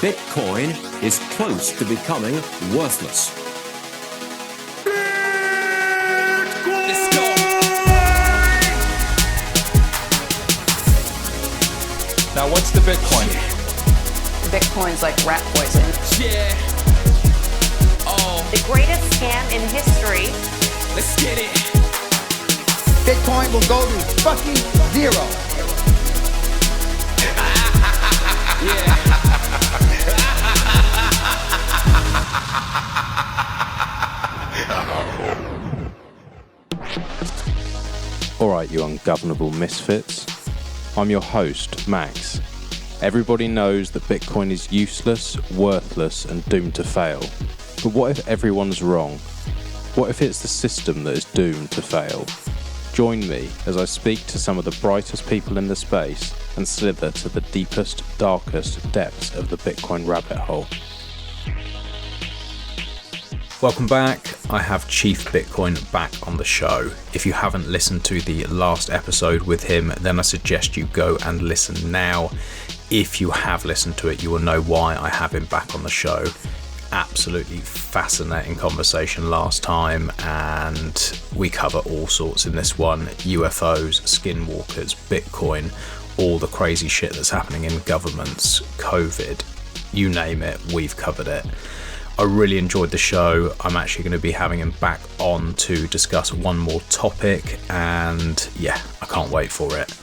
Bitcoin is close to becoming worthless. Let's go. Now, what's the Bitcoin? Bitcoin's like rat poison. Yeah. Oh, The greatest scam in history. let's get it. Bitcoin will go to fucking zero. Yeah. Alright, you ungovernable misfits. I'm your host, Max. Everybody knows that Bitcoin is useless, worthless, and doomed to fail. But what if everyone's wrong? What if it's the system that is doomed to fail? Join me as I speak to some of the brightest people in the space and slither to the deepest, darkest depths of the Bitcoin rabbit hole. Welcome back. I have Chief Bitcoin back on the show. If you haven't listened to the last episode with him, then I suggest you go and listen now. If you have listened to it, you will know why I have him back on the show. Absolutely fascinating conversation last time, and we cover all sorts in this one. UFOs, skinwalkers, Bitcoin, all the crazy shit that's happening in governments, COVID, you name it, we've covered it. I really enjoyed the show. I'm actually going to be having him back on to discuss one more topic, and yeah, I can't wait for it.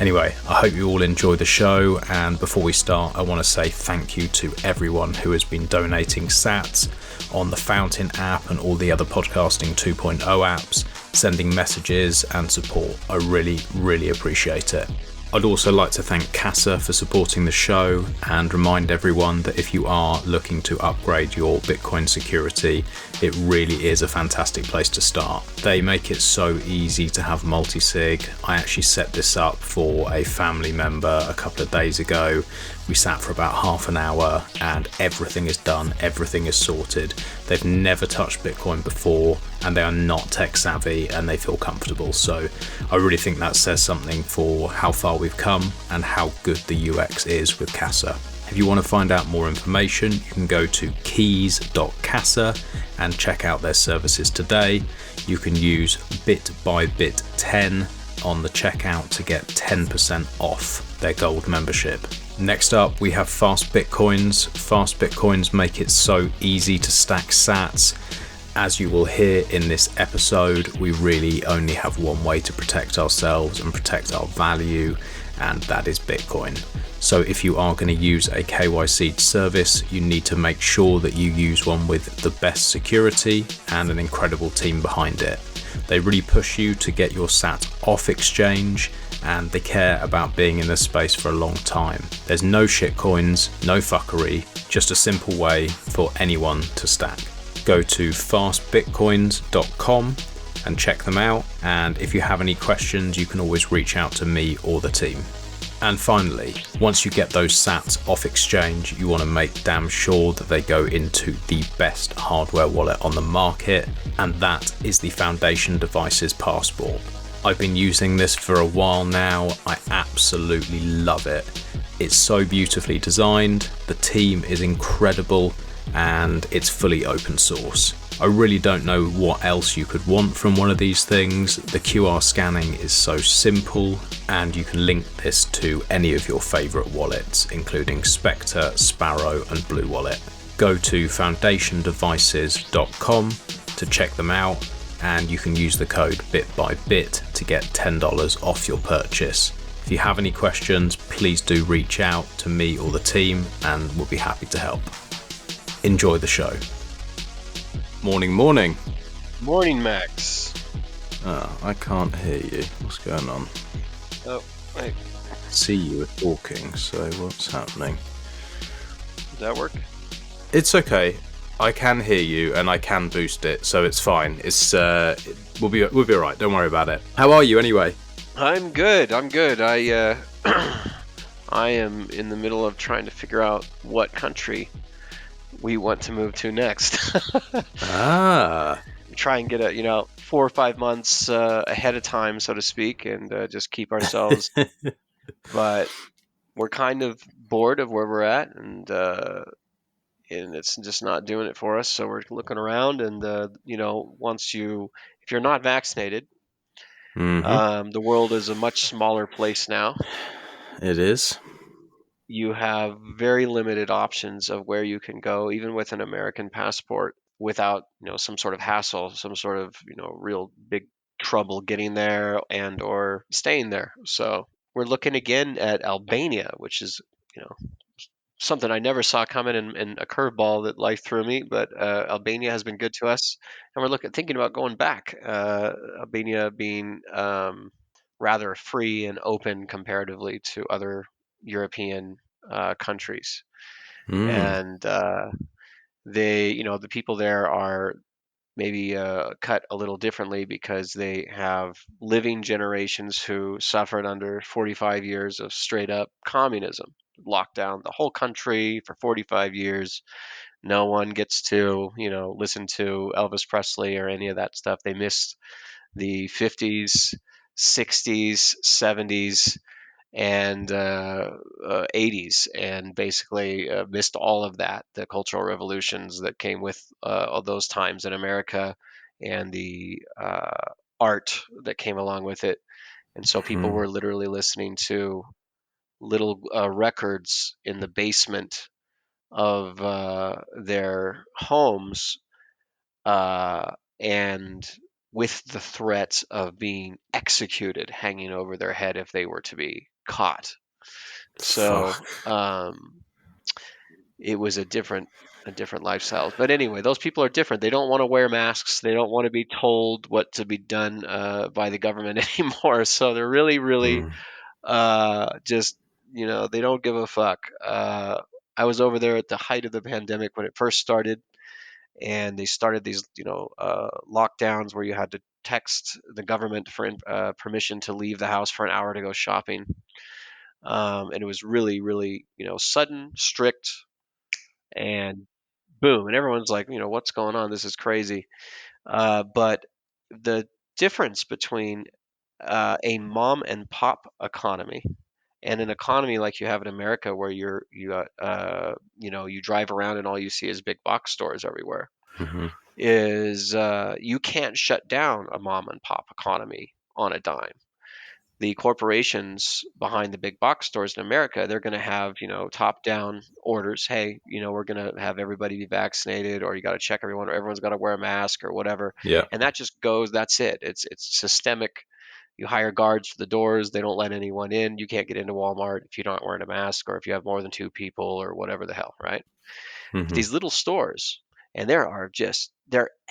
Anyway, I hope you all enjoy the show, and before we start, I want to say thank you to everyone who has been donating sats on the Fountain app and all the other Podcasting 2.0 apps, sending messages and support. I really, really appreciate it. I'd also like to thank Casa for supporting the show and remind everyone that if you are looking to upgrade your Bitcoin security, it really is a fantastic place to start. They make it so easy to have multi-sig. I actually set this up for a family member a couple of days ago. We sat for about half an hour and everything is done, everything is sorted. They've never touched Bitcoin before and they are not tech savvy and they feel comfortable. So I really think that says something for how far we've come and how good the UX is with Casa. If you want to find out more information, you can go to keys.casa and check out their services today. You can use bit10 on the checkout to get 10% off their gold membership. Next up, we have Fast Bitcoins. Fast Bitcoins make it so easy to stack sats. As you will hear in this episode, we really only have one way to protect ourselves and protect our value, and that is Bitcoin. So if you are going to use a KYC service, you need to make sure that you use one with the best security and an incredible team behind it. They really push you to get your sats off exchange, and they care about being in this space for a long time. There's no shitcoins, no fuckery, just a simple way for anyone to stack. Go to fastbitcoins.com and check them out, and if you have any questions, you can always reach out to me or the team. And finally, once you get those sats off exchange, you want to make damn sure that they go into the best hardware wallet on the market, and that is the Foundation Devices Passport. I've been using this for a while now. I absolutely love it. It's so beautifully designed, the team is incredible, and it's fully open source. I really don't know what else you could want from one of these things. The QR scanning is so simple, and you can link this to any of your favorite wallets, including Spectre, Sparrow, and Blue Wallet. Go to foundationdevices.com to check them out, and you can use the code BITBYBIT to get $10 off your purchase. If you have any questions, please do reach out to me or the team, and we'll be happy to help. Enjoy the show. Morning. Morning, Max. Oh, I can't hear you. What's going on? Oh, wait. See you were talking, so what's happening? Did that work? It's okay. I can hear you and I can boost it, so it's fine. It's we'll be alright. Don't worry about it. How are you anyway? I'm good. I I am in the middle of trying to figure out what country we want to move to next. Try and get 4 or 5 months ahead of time, so to speak, and just keep ourselves. But we're kind of bored of where we're at, and it's just not doing it for us. So we're looking around, and if you're not vaccinated, the world is a much smaller place now. It is. You have very limited options of where you can go, even with an American passport, without some sort of hassle, some sort of real big trouble getting there and or staying there. So we're looking again at Albania, which is you know something I never saw coming, and a curveball that life threw me. But Albania has been good to us, and we're thinking about going back. Albania being rather free and open comparatively to other European countries, and the people there are maybe cut a little differently because they have living generations who suffered under 45 years of straight up communism. Locked down the whole country for 45 years. No one gets to, listen to Elvis Presley or any of that stuff. They missed the 50s, 60s, 70s, and 80s, and basically missed all of that, the cultural revolutions that came with all those times in America, and the art that came along with it. And so people were literally listening to little records in the basement of their homes, and with the threat of being executed hanging over their head if they were to be caught. So it was a different lifestyle. But anyway, those people are different. They don't want to wear masks. They don't want to be told what to be done by the government anymore. So they're really, really just they don't give a fuck. I was over there at the height of the pandemic when it first started, and they started these lockdowns where you had to text the government for permission to leave the house for an hour to go shopping. And it was really, really, sudden, strict, and boom, and everyone's like, what's going on? This is crazy. But the difference between a mom and pop economy and an economy like you have in America, where you drive around and all you see is big box stores everywhere, is you can't shut down a mom and pop economy on a dime. The corporations behind the big box stores in America, they're going to have, top down orders. Hey, we're going to have everybody be vaccinated, or you got to check everyone, or everyone's got to wear a mask or whatever. Yeah. And that just goes, that's it. It's systemic. You hire guards for the doors. They don't let anyone in. You can't get into Walmart if you're not wearing a mask, or if you have more than two people, or whatever the hell, right? But these little stores, and they're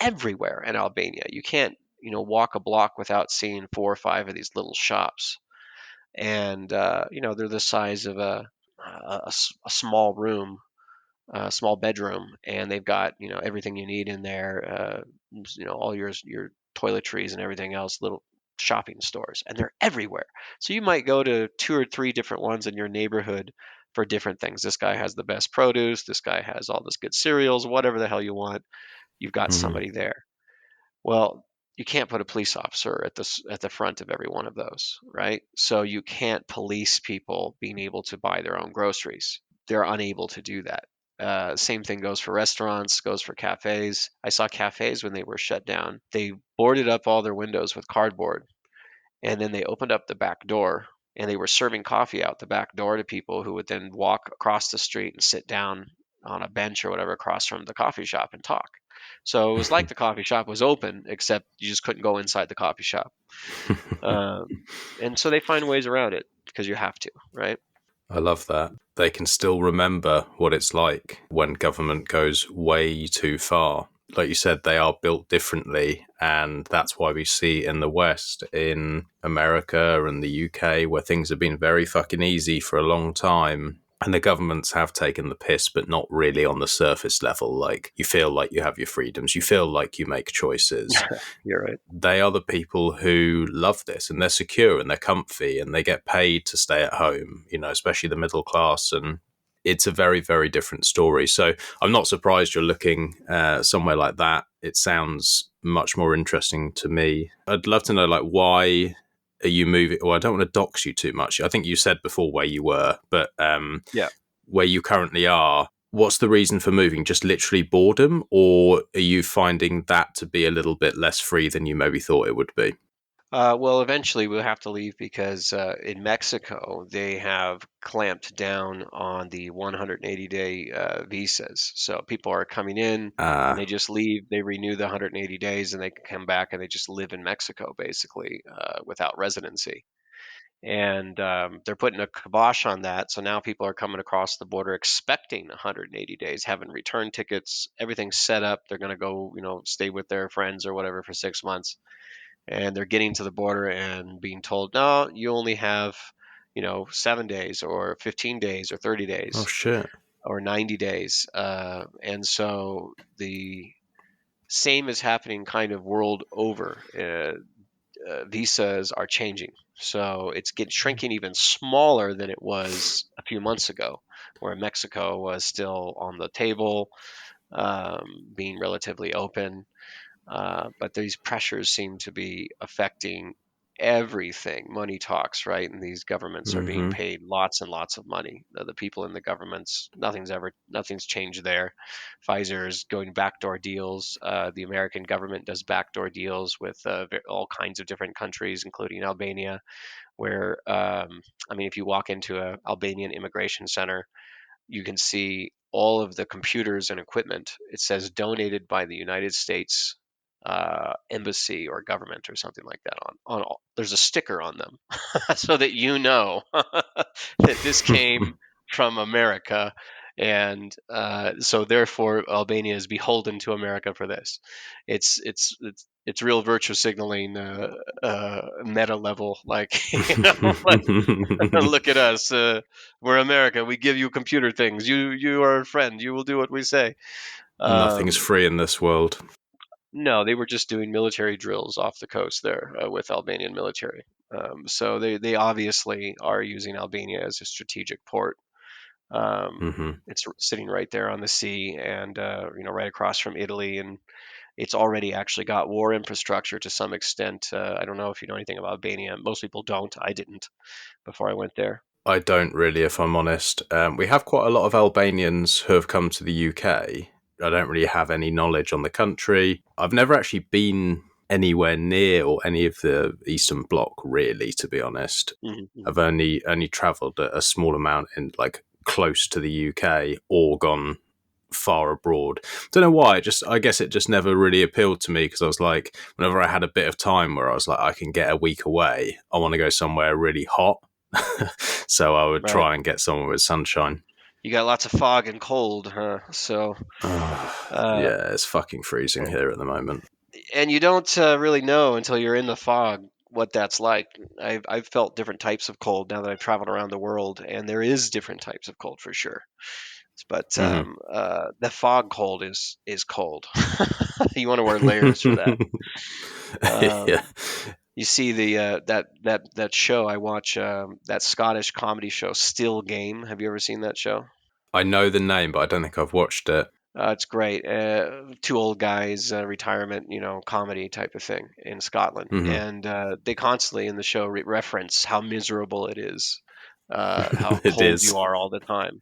everywhere in Albania. You can't, walk a block without seeing 4 or 5 of these little shops. And, they're the size of a small room, a small bedroom, and they've got, everything you need in there, all your toiletries and everything else, little shopping stores, and they're everywhere. So you might go to 2 or 3 different ones in your neighborhood for different things. This guy has the best produce. This guy has all this good cereals, whatever the hell you want. You've got somebody there. Well, you can't put a police officer at the front of every one of those, right? So you can't police people being able to buy their own groceries. They're unable to do that. Same thing goes for restaurants, goes for cafes. I saw cafes when they were shut down. They boarded up all their windows with cardboard, and then they opened up the back door, and they were serving coffee out the back door to people who would then walk across the street and sit down on a bench or whatever across from the coffee shop and talk. So it was like the coffee shop was open, except you just couldn't go inside the coffee shop. And so they find ways around it because you have to, right? I love that. They can still remember what it's like when government goes way too far. Like you said, they are built differently, and that's why we see in the West, in America and the UK, where things have been very fucking easy for a long time, and the governments have taken the piss, but not really on the surface level. Like, you feel like you have your freedoms, you feel like you make choices. You're right. They are the people who love this, and they're secure and they're comfy and they get paid to stay at home, especially the middle class. And it's a very, very different story. So I'm not surprised you're looking somewhere like that. It sounds much more interesting to me. I'd love to know, like, why are you moving? Well, I don't want to dox you too much. I think you said before where you were, but Yeah. where you currently are, what's the reason for moving? Just literally boredom, or are you finding that to be a little bit less free than you maybe thought it would be? Well, eventually we'll have to leave because in Mexico they have clamped down on the 180-day visas. So people are coming in and Ah, they just leave. They renew the 180 days and they can come back and they just live in Mexico basically without residency. And they're putting a kibosh on that. So now people are coming across the border expecting 180 days, having return tickets, everything's set up. They're going to go, stay with their friends or whatever for 6 months, and they're getting to the border and being told, no, you only have, 7 days or 15 days or 30 oh days shit. or 90 days. And so the same is happening kind of world over. Visas are changing. So it's getting shrinking even smaller than it was a few months ago, where Mexico was still on the table, being relatively open. But these pressures seem to be affecting everything. Money talks, right? And these governments are being Hmm. paid lots and lots of money. The people in the governments, nothing's changed there. Pfizer is going backdoor deals. The American government does backdoor deals with all kinds of different countries, including Albania, where, if you walk into a Albanian immigration center, you can see all of the computers and equipment. It says donated by the United States embassy or government or something like that on all. There's a sticker on them so that that this came from America, and so therefore Albania is beholden to America for this. It's real virtue signaling, meta level, like like, look at us. We're America. We give you computer things. You are a friend. You will do what we say. Nothing's Um, free in this world. no, they were just doing military drills off the coast there with Albanian military. So they obviously are using Albania as a strategic port. Hmm. It's sitting right there on the sea, and right across from Italy, and it's already actually got war infrastructure to some extent. I don't know if you know anything about Albania. Most people don't. I didn't before I went there. I don't really, if I'm honest. We have quite a lot of Albanians who have come to the UK. I don't really have any knowledge on the country. I've never actually been anywhere near or any of the Eastern Bloc, really, to be honest. Hmm. I've only travelled a small amount in like close to the UK or gone far abroad. Don't know why. I guess it just never really appealed to me because I was like, whenever I had a bit of time where I was like, I can get a week away, I want to go somewhere really hot. So I would Right. try and get somewhere with sunshine. You got lots of fog and cold, huh? So, uh, Yeah, it's fucking freezing here at the moment. and you don't really know until you're in the fog what that's like. I've felt different types of cold now that I've traveled around the world, and there is different types of cold for sure. But Hmm. the fog cold is cold. You want to wear layers for that. Yeah, Um, you see the that show I watch, that Scottish comedy show, Still Game. Have you ever seen that show? I know the name, but I don't think I've watched it. It's great. Two old guys, retirement, comedy type of thing in Scotland, Hmm. and they constantly in the show reference how miserable it is, how It cold is. you are all the time,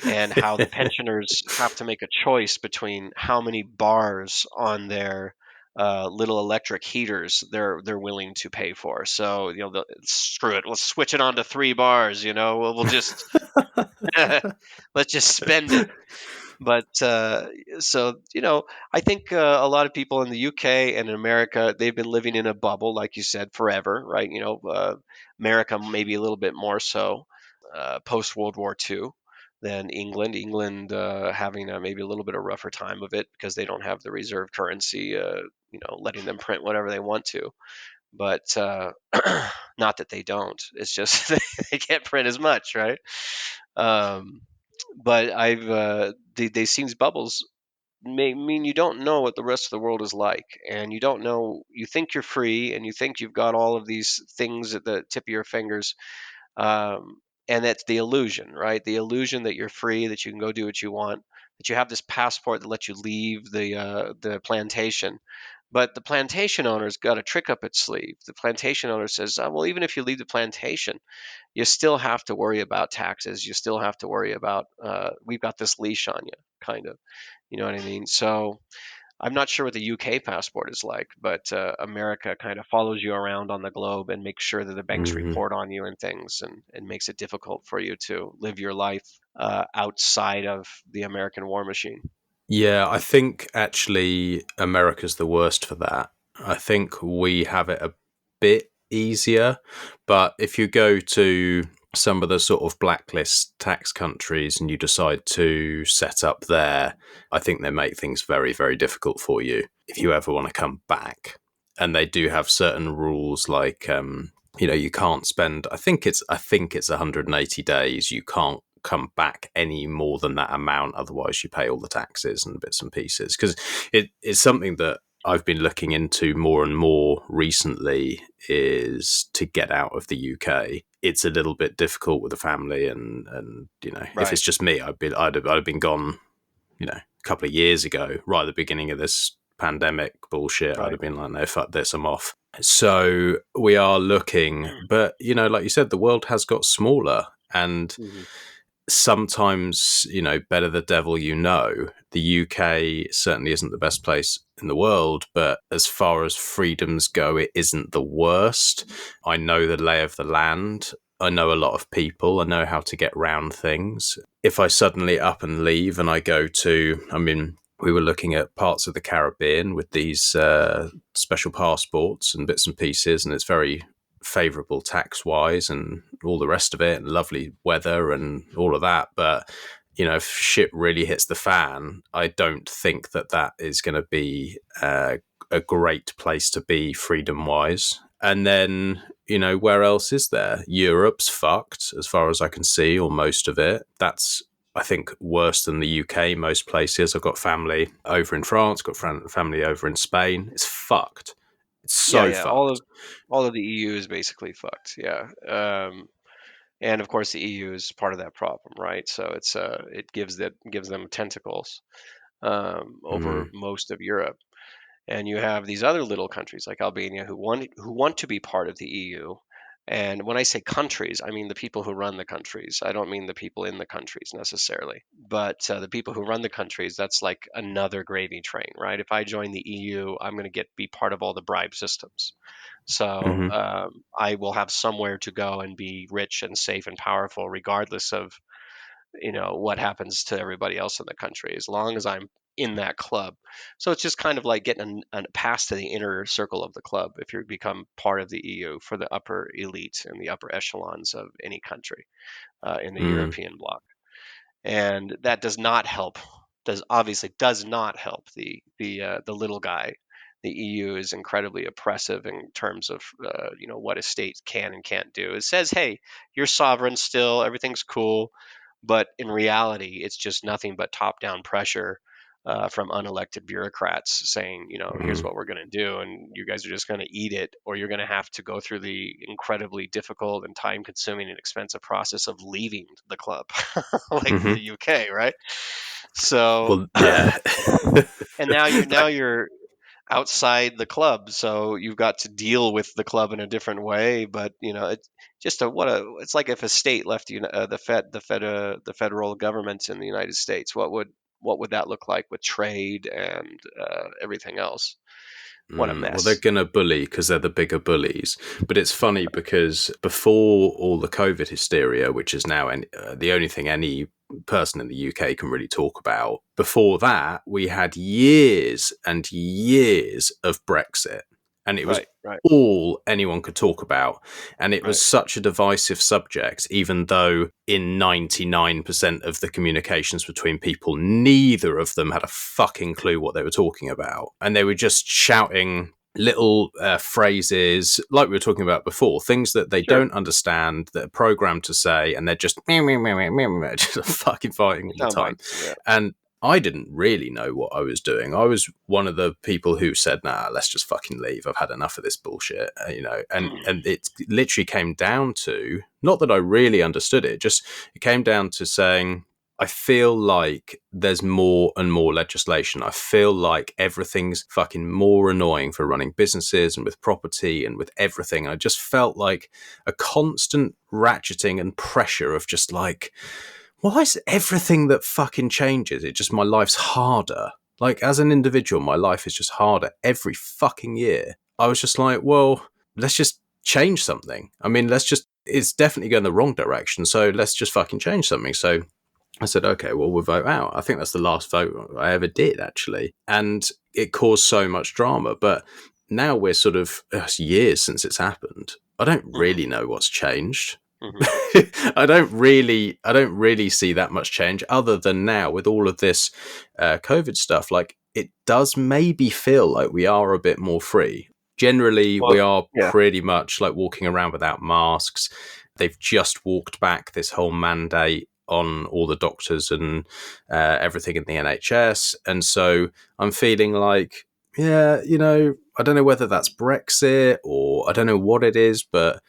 and how the pensioners have to make a choice between how many bars on their little electric heaters they're willing to pay for. So screw it, let's switch it on to 3 bars. We'll just let's just spend it. But I think a lot of people in the UK and in America, they've been living in a bubble, like you said, forever, right? America maybe a little bit more so post World War II than England. England having maybe a little bit of rougher time of it because they don't have the reserve currency, letting them print whatever they want to. But not that they don't. It's just they can't print as much, right? Um, but these seems bubbles may mean you don't know what the rest of the world is like, and you don't know. You think you're free, and you think you've got all of these things at the tip of your fingers, um, and that's the illusion, right? The illusion that you're free, that you can go do what you want, that you have this passport that lets you leave the plantation. But the plantation owner's got a trick up its sleeve. The plantation owner says, well, even if you leave the plantation, you still have to worry about taxes. You still have to worry about, we've got this leash on you, kind of. You know what I mean? So I'm not sure what the UK passport is like, but America kind of follows you around on the globe and makes sure that the banks report on you and things, and makes it difficult for you to live your life outside of the American war machine. Yeah, I think actually America's the worst for that. I think we have it a bit easier, but if you go to some of the sort of blacklist tax countries and you decide to set up there, I think they make things very, very difficult for you if you ever want to come back. And they do have certain rules like you can't spend I think it's 180 days. You can't come back any more than that amount, otherwise you pay all the taxes and bits and pieces, because it's something that I've been looking into more and more recently, is to get out of the UK. It's a little bit difficult with the family, and if it's just me, I'd have been gone a couple of years ago, right at the beginning of this pandemic bullshit. I'd have been like, no, fuck this, I'm off. So we are looking, but like you said, the world has got smaller, and sometimes, better the devil you know. The UK certainly isn't the best place in the world, but as far as freedoms go, it isn't the worst. I know the lay of the land. I know a lot of people. I know how to get round things. If I suddenly up and leave and I go to, we were looking at parts of the Caribbean with these special passports and bits and pieces, and it's very favourable tax-wise and all the rest of it, and lovely weather and all of that. But, if shit really hits the fan, I don't think that is going to be a great place to be freedom-wise. And then, where else is there? Europe's fucked, as far as I can see, or most of it. That's, I think, worse than the UK, most places. I've got family over in France, got family over in Spain. It's fucked. It's so Yeah. fucked. All of the EU is basically fucked. Yeah. And of course, the EU is part of that problem, right? So it gives them tentacles over most of Europe. And you have these other little countries like Albania who want to be part of the EU. And when I say countries, I mean the people who run the countries. I don't mean the people in the countries necessarily, but the people who run the countries. That's like another gravy train, right? If I join the EU, I'm going to be part of all the bribe systems. So Mm-hmm. I will have somewhere to go and be rich and safe and powerful, regardless of what happens to everybody else in the country, as long as I'm in that club. So it's just kind of like getting a pass to the inner circle of the club if you become part of the EU, for the upper elite and the upper echelons of any country in the European bloc. And that does not help. Obviously does not help the little guy. The EU is incredibly oppressive in terms of what a state can and can't do. It says, hey, you're sovereign still, everything's cool, but in reality, it's just nothing but top-down pressure from unelected bureaucrats saying, here's what we're going to do, and you guys are just going to eat it, or you're going to have to go through the incredibly difficult and time-consuming and expensive process of leaving the club, like Mm-hmm. the UK, right? So, Well, yeah. and now you're outside the club, so you've got to deal with the club in a different way. But it's just it's like if a state left the federal government in the United States. What would that look like with trade and everything else? What a Well, they're mess. going to bully because they're the bigger bullies. But it's funny because before all the COVID hysteria, which is now the only thing any person in the UK can really talk about, before that, we had years and years of Brexit. And it was Right, all anyone could talk about. And it was right. such a divisive subject, even though in 99% of the communications between people, neither of them had a fucking clue what they were talking about. And they were just shouting little phrases like we were talking about before, things that they Sure. don't understand, that are programmed to say, and they're just just fucking fighting all the Sound time. bites. Yeah. And I didn't really know what I was doing. I was one of the people who said, nah, let's just fucking leave. I've had enough of this bullshit, and it literally came down to, not that I really understood it, just it came down to saying, I feel like there's more and more legislation. I feel like everything's fucking more annoying for running businesses and with property and with everything. I just felt like a constant ratcheting and pressure of just like, why is everything that fucking changes? It just, my life's harder. Like, as an individual, my life is just harder every fucking year. I was just like, well, let's just change something. I mean, it's definitely going the wrong direction. So let's just fucking change something. So I said, okay, well, we'll vote out. I think that's the last vote I ever did, actually. And it caused so much drama. But now we're sort of years since it's happened. I don't really know what's changed. I don't really see that much change other than now with all of this COVID stuff. Like, it does maybe feel like we are a bit more free. Generally, we are pretty much like walking around without masks. They've just walked back this whole mandate on all the doctors and everything in the NHS. And so I'm feeling like, yeah, I don't know whether that's Brexit or I don't know what it is, but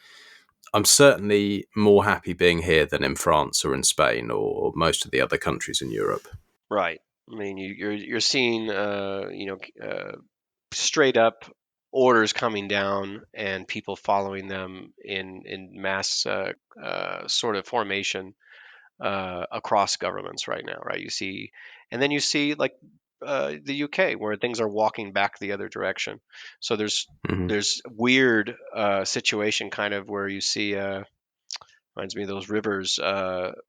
I'm certainly more happy being here than in France or in Spain or most of the other countries in Europe. Right. I mean, you're seeing, straight up orders coming down and people following them in mass sort of formation across governments right now, right? And then you see like the UK where things are walking back the other direction. So there's weird situation kind of where you see reminds me of those rivers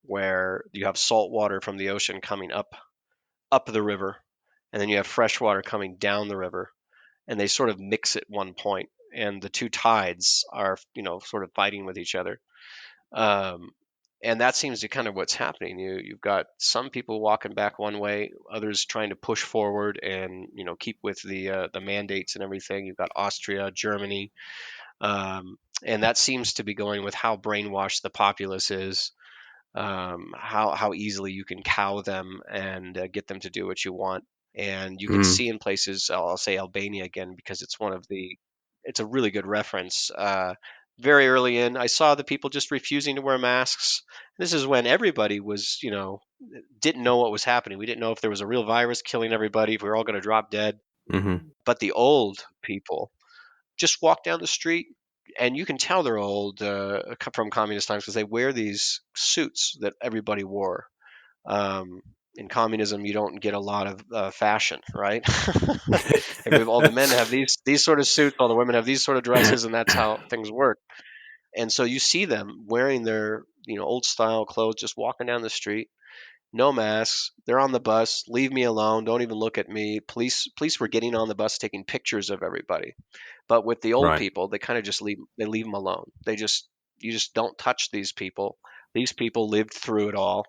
where you have salt water from the ocean coming up the river, and then you have fresh water coming down the river, and they sort of mix at one point, and the two tides are sort of fighting with each other. And that seems to kind of what's happening. You've got some people walking back one way, others trying to push forward and keep with the mandates and everything. You've got Austria, Germany, and that seems to be going with how brainwashed the populace is, how easily you can cow them and get them to do what you want. And you can see in places, I'll say Albania again because it's a really good reference. Very early in, I saw the people just refusing to wear masks. This is when everybody was, didn't know what was happening. We didn't know if there was a real virus killing everybody, if we were all going to drop dead. But the old people just walk down the street, and you can tell they're old from communist times because they wear these suits that everybody wore. In communism, you don't get a lot of fashion, right? All the men have these sort of suits, all the women have these sort of dresses, and that's how things work. And so you see them wearing their old style clothes, just walking down the street, no masks. They're on the bus. Leave me alone. Don't even look at me. Police were getting on the bus, taking pictures of everybody. But with the old people, they kind of just leave them alone. You just don't touch these people. These people lived through it all,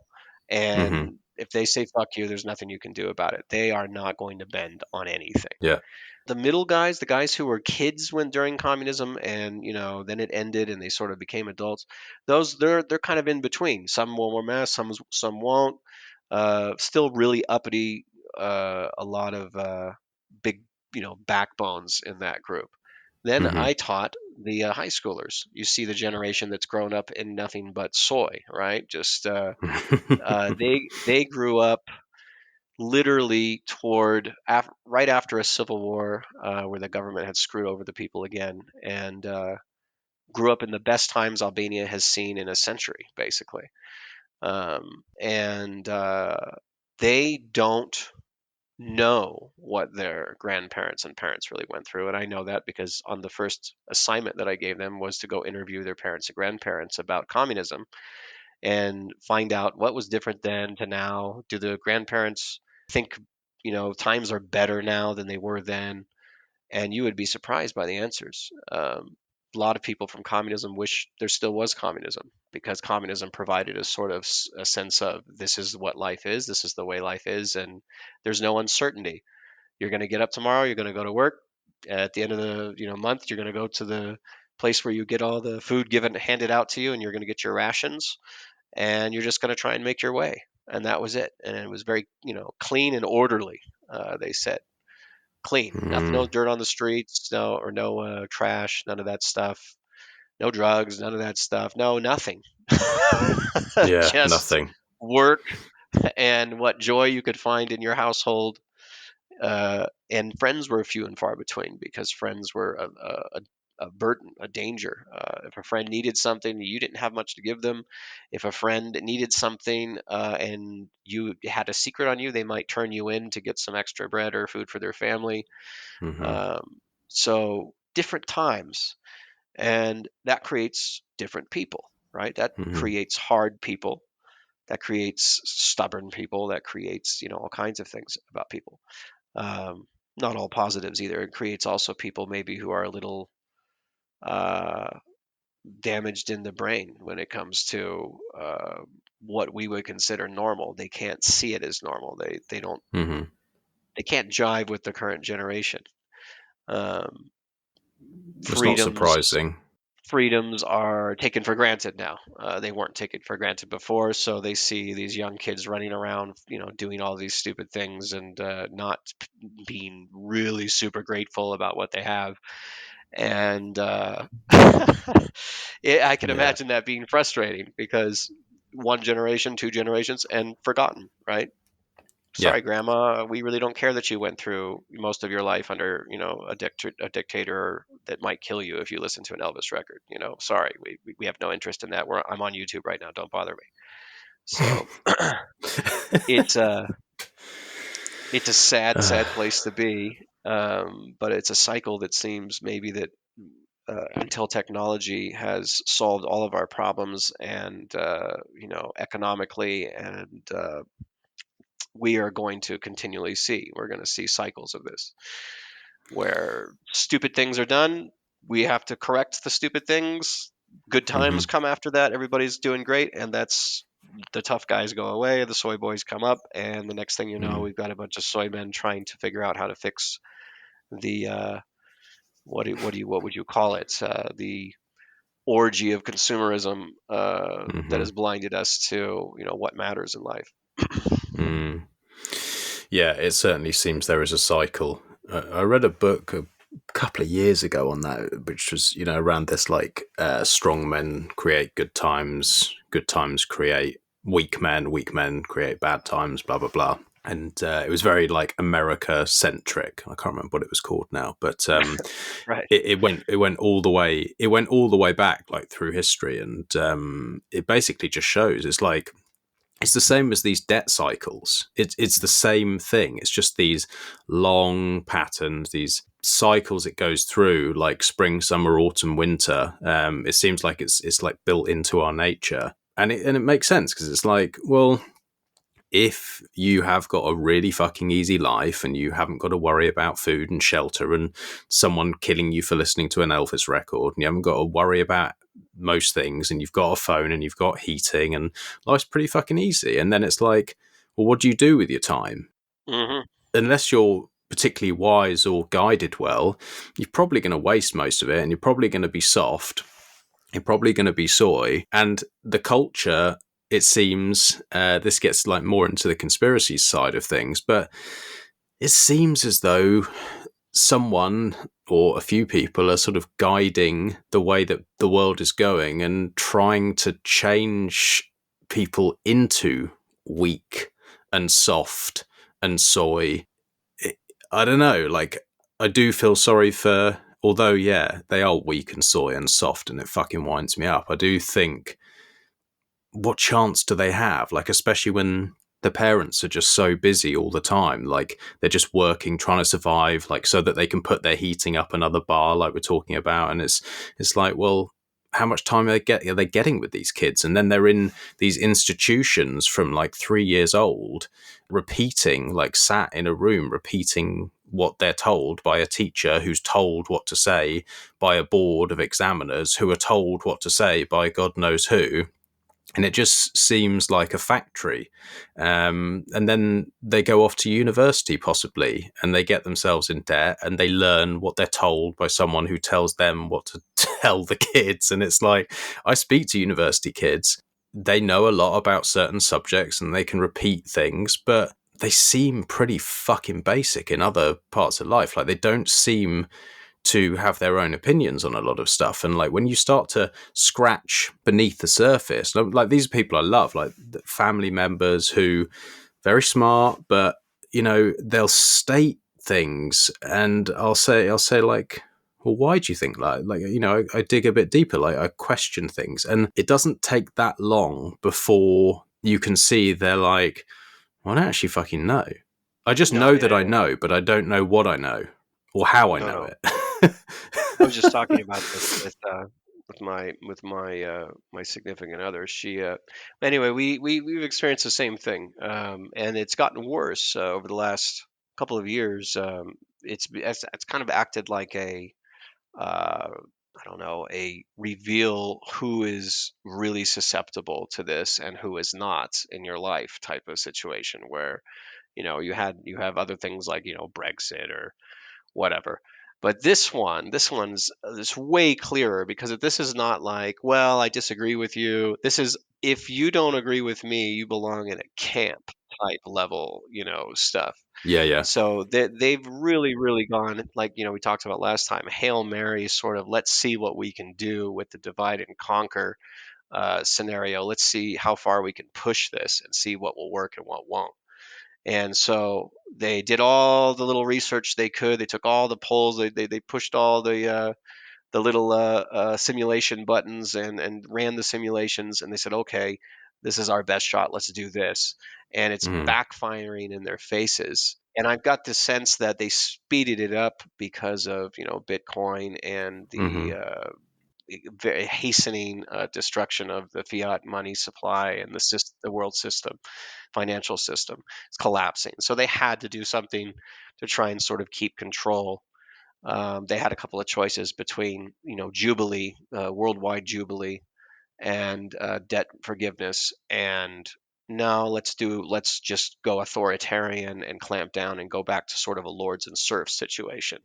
and if they say fuck you, there's nothing you can do about it. They are not going to bend on anything. Yeah. The middle guys, the guys who were kids during communism, and then it ended and they sort of became adults. They're kind of in between. Some will wear masks, some won't. Still really uppity. A lot of big backbones in that group. Then I taught the high schoolers. You see the generation that's grown up in nothing but soy, right? Just they grew up literally right after a civil war where the government had screwed over the people again, and grew up in the best times Albania has seen in a century, basically. And they don't know what their grandparents and parents really went through. And I know that because on the first assignment that I gave them was to go interview their parents and grandparents about communism and find out what was different then to now. Do the grandparents think, times are better now than they were then? And you would be surprised by the answers. A lot of people from communism wish there still was communism because communism provided a sort of a sense of this is what life is, this is the way life is, and there's no uncertainty. You're going to get up tomorrow, you're going to go to work. At the end of the month, you're going to go to the place where you get all the food handed out to you, and you're going to get your rations, and you're just going to try and make your way. And that was it. And it was very clean and orderly. They said clean, nothing, no dirt on the streets, no trash, none of that stuff, no drugs, none of that stuff, no nothing. Yeah, Just nothing. work, and what joy you could find in your household. And friends were few and far between because friends were a burden, a danger. If a friend needed something, you didn't have much to give them. If a friend needed something and you had a secret on you, they might turn you in to get some extra bread or food for their family. So different times, and that creates different people, right? That creates hard people. That creates stubborn people. That creates, all kinds of things about people. Not all positives either. It creates also people maybe who are a little damaged in the brain when it comes to what we would consider normal. They can't see it as normal. They don't. They can't jive with the current generation. It's not surprising. Freedoms are taken for granted now. They weren't taken for granted before, so they see these young kids running around, doing all these stupid things and not being really super grateful about what they have. And I can imagine that being frustrating because one generation, two generations, and forgotten, right? Sorry, Grandma, we really don't care that you went through most of your life under, a dictator that might kill you if you listen to an Elvis record. Sorry, we have no interest in that. I'm on YouTube right now. Don't bother me. So it's a sad, sad place to be. But it's a cycle that seems maybe that until technology has solved all of our problems and, economically and we are going to continually see. We're going to see cycles of this where stupid things are done. We have to correct the stupid things. Good times come after that. Everybody's doing great. And that's the tough guys go away. The soy boys come up. And the next thing you know, we've got a bunch of soy men trying to figure out how to fix the, what would you call it? The orgy of consumerism that has blinded us to, what matters in life. Yeah, it certainly seems there is a cycle. I read a book a couple of years ago on that, which was, around this like strong men create good times create weak men create bad times, blah, blah, blah. And it was very like America centric. I can't remember what it was called now, but right. it went all the way back like through history, and it basically just shows it's the same as these debt cycles. It's the same thing. It's just these long patterns, these cycles it goes through, like spring, summer, autumn, winter. It seems like it's like built into our nature, and it makes sense because it's like, well, if you have got a really fucking easy life and you haven't got to worry about food and shelter and someone killing you for listening to an Elvis record, and you haven't got to worry about most things, and you've got a phone and you've got heating and life's pretty fucking easy. And then it's like, well, what do you do with your time? Unless you're particularly wise or guided well, you're probably going to waste most of it, and you're probably going to be soft. You're probably going to be soy. And the culture, it seems, this gets like more into the conspiracy side of things, but it seems as though someone or a few people are sort of guiding the way that the world is going and trying to change people into weak and soft and soy. I don't know, like, I do feel sorry for, although, yeah, they are weak and soy and soft and it fucking winds me up. I do think, what chance do they have? Like, especially when the parents are just so busy all the time, like they're just working, trying to survive, like so that they can put their heating up another bar, like we're talking about. And it's like, well, how much time are they getting with these kids? And then they're in these institutions from like 3 years old, repeating, like sat in a room, repeating what they're told by a teacher who's told what to say by a board of examiners who are told what to say by God knows who. And it just seems like a factory. And then they go off to university, possibly, and they get themselves in debt and they learn what they're told by someone who tells them what to tell the kids. And it's like, I speak to university kids. They know a lot about certain subjects and they can repeat things, but they seem pretty fucking basic in other parts of life. Like, they don't seem to have their own opinions on a lot of stuff. And like when you start to scratch beneath the surface, like these people I love, like family members who very smart, but they'll state things, and I'll say like, well, why do you think that? Like, I dig a bit deeper, like I question things, and it doesn't take that long before you can see they're like, well, I don't actually fucking know. I just know that I know, but I don't know what I know or how I know it. I was just talking about this with my significant other. She anyway, we've experienced the same thing, and it's gotten worse over the last couple of years. It's kind of acted like a I don't know, a reveal who is really susceptible to this and who is not in your life type of situation where you have other things like Brexit or whatever. But this way clearer, because this is not like, well, I disagree with you. This is, if you don't agree with me, you belong in a camp type level, stuff. Yeah. So they've really, really gone, like, we talked about last time, Hail Mary, sort of, let's see what we can do with the divide and conquer scenario. Let's see how far we can push this and see what will work and what won't. And so they did all the little research they could. They took all the polls. They pushed all the little simulation buttons and ran the simulations. And they said, okay, this is our best shot. Let's do this. And it's backfiring in their faces. And I've got the sense that they speeded it up because of Bitcoin and the very hastening destruction of the fiat money supply and the world system, financial system. It's collapsing. So they had to do something to try and sort of keep control. They had a couple of choices between, Jubilee, worldwide Jubilee, and debt forgiveness. And no, let's just go authoritarian and clamp down and go back to sort of a lords and serfs situation.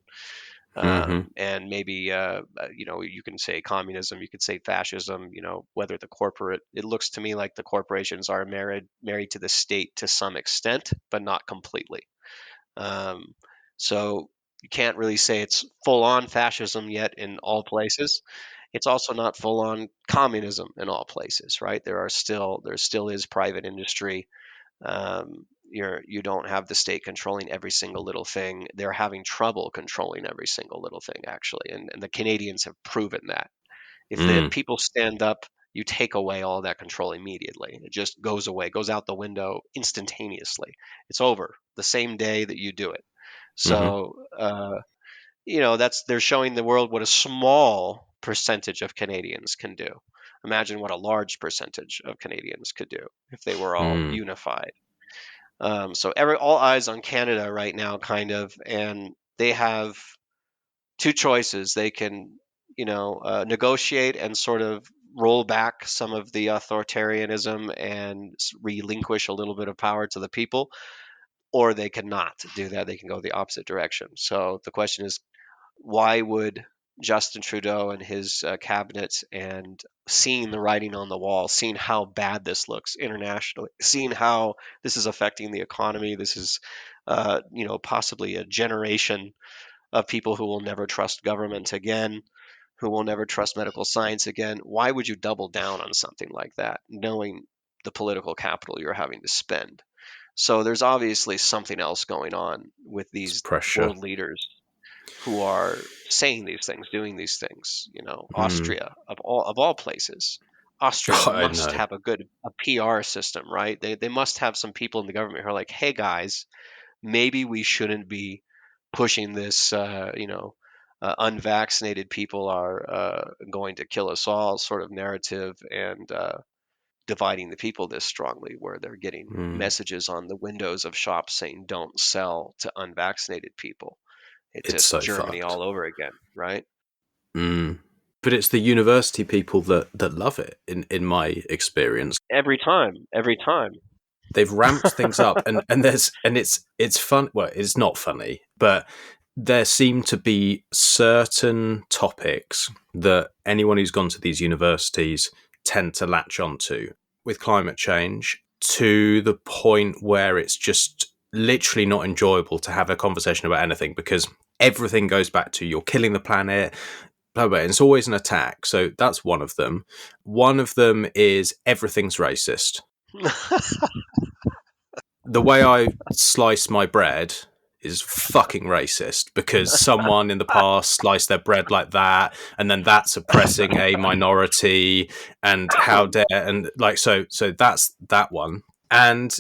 And maybe you can say communism, you could say fascism. Whether it looks to me like the corporations are married to the state to some extent, but not completely. So you can't really say it's full on fascism yet in all places. It's also not full on communism in all places, right? There still is private industry. You don't have the state controlling every single little thing. They're having trouble controlling every single little thing, actually, and the Canadians have proven that. If the people stand up, you take away all that control immediately. It just goes away, goes out the window instantaneously. It's over the same day that you do it. So they're showing the world what a small percentage of Canadians can do. Imagine what a large percentage of Canadians could do if they were all unified. So all eyes on Canada right now, kind of, and they have two choices. They can, negotiate and sort of roll back some of the authoritarianism and relinquish a little bit of power to the people, or they cannot do that. They can go the opposite direction. So the question is, why would Justin Trudeau and his cabinet, and seeing the writing on the wall, seeing how bad this looks internationally, seeing how this is affecting the economy, this is, possibly a generation of people who will never trust government again, who will never trust medical science again. Why would you double down on something like that, knowing the political capital you're having to spend? So there's obviously something else going on with these world leaders who are saying these things, doing these things. Austria, of all places, Austria must have a PR system, right? They must have some people in the government who are like, hey guys, maybe we shouldn't be pushing this, unvaccinated people are going to kill us all sort of narrative, and dividing the people this strongly, where they're getting messages on the windows of shops saying don't sell to unvaccinated people. It's just so Germany fucked all over again, right? But it's the university people that love it, in my experience. Every time. They've ramped things up, and it's fun. Well, it's not funny, but there seem to be certain topics that anyone who's gone to these universities tend to latch onto, with climate change, to the point where it's just literally not enjoyable to have a conversation about anything, because everything goes back to you're killing the planet, blah, blah. It's always an attack. So that's one of them. One of them is everything's racist. The way I slice my bread is fucking racist because someone in the past sliced their bread like that, and then that's oppressing a minority, and how dare, and like so that's that one. And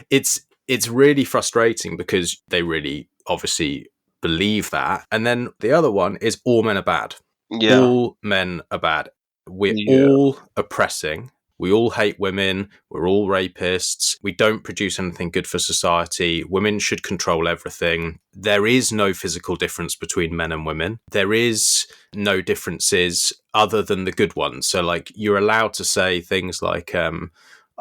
it's really frustrating because they really obviously believe that. And then the other one is all men are bad. Yeah. All men are bad. We're Yeah. all oppressing. We all hate women. We're all rapists. We don't produce anything good for society. Women should control everything. There is no physical difference between men and women. There is no differences other than the good ones. So, like, you're allowed to say things like,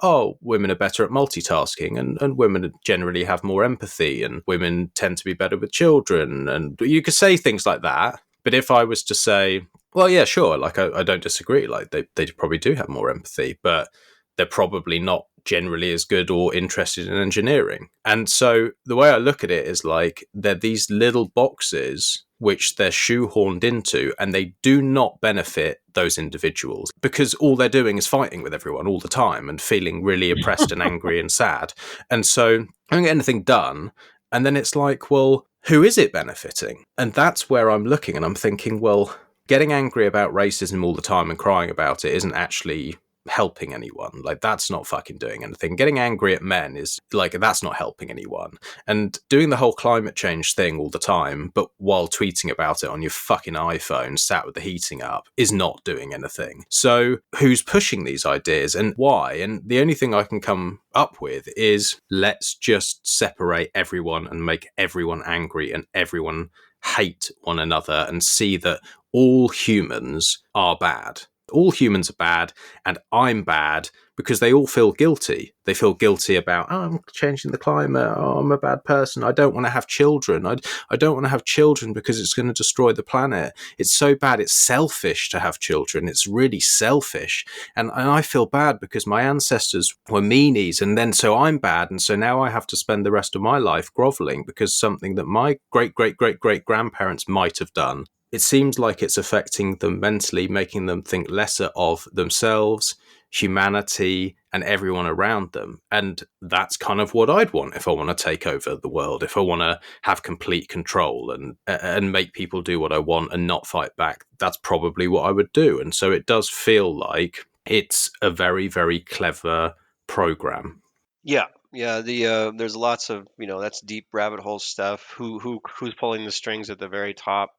oh, women are better at multitasking, and women generally have more empathy, and women tend to be better with children. And you could say things like that. But if I was to say, well, yeah, sure, like I don't disagree, like they probably do have more empathy, but they're probably not generally as good or interested in engineering. And so the way I look at it is like they're these little boxes which they're shoehorned into, and they do not benefit those individuals because all they're doing is fighting with everyone all the time and feeling really oppressed and angry and sad. And so I don't get anything done. And then it's like, well, who is it benefiting? And that's where I'm looking and I'm thinking, well, getting angry about racism all the time and crying about it isn't actually helping anyone. Like, that's not fucking doing anything. Getting angry at men is like, that's not helping anyone. And doing the whole climate change thing all the time, but while tweeting about it on your fucking iPhone sat with the heating up, is not doing anything. So who's pushing these ideas and why? And the only thing I can come up with is let's just separate everyone and make everyone angry and everyone hate one another and see that all humans are bad. All humans are bad, and I'm bad because they all feel guilty. They feel guilty about, oh, I'm changing the climate. Oh, I'm a bad person. I don't want to have children. I don't want to have children because it's going to destroy the planet. It's so bad. It's selfish to have children. It's really selfish. And I feel bad because my ancestors were meanies, and then so I'm bad. And so now I have to spend the rest of my life groveling because something that my great-great-great-great-grandparents might have done. It seems like it's affecting them mentally, making them think lesser of themselves, humanity, and everyone around them. And that's kind of what I'd want if I want to take over the world, if I want to have complete control and make people do what I want and not fight back. That's probably what I would do. And so it does feel like it's a very, very clever program. Yeah. There's lots of, that's deep rabbit hole stuff. Who's pulling the strings at the very top?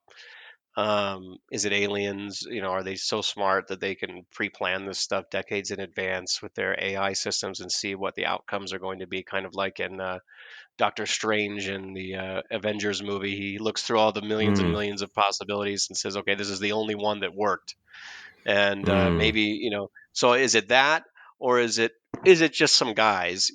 Is it aliens? Are they so smart that they can pre-plan this stuff decades in advance with their AI systems and see what the outcomes are going to be? Kind of like in Doctor Strange in the Avengers movie, he looks through all the millions and millions of possibilities and says, "Okay, this is the only one that worked." And maybe, so is it that, or is it just some guys,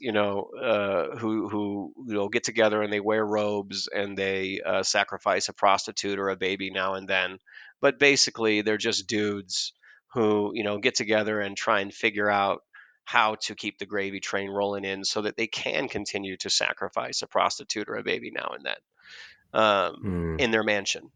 who get together and they wear robes and they sacrifice a prostitute or a baby now and then, but basically they're just dudes who get together and try and figure out how to keep the gravy train rolling in so that they can continue to sacrifice a prostitute or a baby now and then in their mansion,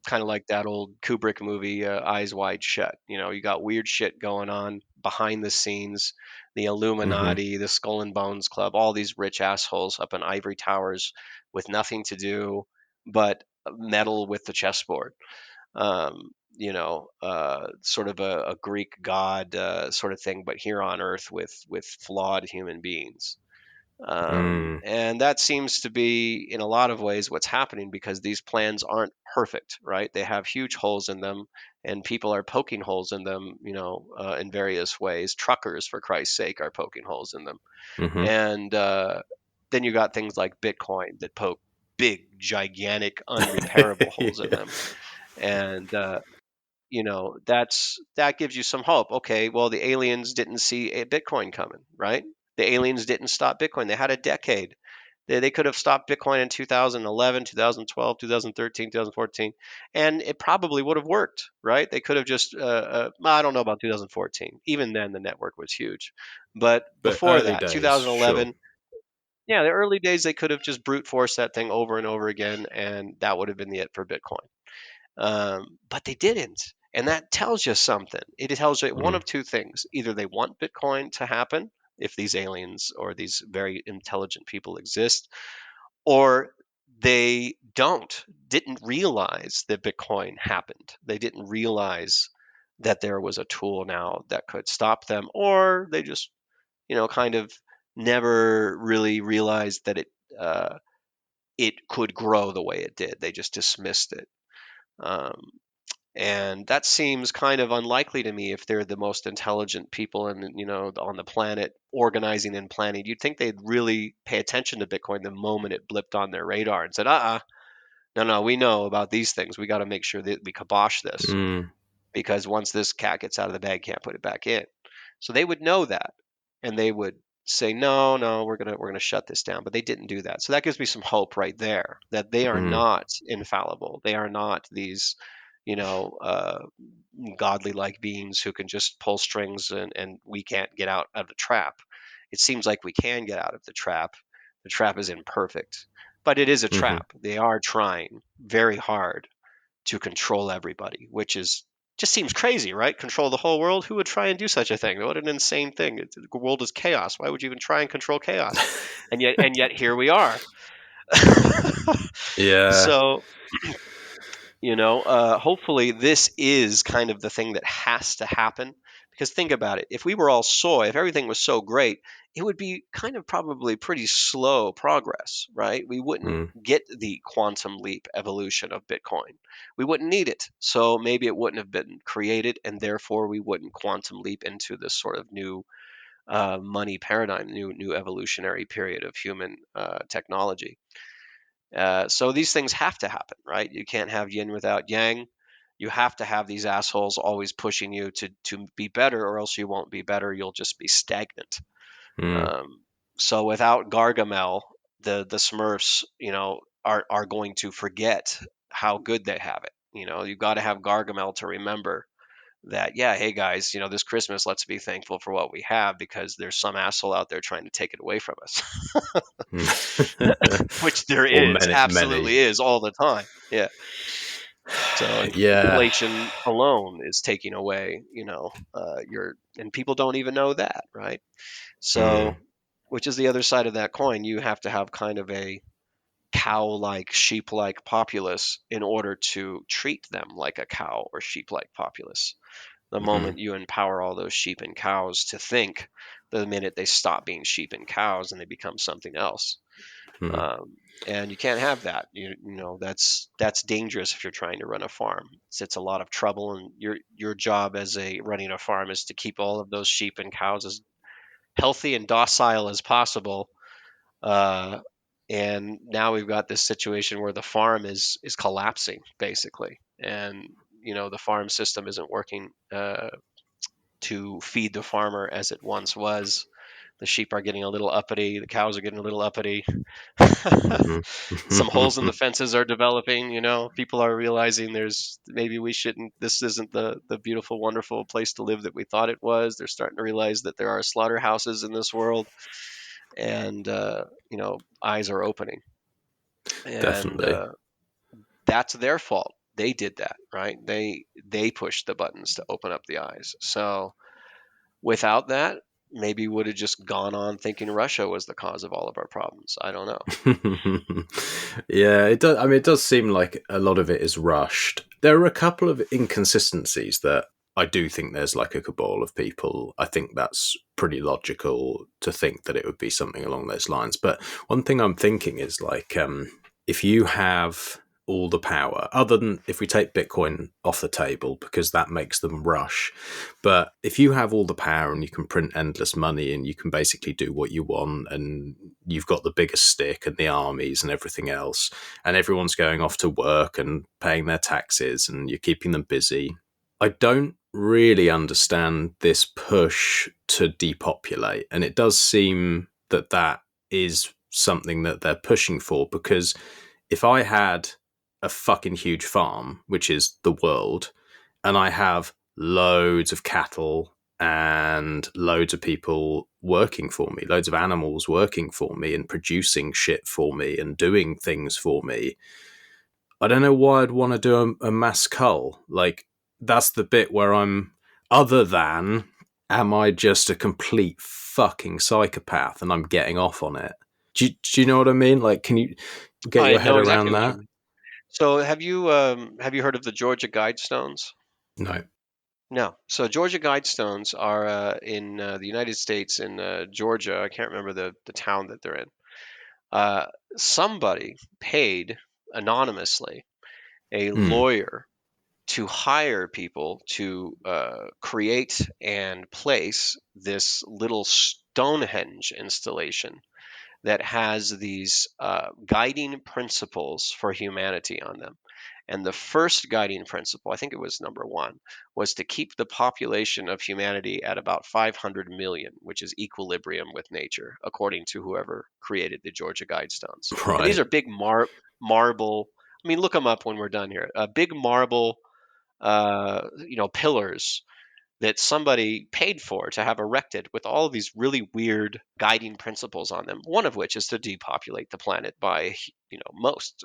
kind of like that old Kubrick movie, Eyes Wide Shut. You got weird shit going on behind the scenes, the Illuminati, the Skull and Bones Club, all these rich assholes up in ivory towers with nothing to do but meddle with the chessboard. Sort of a Greek god sort of thing, but here on Earth with flawed human beings. And that seems to be, in a lot of ways, what's happening because these plans aren't perfect, right? They have huge holes in them, and people are poking holes in them, in various ways. Truckers, for Christ's sake, are poking holes in them. And then you got things like Bitcoin that poke big, gigantic, unrepairable holes in them. And that gives you some hope. Okay, well, the aliens didn't see a Bitcoin coming, right? The aliens didn't stop Bitcoin. They had a decade. They could have stopped Bitcoin in 2011, 2012, 2013, 2014, and it probably would have worked, right? They could have just, I don't know about 2014. Even then, the network was huge. But But before early that, days, sure. 2011, Yeah, the early days they could have just brute forced that thing over and over again, and that would have been the it for Bitcoin. But they didn't, and that tells you something. It tells you one of two things: either they want Bitcoin to happen, if these aliens or these very intelligent people exist, or they didn't realize that Bitcoin happened. They didn't realize that there was a tool now that could stop them, or they just, kind of never really realized that it could grow the way it did. They just dismissed it. Um, and that seems kind of unlikely to me if they're the most intelligent people on the planet, organizing and planning. You'd think they'd really pay attention to Bitcoin the moment it blipped on their radar and said, no, we know about these things. We got to make sure that we kibosh this, because once this cat gets out of the bag, can't put it back in. So they would know that, and they would say, no, we're gonna shut this down. But they didn't do that. So that gives me some hope right there that they are not infallible. They are not these, you know, uh, godly like beings who can just pull strings, and we can't get out of the trap. It seems like we can get out of the trap. The trap is imperfect, but it is a trap. They are trying very hard to control everybody, which is just seems crazy, right? Control the whole world. Who would try and do such a thing? What an insane thing. The world is chaos. Why would you even try and control chaos? And yet here we are. Yeah. So, hopefully this is kind of the thing that has to happen. Because think about it. If we were all soy, if everything was so great, it would be kind of probably pretty slow progress, right? We wouldn't get the quantum leap evolution of Bitcoin. We wouldn't need it. So maybe it wouldn't have been created, and therefore we wouldn't quantum leap into this sort of new money paradigm, new evolutionary period of human technology. So these things have to happen, right? You can't have yin without yang. You have to have these assholes always pushing you to be better, or else you won't be better. You'll just be stagnant. So without Gargamel, the Smurfs, are going to forget how good they have it. You've got to have Gargamel to remember that, yeah, hey guys, this Christmas, let's be thankful for what we have, because there's some asshole out there trying to take it away from us. Which there Or is, absolutely is, all the time. Yeah. So Yeah. inflation alone is taking away, and people don't even know that, right? So, which is the other side of that coin. You have to have kind of a cow-like, sheep-like populace in order to treat them like a cow or sheep-like populace. The moment you empower all those sheep and cows to think, the minute they stop being sheep and cows and they become something else. And you can't have that. That's dangerous if you're trying to run a farm. It's a lot of trouble, and your job as running a farm is to keep all of those sheep and cows as healthy and docile as possible. And now we've got this situation where the farm is collapsing basically, and the farm system isn't working to feed the farmer as it once was. The sheep are getting a little uppity. The cows are getting a little uppity. Some holes in the fences are developing. People are realizing maybe we shouldn't. This isn't the beautiful, wonderful place to live that we thought it was. They're starting to realize that there are slaughterhouses in this world, and eyes are opening. And Definitely. that's their fault. They did that, right? They pushed the buttons to open up the eyes. So without that, maybe would have just gone on thinking Russia was the cause of all of our problems. I don't know. Yeah, it does. I mean, it does seem like a lot of it is rushed. There are a couple of inconsistencies that I do think there's like a cabal of people. I think that's pretty logical to think that it would be something along those lines. But one thing I'm thinking is like, if you have all the power, other than if we take Bitcoin off the table because that makes them rush, but if you have all the power and you can print endless money and you can basically do what you want and you've got the biggest stick and the armies and everything else, and everyone's going off to work and paying their taxes and you're keeping them busy, I don't really understand this push to depopulate. And it does seem that that is something that they're pushing for, because if I had a fucking huge farm, which is the world, and I have loads of cattle and loads of people working for me, loads of animals working for me and producing shit for me and doing things for me. I don't know why I'd want to do a mass cull. Like, that's the bit where I'm, other than, am I just a complete fucking psychopath and I'm getting off on it? Do you know what I mean? Like, can you get I your head know around exactly what you that? mean. So have you heard of the Georgia Guidestones? No. No. So Georgia Guidestones are in the United States in Georgia. I can't remember the town that they're in. Uh, Somebody paid anonymously a Hmm. lawyer to hire people to create and place this little Stonehenge installation that has these guiding principles for humanity on them. And the first guiding principle, I think it was number one, was to keep the population of humanity at about 500 million, which is equilibrium with nature, according to whoever created the Georgia Guidestones. And these Right. are big marble. I mean, look them up when we're done here. Big marble, pillars that somebody paid for to have erected with all of these really weird guiding principles on them. One of which is to depopulate the planet by, most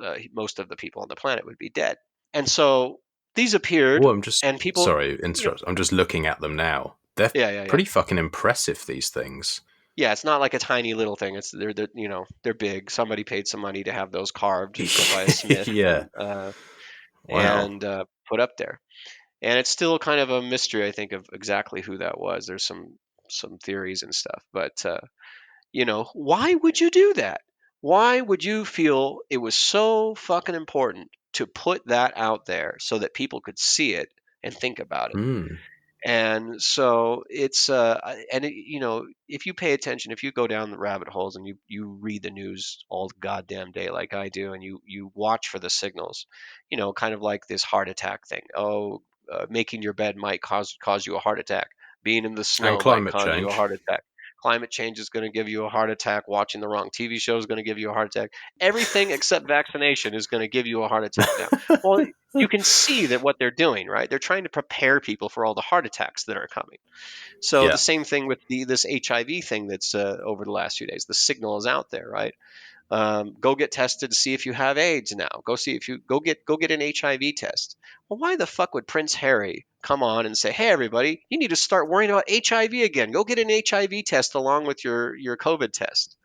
of the people on the planet would be dead. And so these appeared, Oh, I'm just and people, sorry, interrupt. I'm just looking at them now. They're yeah, yeah, yeah, pretty fucking impressive, these things. yeah. It's not like a tiny little thing. They're big. Somebody paid some money to have those carved, by a smith, Yeah. Wow. and put up there. And it's still kind of a mystery, I think, of exactly who that was. There's some theories and stuff, but why would you do that? Why would you feel it was so fucking important to put that out there so that people could see it and think about it? Hmm. And so it's if you pay attention, if you go down the rabbit holes and you read the news all goddamn day like I do, and you watch for the signals, kind of like this heart attack thing. Oh, making your bed might cause you a heart attack. Being in the And snow might climate cause you a change. heart attack. Climate change is going to give you a heart attack. Watching the wrong TV show is going to give you a heart attack. Everything except vaccination is going to give you a heart attack now. Well, you can see that what they're doing, right? They're trying to prepare people for all the heart attacks that are coming. So the Yeah. same thing with this HIV thing that's over the last few days. The signal is out there, right? Go get tested to see if you have AIDS now. Go see if you go get an HIV test. Well, why the fuck would Prince Harry come on and say, "Hey, everybody, you need to start worrying about HIV again. Go get an HIV test along with your COVID test."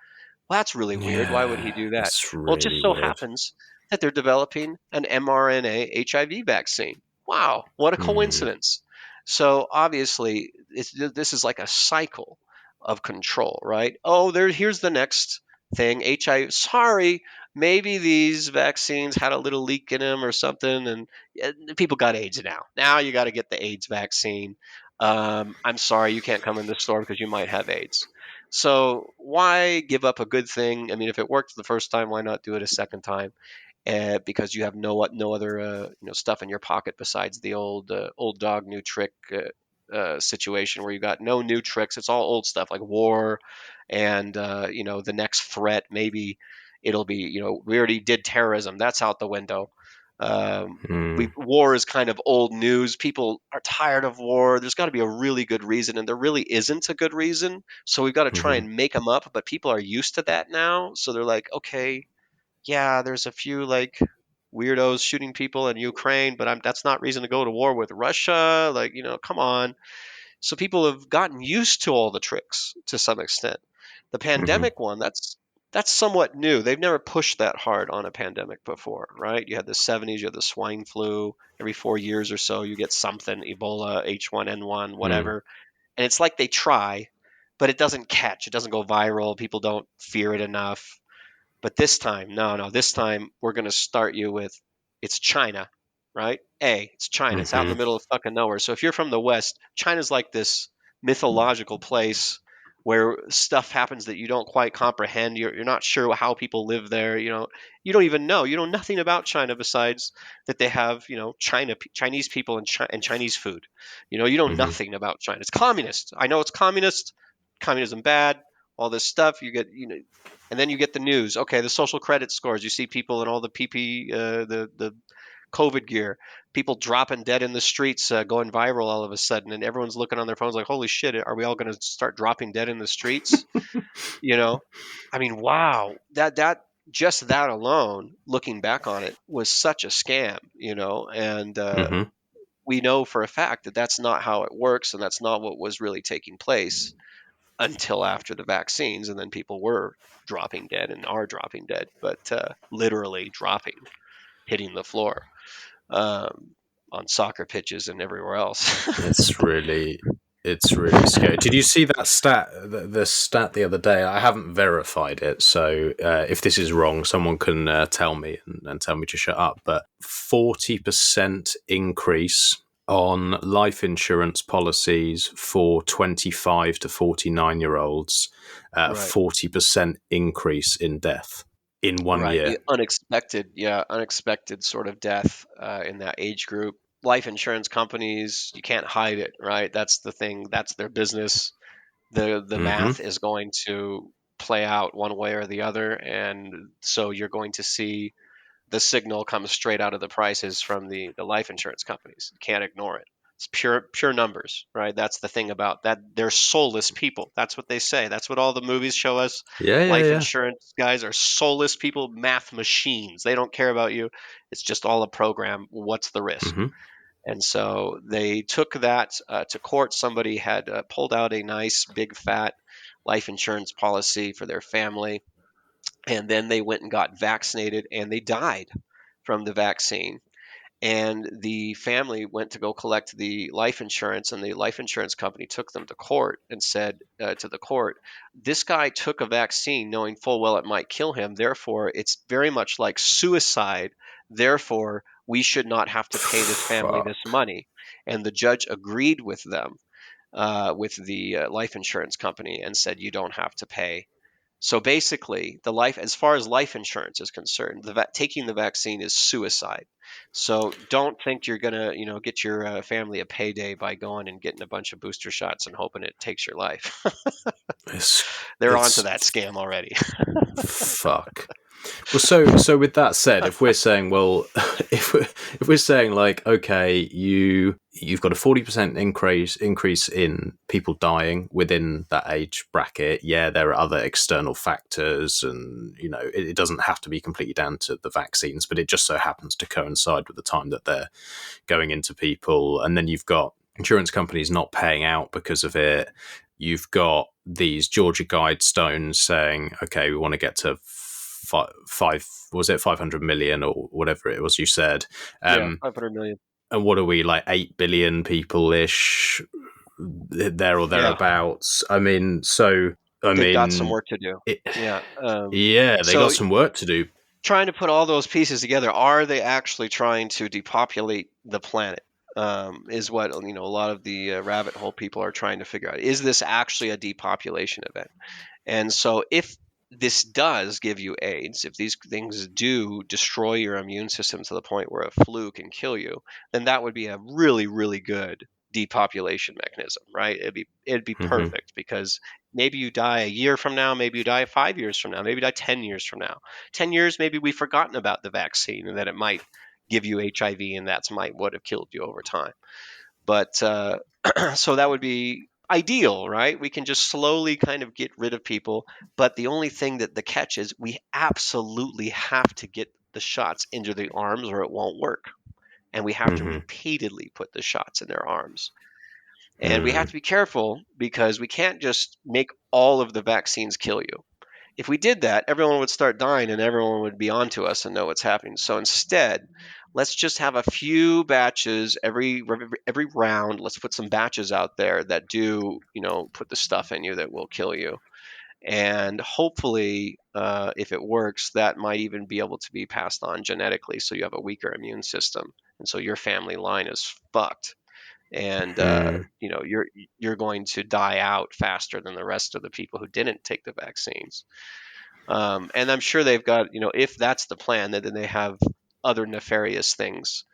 Well, that's really weird. Why would he Yeah. do that? It's Well, it just really so weird. happens that they're developing an mRNA HIV vaccine. Wow, what a Hmm. coincidence. So obviously, this is like a cycle of control, right? Oh, here's the next thing. HIV. Sorry, maybe these vaccines had a little leak in them or something, and people got AIDS now. Now you got to get the AIDS vaccine. I'm sorry, you can't come in the store because you might have AIDS. So why give up a good thing? I mean, if it worked the first time, why not do it a second time? Because you have no other stuff in your pocket besides the old dog new trick situation where you got no new tricks. It's all old stuff like war, and the next threat. Maybe it'll be we already did terrorism. That's out the window. Hmm. War is kind of old news. People are tired of war. There's got to be a really good reason, and there really isn't a good reason. So we've got to try Hmm. and make them up. But people are used to that now, so they're like, okay, yeah, there's a few like weirdos shooting people in Ukraine, but that's not reason to go to war with Russia. Like, come on. So people have gotten used to all the tricks to some extent. The Hmm. pandemic one, that's somewhat new. They've never pushed that hard on a pandemic before, right? You had the 70s, you had the swine flu. Every 4 years or so, you get something, Ebola, H1N1, Hmm. whatever. And it's like they try, but it doesn't catch. It doesn't go viral. People don't fear it enough. But this time, no, no, this time we're going to start you with it's China, right? It's China. It's out in Hmm. the middle of fucking nowhere. So if you're from the West, China's like this mythological place where stuff happens that you don't quite comprehend. You're not sure how people live there. You don't even know. You know nothing about China besides that they have, Chinese people and Chinese food. You know Hmm. nothing about China. It's communist. I know it's communist. Communism bad. All this stuff. You get, and then you get the news. Okay, the social credit scores. You see people in all the PP, the COVID gear, people dropping dead in the streets, going viral all of a sudden, and everyone's looking on their phones like, holy shit, are we all going to start dropping dead in the streets? You know, I mean, wow, that just that alone, looking back on it, was such a scam, and Mm-hmm. we know for a fact that that's not how it works, and that's not what was really taking place until after the vaccines, and then people were dropping dead and are dropping dead, but literally dropping, hitting the floor, on soccer pitches and everywhere else. It's really scary. Did you see that stat, the stat the other day? I haven't verified it, so if this is wrong, someone can tell me and tell me to shut up. But 40% increase on life insurance policies for 25 to 49-year-olds, Right. 40% increase in death in 1 Right. year. Unexpected sort of death in that age group. Life insurance companies, you can't hide it, right? That's the thing. That's their business. The Mm-hmm. math is going to play out one way or the other, and so you're going to see the signal comes straight out of the prices from the life insurance companies. You can't ignore it. It's pure numbers, right? That's the thing about that. They're soulless people. That's what they say. That's what all the movies show us. Yeah, yeah, Life yeah. insurance guys are soulless people, math machines. They don't care about you. It's just all a program. What's the risk? Mm-hmm. And so they took that to court. Somebody had pulled out a nice big fat life insurance policy for their family, and then they went and got vaccinated, and they died from the vaccine. And the family went to go collect the life insurance, and the life insurance company took them to court and said to the court, this guy took a vaccine knowing full well it might kill him. Therefore, it's very much like suicide. Therefore, we should not have to pay this family Fuck. this money. And the judge agreed with them, with the life insurance company, and said, you don't have to pay. So basically, as far as life insurance is concerned, taking the vaccine is suicide. So don't think you're gonna, get your family a payday by going and getting a bunch of booster shots and hoping it takes your life. It's They're onto it's that scam already. fuck. Well, so with that said, if we're saying, well, if we're saying like, okay, you've got a 40% increase in people dying within that age bracket. Yeah, there are other external factors, and it doesn't have to be completely down to the vaccines, but it just so happens to coincide with the time that they're going into people, and then you've got insurance companies not paying out because of it. You've got these Georgia Guidestones saying, okay, we want to get to 500 million or whatever it was you said. Yeah, 500 million. And what are we, like 8 billion people ish there or thereabouts? Yeah. I mean, They've got some work to do. Yeah. They got some work to do. Trying to put all those pieces together, are they actually trying to depopulate the planet? Is what a lot of the rabbit hole people are trying to figure out. Is this actually a depopulation event? And so if this does give you AIDS, if these things do destroy your immune system to the point where a flu can kill you, then that would be a really, really good depopulation mechanism, right? It'd be perfect, because maybe you die a year from now, maybe you die 5 years from now, maybe you die 10 years from now. 10 years, maybe we've forgotten about the vaccine and that it might give you HIV, and that's would have killed you over time. But so that would be ideal, right? We can just slowly kind of get rid of people. But the only thing that the catch is, we absolutely have to get the shots into the arms or it won't work. And we have to repeatedly put the shots in their arms. And we have to be careful, because we can't just make all of the vaccines kill you. If we did that, everyone would start dying and everyone would be onto us and know what's happening. So instead, let's just have a few batches every round. Let's put some batches out there that do, put the stuff in you that will kill you. And hopefully, if it works, that might even be able to be passed on genetically, so you have a weaker immune system, and so your family line is fucked. And you're going to die out faster than the rest of the people who didn't take the vaccines. And I'm sure they've got, if that's the plan, then they have other nefarious things.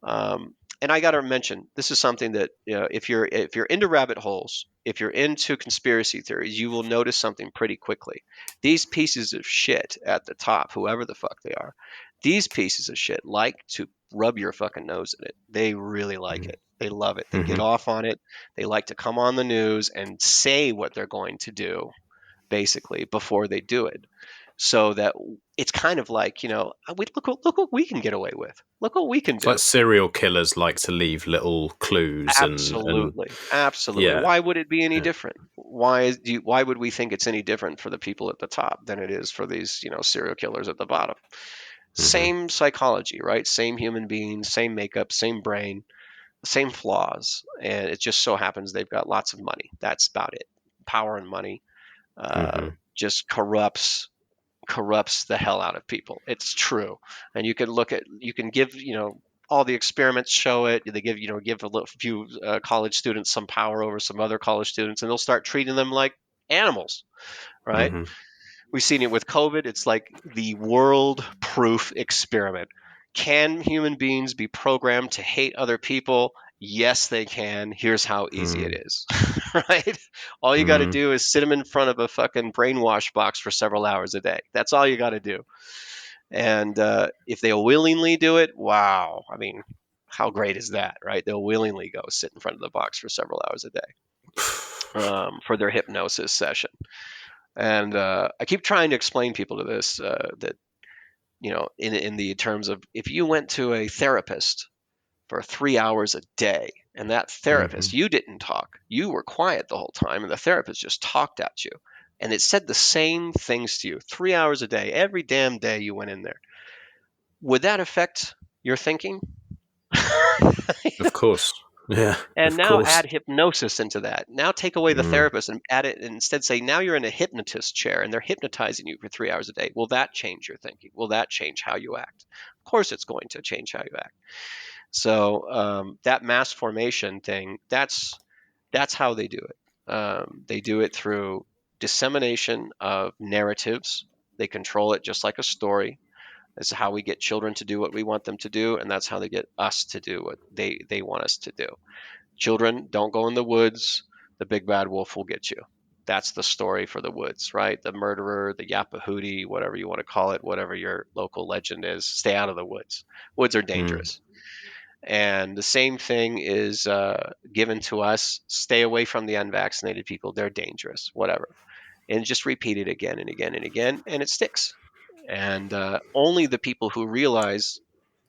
And I got to mention, this is something that, if you're into rabbit holes, if you're into conspiracy theories, you will notice something pretty quickly. These pieces of shit at the top, whoever the fuck they are, these pieces of shit like to rub your fucking nose in it. They really like it. They love it. They get off on it. They like to come on the news and say what they're going to do, basically, before they do it. So that it's kind of like, look what we can get away with. Look what we can It's do. like serial killers like to leave little clues and Absolutely. yeah. Why would it be any different? Why would we think it's any different for the people at the top than it is for these, serial killers at the bottom? Same psychology, right? Same human beings, same makeup, same brain, same flaws, and it just so happens they've got lots of money. That's about it. Power and money just corrupts the hell out of people. It's true. And you can give, all the experiments show it. They give a few college students some power over some other college students, and they'll start treating them like animals, right? We've seen it with COVID. It's like the world-proof experiment. Can human beings be programmed to hate other people? Yes, they can. Here's how easy it is, right? All you got to do is sit them in front of a fucking brainwash box for several hours a day. That's all you got to do. And if they'll willingly do it, wow. I mean, how great is that, right? They'll willingly go sit in front of the box for several hours a day for their hypnosis session. And I keep trying to explain people to this that, in the terms of, if you went to a therapist for 3 hours a day, and that therapist, you didn't talk, you were quiet the whole time, and the therapist just talked at you, and it said the same things to you 3 hours a day, every damn day you went in there, would that affect your thinking? Of course. Yeah. And of now course. add hypnosis into that. Now take away the therapist and add it, and instead say, now you're in a hypnotist chair and they're hypnotizing you for 3 hours a day. Will that change your thinking? Will that change how you act? Of course it's going to change how you act. So that mass formation thing, that's how they do it. They do it through dissemination of narratives. They control it just like a story. That's how we get children to do what we want them to do, and that's how they get us to do what they want us to do. Children, don't go in the woods. The big bad wolf will get you. That's the story for the woods, right? The murderer, the Yapahootie, whatever you want to call it, whatever your local legend is, stay out of the woods. Woods are dangerous. And the same thing is given to us. Stay away from the unvaccinated people. They're dangerous, whatever. And just repeat it again and again and again, and it sticks. And only the people who realize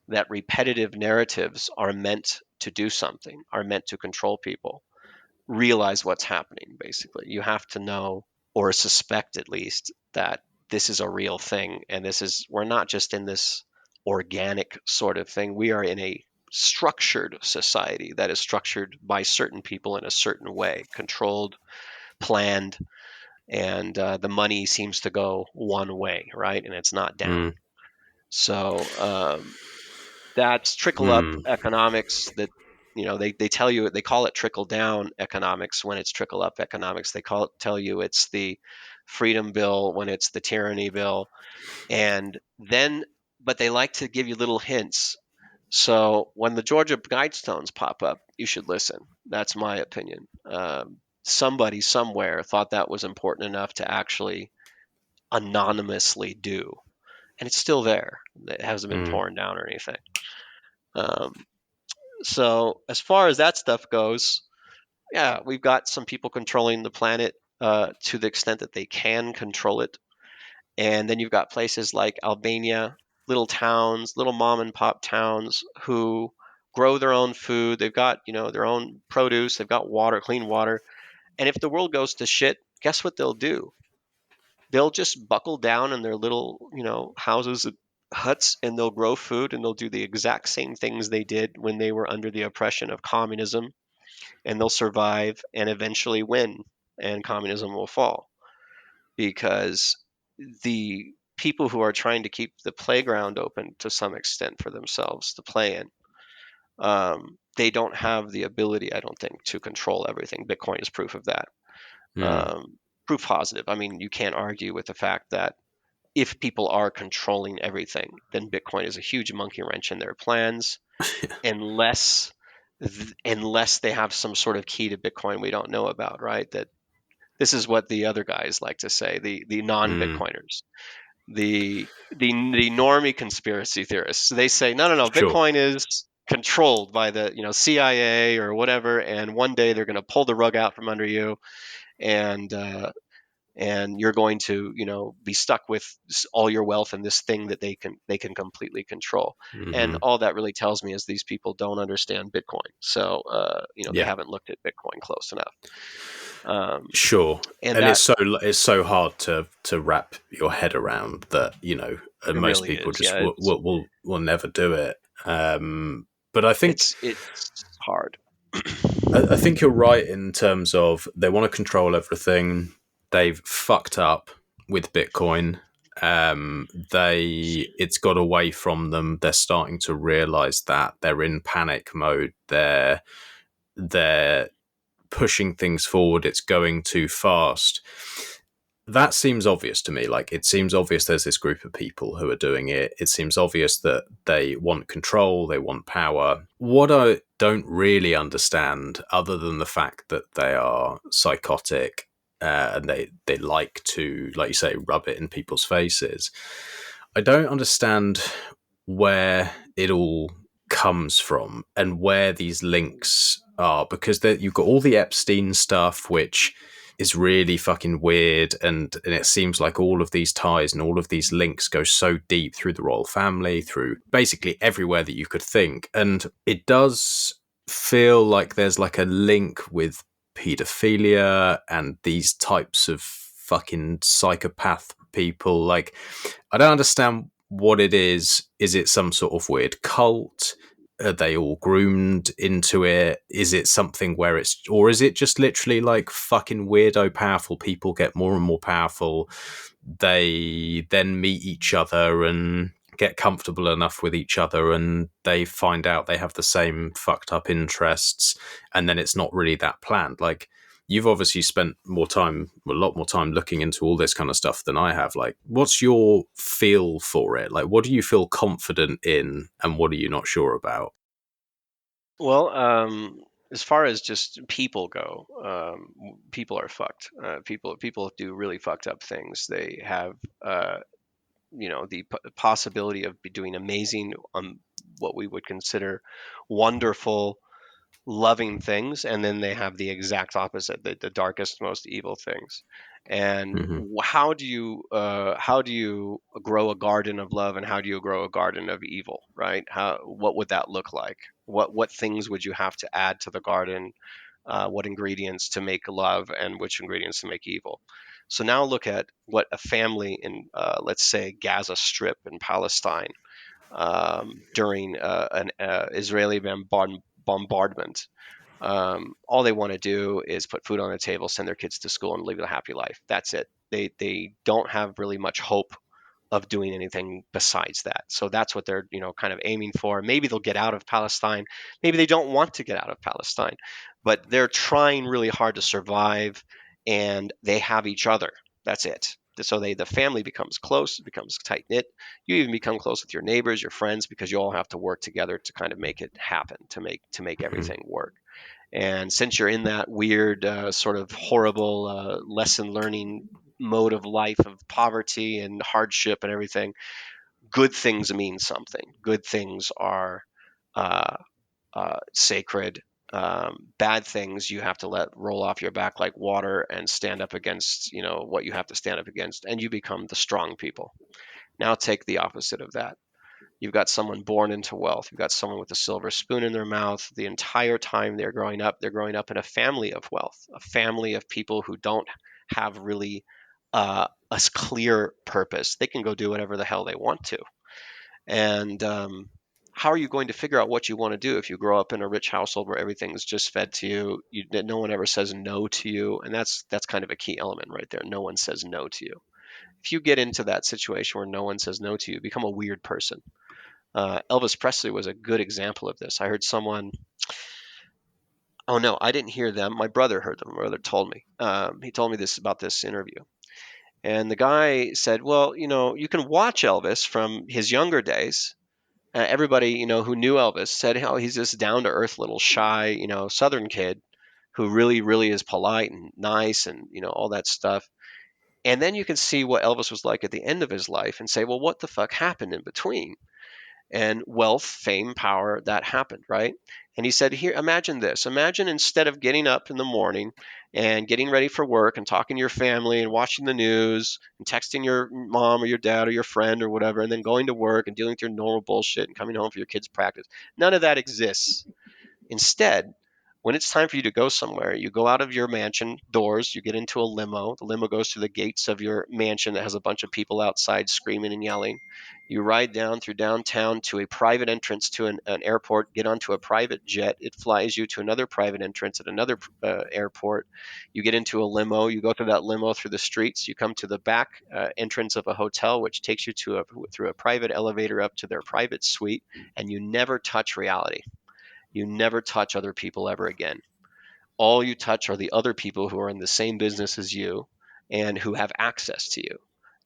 that repetitive narratives are meant to do something, are meant to control people, realize what's happening, basically. You have to know, or suspect at least, that this is a real thing. And we're not just in this organic sort of thing. We are in a structured society that is structured by certain people in a certain way, controlled, planned, and the money seems to go one way, right? And it's not down. So that's trickle up economics that, they tell you, they call it trickle down economics when it's trickle up economics. They tell you it's the freedom bill when it's the tyranny bill. But they like to give you little hints. So when the Georgia Guidestones pop up, you should listen. That's my opinion. Somebody somewhere thought that was important enough to actually anonymously do, and it's still there. It hasn't been torn down or anything. So as far as that stuff goes, yeah, we've got some people controlling the planet to the extent that they can control it. And then you've got places like Albania, little towns, little mom and pop towns who grow their own food. They've got, their own produce. They've got water, clean water. And if the world goes to shit, guess what they'll do? They'll just buckle down in their little, houses, huts, and they'll grow food, and they'll do the exact same things they did when they were under the oppression of communism, and they'll survive and eventually win, and communism will fall. Because the people who are trying to keep the playground open to some extent for themselves to play in, they don't have the ability, I don't think, to control everything. Bitcoin is proof of that. Proof positive. I mean, you can't argue with the fact that if people are controlling everything, then Bitcoin is a huge monkey wrench in their plans, unless they have some sort of key to Bitcoin we don't know about, right? That this is what the other guys like to say, the non-Bitcoiners. the normie conspiracy theorists. They say no, Sure. Bitcoin is controlled by the CIA or whatever, and one day they're going to pull the rug out from under you, and you're going to be stuck with all your wealth and this thing that they can completely control. And all that really tells me is these people don't understand Bitcoin. So they Yeah. haven't looked at Bitcoin close enough. Sure. And It's so hard to wrap your head around that, and it most really people is. just Yeah, will never do it. But I think it's hard. I think you're right in terms of they want to control everything. They've fucked up with Bitcoin. It's got away from them. They're starting to realize that they're in panic mode. They're pushing things forward. It's going too fast. That seems obvious to me. Like, it seems obvious there's this group of people who are doing it. It seems obvious that they want control, they want power. What I don't really understand, other than the fact that they are psychotic and they like to, like you say, rub it in people's faces, I don't understand where it all comes from and where these links are, because you've got all the Epstein stuff, which is really fucking weird, and it seems like all of these ties and all of these links go so deep through the royal family, through basically everywhere that you could think. And it does feel like there's like a link with pedophilia and these types of fucking psychopath people. Like, I don't understand what it is. Is it some sort of weird cult? Are they all groomed into it? Is it something where or is it just literally like fucking weirdo powerful people get more and more powerful? They then meet each other and get comfortable enough with each other, and they find out they have the same fucked up interests, and then it's not really that planned. Like, you've obviously spent a lot more time looking into all this kind of stuff than I have. Like, what's your feel for it? Like, what do you feel confident in and what are you not sure about? Well, as far as just people go, people are fucked. People do really fucked up things. They have, the possibility of doing amazing, what we would consider wonderful, loving things, and then they have the exact opposite, the darkest, most evil things. And Mm-hmm. how do you grow a garden of love, and how do you grow a garden of evil, right? What would that look like? What things would you have to add to the garden? What ingredients to make love, and which ingredients to make evil? So now look at what a family in, let's say, Gaza Strip in Palestine, during an Israeli bombardment. All they want to do is put food on the table, send their kids to school, and live a happy life. That's it. They don't have really much hope of doing anything besides that. So that's what they're kind of aiming for. Maybe they'll get out of Palestine. Maybe they don't want to get out of Palestine, but they're trying really hard to survive, and they have each other. That's it. So the family becomes close, it becomes tight knit. You even become close with your neighbors, your friends, because you all have to work together to kind of make it happen, to make everything work. And since you're in that weird, sort of horrible, lesson learning mode of life of poverty and hardship and everything, good things mean something. Good things are uh, sacred. Bad things you have to let roll off your back like water and stand up against, what you have to stand up against, and you become the strong people. Now take the opposite of that. You've got someone born into wealth. You've got someone with a silver spoon in their mouth. The entire time they're growing up in a family of wealth, a family of people who don't have really a clear purpose. They can go do whatever the hell they want to. And how are you going to figure out what you want to do if you grow up in a rich household where everything's just fed to you? No one ever says no to you, and that's kind of a key element right there. No one says no to you. If you get into that situation where no one says no to you, become a weird person. Elvis Presley was a good example of this. I heard someone. Oh no, I didn't hear them. My brother heard them. My brother told me. He told me this about this interview, and the guy said, "Well, you can watch Elvis from his younger days. Everybody, who knew Elvis said how he's this down to earth, little shy, Southern kid who really, really is polite and nice, and all that stuff. And then you can see what Elvis was like at the end of his life and say, well, what the fuck happened in between? And wealth, fame, power, that happened, right? And he said, here, imagine this. Imagine instead of getting up in the morning and getting ready for work and talking to your family and watching the news and texting your mom or your dad or your friend or whatever, and then going to work and dealing with your normal bullshit and coming home for your kids' practice. None of that exists. Instead, when it's time for you to go somewhere, you go out of your mansion doors, you get into a limo. The limo goes to the gates of your mansion that has a bunch of people outside screaming and yelling. You ride down through downtown to a private entrance to an airport, get onto a private jet. It flies you to another private entrance at another airport. You get into a limo. You go through that limo through the streets. You come to the back entrance of a hotel, which takes you through a private elevator up to their private suite, and you never touch reality. You never touch other people ever again. All you touch are the other people who are in the same business as you and who have access to you.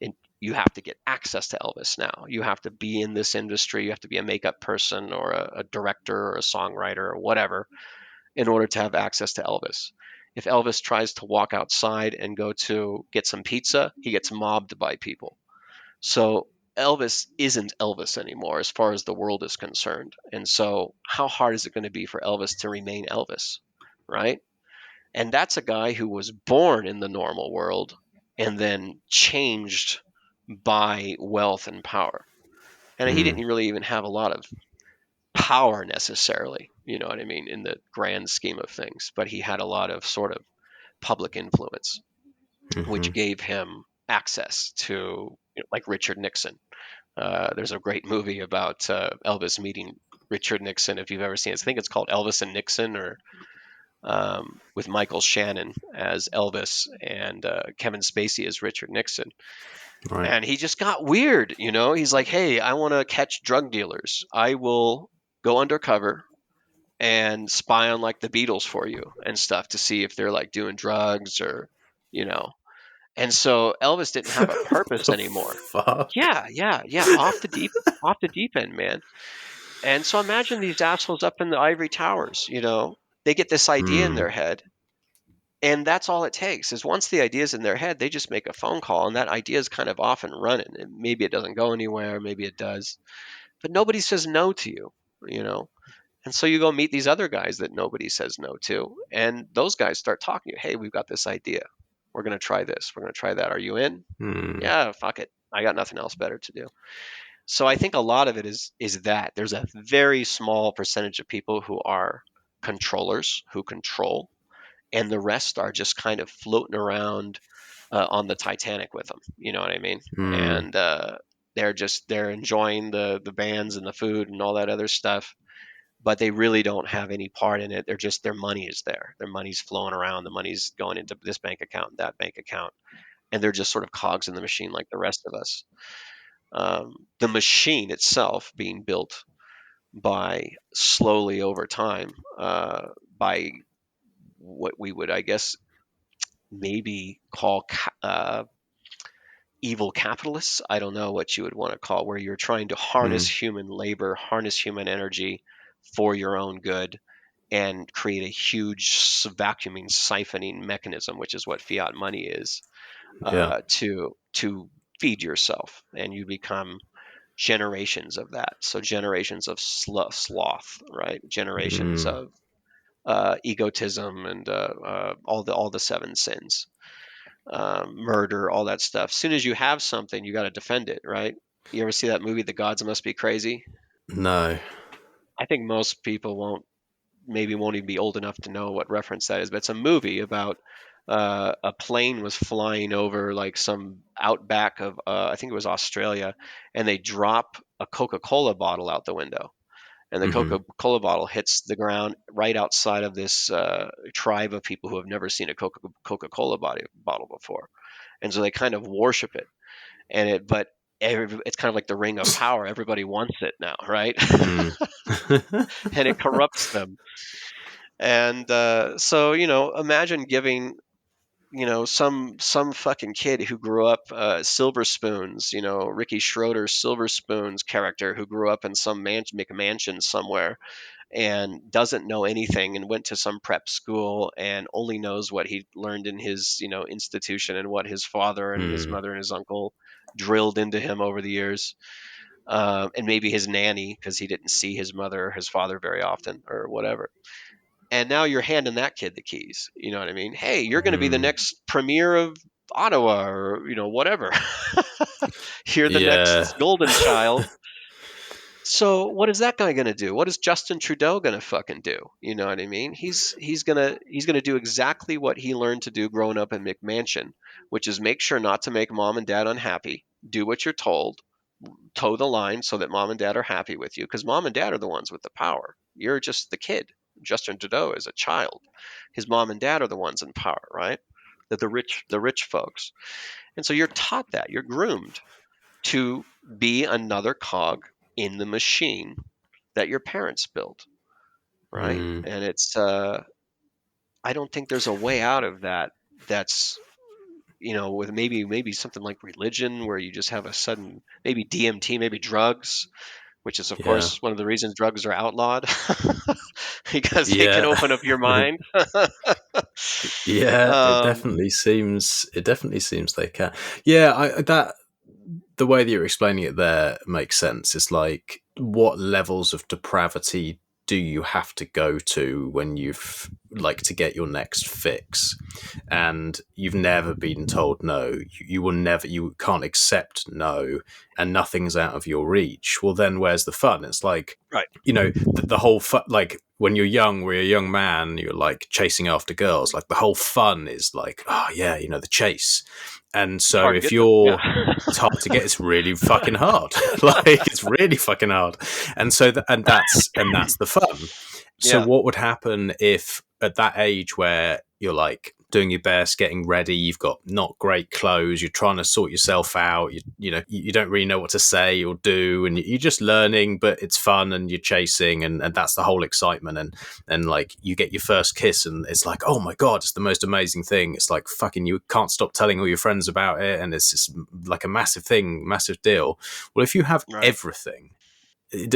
And you have to get access to Elvis now. You have to be in this industry. You have to be a makeup person or a director or a songwriter or whatever in order to have access to Elvis. If Elvis tries to walk outside and go to get some pizza, he gets mobbed by people. So Elvis isn't Elvis anymore as far as the world is concerned. And so how hard is it going to be for Elvis to remain Elvis, right? And that's a guy who was born in the normal world and then changed by wealth and power. And he didn't really even have a lot of power necessarily, you know what I mean, in the grand scheme of things, but he had a lot of sort of public influence, which gave him access to, like Richard Nixon. There's a great movie about Elvis meeting Richard Nixon. If you've ever seen it, I think it's called Elvis and Nixon, or with Michael Shannon as Elvis and Kevin Spacey as Richard Nixon. Right. And he just got weird, you know. He's like, "Hey, I want to catch drug dealers. I will go undercover and spy on like the Beatles for you and stuff to see if they're like doing drugs or, you know." And so Elvis didn't have a purpose anymore. Fuck. Yeah, off the deep end, man. And so imagine these assholes up in the ivory towers, you know, they get this idea in their head, and that's all it takes is once the idea's in their head, they just make a phone call, and that idea is kind of off and running. And maybe it doesn't go anywhere, maybe it does, but nobody says no to you, you know. And so you go meet these other guys that nobody says no to, and those guys start talking to you. Hey, we've got this idea. We're going to try this. We're going to try that. Are you in? Yeah, fuck it. I got nothing else better to do. So I think a lot of it is that there's a very small percentage of people who are controllers, who control, and the rest are just kind of floating around on the Titanic with them. You know what I mean? And they're enjoying the bands and the food and all that other stuff, but they really don't have any part in it. They're just, their money is there. Their money's flowing around. The money's going into this bank account and that bank account, and they're just sort of cogs in the machine like the rest of us. The machine itself being built by slowly over time by what we would, I guess, maybe call evil capitalists. I don't know what you would want to call, where you're trying to harness human labor, harness human energy for your own good, and create a huge vacuuming, siphoning mechanism, which is what fiat money is, to feed yourself, and you become generations of that. So generations of sloth, right? Generations of egotism and all the seven sins, murder, all that stuff. As soon as you have something, you got to defend it, right? You ever see that movie, The Gods Must Be Crazy? No. I think most people won't even be old enough to know what reference that is, but it's a movie about a plane was flying over like some outback of I think it was Australia, and they drop a Coca-Cola bottle out the window, and the Coca-Cola bottle hits the ground right outside of this tribe of people who have never seen a Coca-Cola bottle before, and so they kind of worship it, but it's kind of like the ring of power. Everybody wants it now, right? And it corrupts them. And so, imagine giving some fucking kid who grew up Silver Spoons, Ricky Schroeder's Silver Spoons character who grew up in some McMansion somewhere and doesn't know anything and went to some prep school and only knows what he learned in his institution and what his father and his mother and his uncle drilled into him over the years, and maybe his nanny because he didn't see his mother or his father very often or whatever. And now you're handing that kid the keys. You know what I mean? Hey, you're going to be the next premier of Ottawa or whatever. You're the Yeah. next golden child. So what is that guy going to do? What is Justin Trudeau going to fucking do? You know what I mean? He's going to do exactly what he learned to do growing up in McMansion, which is make sure not to make mom and dad unhappy. Do what you're told. Toe the line so that mom and dad are happy with you because mom and dad are the ones with the power. You're just the kid. Justin Trudeau is a child. His mom and dad are the ones in power, right? The rich folks. And so you're taught that. You're groomed to be another cog in the machine that your parents built, right? And it's I don't think there's a way out of that that's with maybe something like religion where you just have a sudden, maybe DMT, maybe drugs, which is of Yeah. course one of the reasons drugs are outlawed because they can Yeah. open up your mind. Yeah, it um, definitely seems. It definitely seems they can. Yeah, that the way that you're explaining it there makes sense. It's like, what levels of depravity do you have to go to when you've to get your next fix, and you've never been told no. You will never. You can't accept no, and nothing's out of your reach. Well, then where's the fun? It's like, right. the whole like when you're young, where you're a young man, you're like chasing after girls. Like the whole fun is like, oh yeah, the chase. And It's so hard to if get them. you're, Yeah. it's hard to get. It's really fucking hard. Like it's really fucking hard. And so that's the fun. So Yeah. what would happen if at that age where you're like doing your best, getting ready, you've got not great clothes, you're trying to sort yourself out, you don't really know what to say or do, and you're just learning, but it's fun and you're chasing, and that's the whole excitement, and like you get your first kiss and it's like, oh my god, it's the most amazing thing. It's like fucking, you can't stop telling all your friends about it, and it's just like a massive thing, massive deal. Well, if you have Right. everything,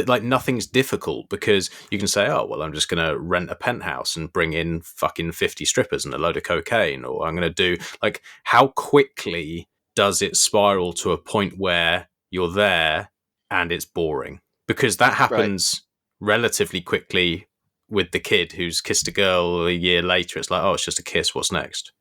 like nothing's difficult, because you can say, oh well, I'm just going to rent a penthouse and bring in fucking 50 strippers and a load of cocaine, or I'm going to do, like, how quickly does it spiral to a point where you're there and it's boring? Because that Right. happens relatively quickly with the kid who's kissed a girl a year later. It's like, oh, it's just a kiss, what's next,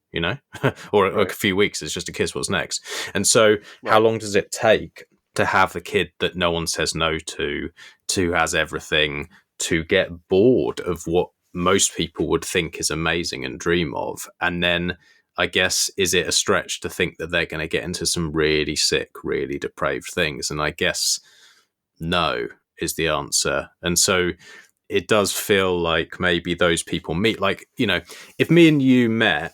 or a Right. few weeks, it's just a kiss, what's next. And so how Right. long does it take to have the kid that no one says no to has everything, to get bored of what most people would think is amazing and dream of? And then I guess, is it a stretch to think that they're going to get into some really sick, really depraved things? And I guess no is the answer. And so it does feel like maybe those people meet, like, if me and you met,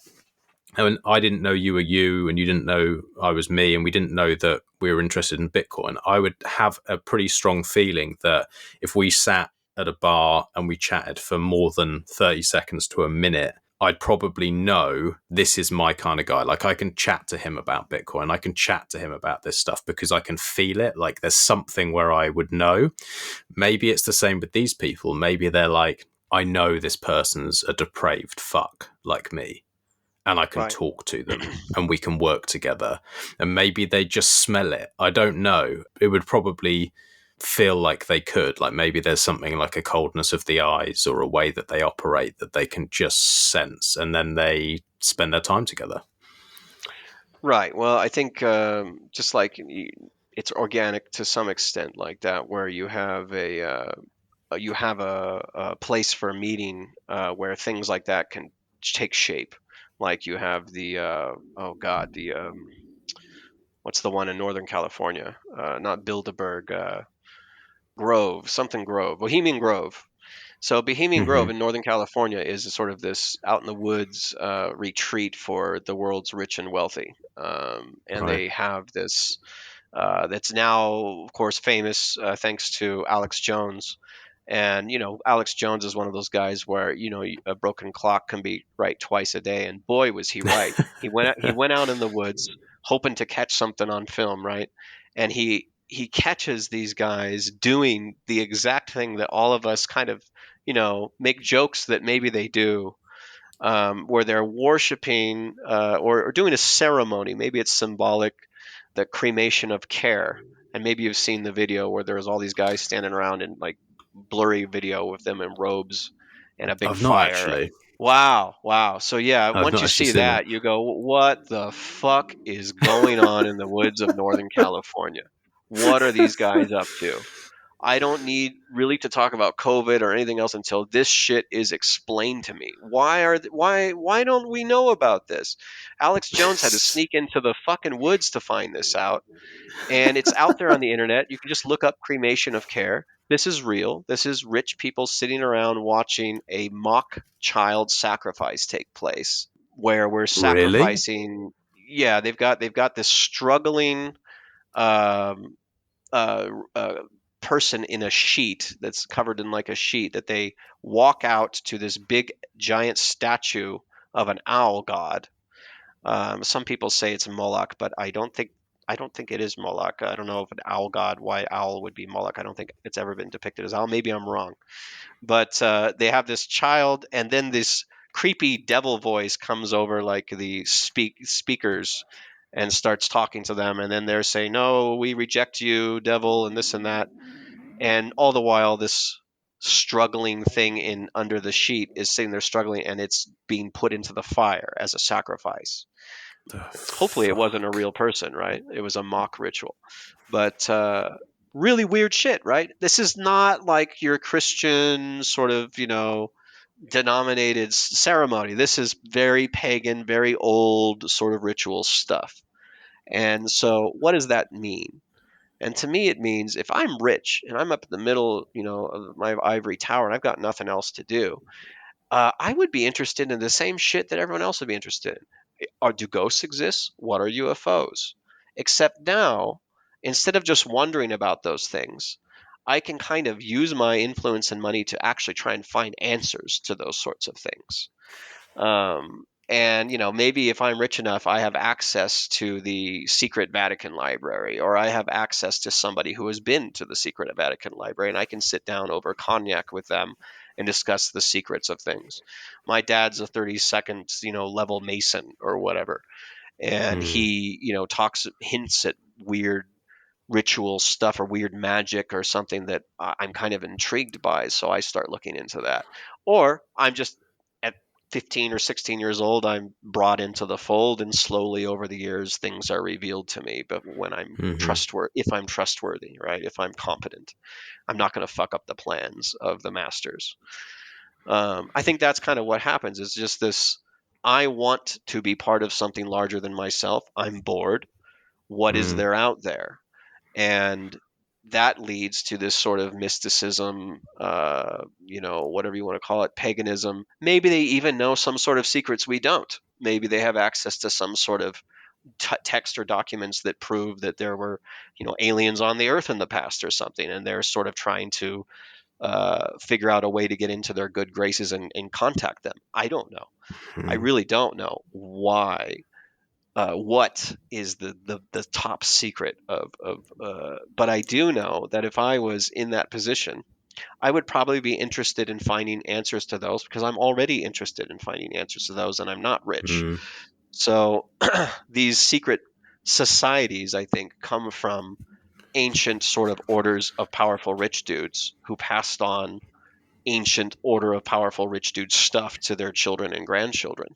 and I didn't know you were you, and you didn't know I was me, and we didn't know that we were interested in Bitcoin, I would have a pretty strong feeling that if we sat at a bar and we chatted for more than 30 seconds to a minute, I'd probably know this is my kind of guy. Like, I can chat to him about Bitcoin. I can chat to him about this stuff because I can feel it. Like, there's something where I would know. Maybe it's the same with these people. Maybe they're like, I know this person's a depraved fuck like me, and I can Right. talk to them and we can work together. And maybe they just smell it. I don't know. It would probably feel like they could. Like, maybe there's something like a coldness of the eyes or a way that they operate that they can just sense, and then they spend their time together. Right. Well, I think just like it's organic to some extent, like that, where you have a place for a meeting where things like that can take shape. Like you have the oh god, the what's the one in Northern California? Not Bilderberg, Grove, something Grove, Bohemian Grove. So Bohemian Grove in Northern California is sort of this out in the woods retreat for the world's rich and wealthy, and Right. they have this that's now, of course, famous thanks to Alex Jones And Alex Jones is one of those guys where a broken clock can be right twice a day, and boy was he right. He went out in the woods hoping to catch something on film, right? And he catches these guys doing the exact thing that all of us kind of make jokes that maybe they do, where they're worshiping, or doing a ceremony. Maybe it's symbolic, the cremation of care. And maybe you've seen the video where there's all these guys standing around in like blurry video with them in robes and a big I've not fire. actually. Wow, wow. So yeah, I've once not you actually see seen that. that, you go, what the fuck is going on in the woods of Northern California? What are these guys up to? I don't need really to talk about COVID or anything else until this shit is explained to me. Why don't we know about this? Alex Jones had to sneak into the fucking woods to find this out, and it's out there on the internet. You can just look up cremation of care. This is real. This is rich people sitting around watching a mock child sacrifice take place, where we're Really? sacrificing. Yeah, they've got this struggling um, uh, person in a sheet that's covered in like a sheet, that they walk out to this big giant statue of an owl god. Some people say it's Moloch, but I don't think it is Moloch. I don't know if an owl god, why owl would be Moloch. I don't think it's ever been depicted as owl. Maybe I'm wrong. But they have this child, and then this creepy devil voice comes over like the speakers and starts talking to them, and then they're saying, "No, we reject you, devil," and this and that. And all the while, this struggling thing in under the sheet is sitting there struggling, and it's being put into the fire as a sacrifice. The Hopefully it wasn't a fuck? real person, right? It was a mock ritual. But really weird shit, right? This is not like your Christian sort of, denominated ceremony. This is very pagan, very old sort of ritual stuff. And so what does that mean? And to me, it means if I'm rich and I'm up in the middle, of my ivory tower and I've got nothing else to do, I would be interested in the same shit that everyone else would be interested in. Do ghosts exist? What are UFOs? Except now, instead of just wondering about those things, I can kind of use my influence and money to actually try and find answers to those sorts of things. And maybe if I'm rich enough, I have access to the secret Vatican library, or I have access to somebody who has been to the secret Vatican library, and I can sit down over cognac with them and discuss the secrets of things. My dad's a 32nd, level Mason or whatever, and Hmm. he, hints at weird ritual stuff or weird magic or something that I'm kind of intrigued by. So I start looking into that. Or I'm just at 15 or 16 years old, I'm brought into the fold, and slowly over the years, things are revealed to me. But when I'm Hmm. trustworthy, if I'm trustworthy, right? If I'm competent, I'm not going to fuck up the plans of the masters. I think that's kind of what happens. It's just this. I want to be part of something larger than myself. I'm bored. What is Hmm. there out there? And that leads to this sort of mysticism, whatever you want to call it, paganism. Maybe they even know some sort of secrets we don't. Maybe they have access to some sort of text or documents that prove that there were, aliens on the earth in the past or something, and they're sort of trying to figure out a way to get into their good graces and contact them. I don't know. I Hmm. really don't know why, what is the top secret of but I do know that if I was in that position, I would probably be interested in finding answers to those, because I'm already interested in finding answers to those, and I'm not rich. Hmm. So these secret societies, I think, come from ancient sort of orders of powerful rich dudes who passed on ancient order of powerful rich dudes stuff to their children and grandchildren,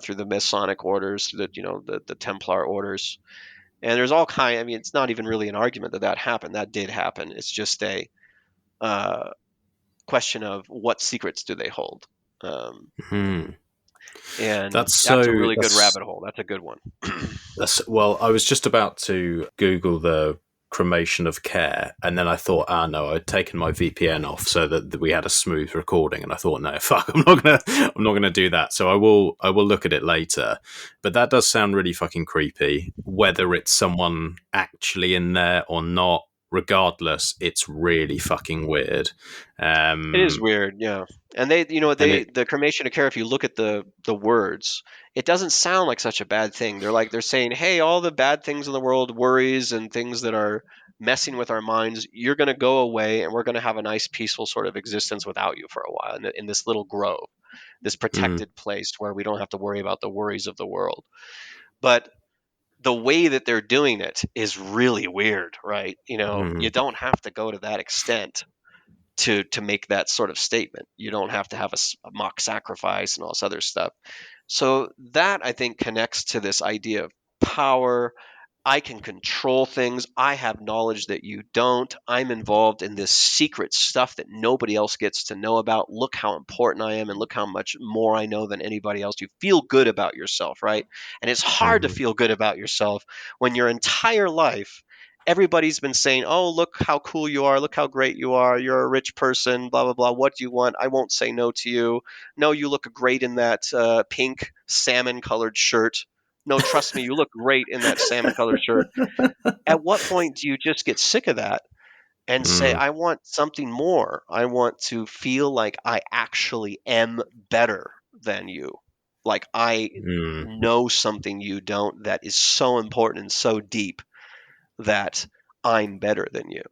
through the Masonic orders, through the Templar orders. And there's all kind. I mean, it's not even really an argument that happened. That did happen. It's just a uh, question of what secrets do they hold. Um, Hmm. and That's that's a so. really good rabbit hole. That's a good one. That's well. I was just about to Google the cremation of care, and then I thought, no, I'd taken my VPN off so that we had a smooth recording, and I thought, no, fuck, I'm not gonna do that. So I will look at it later. But that does sound really fucking creepy. Whether it's someone actually in there or not, regardless, it's really fucking weird. It is weird, yeah. And And it, the cremation of care, if you look at the words, it doesn't sound like such a bad thing. They're saying, hey, all the bad things in the world, worries and things that are messing with our minds, you're going to go away, and we're going to have a nice, peaceful sort of existence without you for a while in this little grove, this protected place where we don't have to worry about the worries of the world. But the way that they're doing it is really weird, right? You don't have to go to that extent to make that sort of statement. You don't have to have a mock sacrifice and all this other stuff. So that, I think, connects to this idea of power. I can control things. I have knowledge that you don't. I'm involved in this secret stuff that nobody else gets to know about. Look how important I am, and look how much more I know than anybody else. You feel good about yourself, right? And it's hard to feel good about yourself when your entire life everybody's been saying, oh, look how cool you are. Look how great you are. You're a rich person, blah, blah, blah. What do you want? I won't say no to you. No, you look great in that pink salmon colored shirt. No, trust me, you look great in that salmon colored shirt. At what point do you just get sick of that and say, I want something more? I want to feel like I actually am better than you. Like I know something you don't that is so important and so deep that I'm better than you.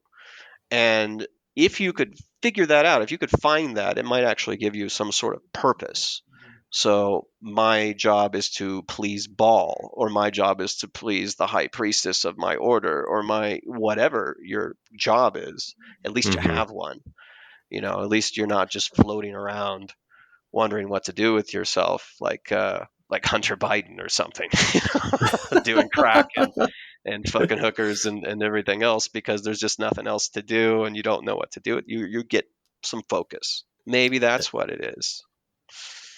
And if you could figure that out, if you could find that, it might actually give you some sort of purpose. So my job is to please Baal, or my job is to please the high priestess of my order, or my whatever your job is. At least you have one. At least you're not just floating around wondering what to do with yourself, like Hunter Biden or something, doing crack and fucking hookers and everything else because there's just nothing else to do and you don't know what to do. You get some focus. Maybe that's what it is.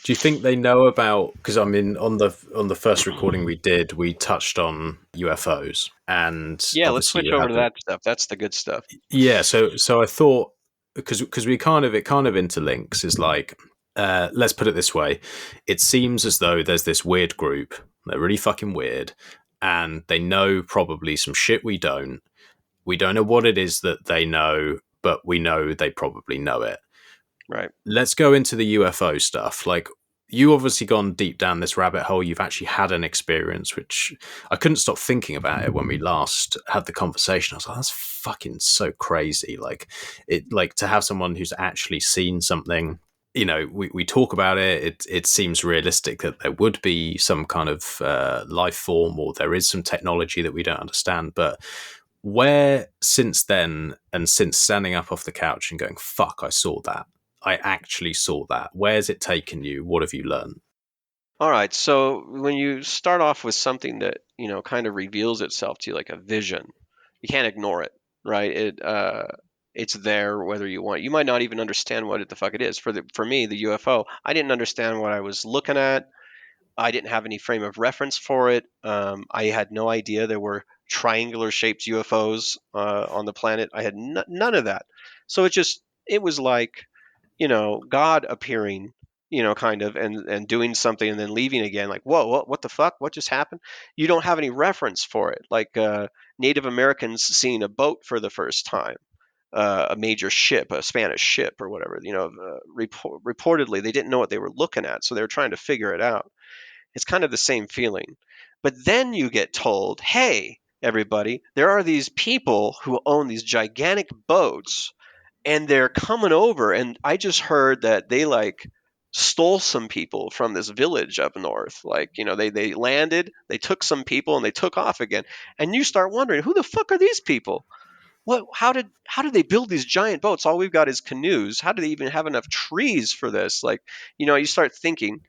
do you think they know about? Because I mean, on the first recording we did, we touched on UFOs, and Yeah, let's obviously switch you over had to them. that stuff. That's the good stuff. Yeah, so I thought because it kind of interlinks is like let's put it this way: it seems as though there's this weird group. They're really fucking weird, and they know probably some shit we don't. We don't know what it is that they know, but we know they probably know it. Right. Let's go into the UFO stuff. Like, you obviously gone deep down this rabbit hole. You've actually had an experience, which I couldn't stop thinking about it when we last had the conversation. I was like, that's fucking so crazy. Like to have someone who's actually seen something. We talk about it. It seems realistic that there would be some kind of life form, or there is some technology that we don't understand. But where since then, and since standing up off the couch and going, fuck, I saw that. I actually saw that. Where's it taken you? What have you learned? All right. So when you start off with something that, kind of reveals itself to you like a vision, you can't ignore it, right? It's there whether you want. You might not even understand what the fuck it is. For me, the UFO, I didn't understand what I was looking at. I didn't have any frame of reference for it. I had no idea there were triangular shaped UFOs on the planet. I had none of that. So it was like, God appearing, kind of, and doing something and then leaving again. Like, whoa, what the fuck? What just happened? You don't have any reference for it. Like Native Americans seeing a boat for the first time. A major ship, a Spanish ship or whatever, reportedly they didn't know what they were looking at, so they were trying to figure it out. It's kind of the same feeling. But then you get told, hey, everybody, there are these people who own these gigantic boats and they're coming over. And I just heard that they stole some people from this village up north. They landed, they took some people and they took off again. And you start wondering, who the fuck are these people? How did they build these giant boats? All we've got is canoes. How do they even have enough trees for this? You start thinking,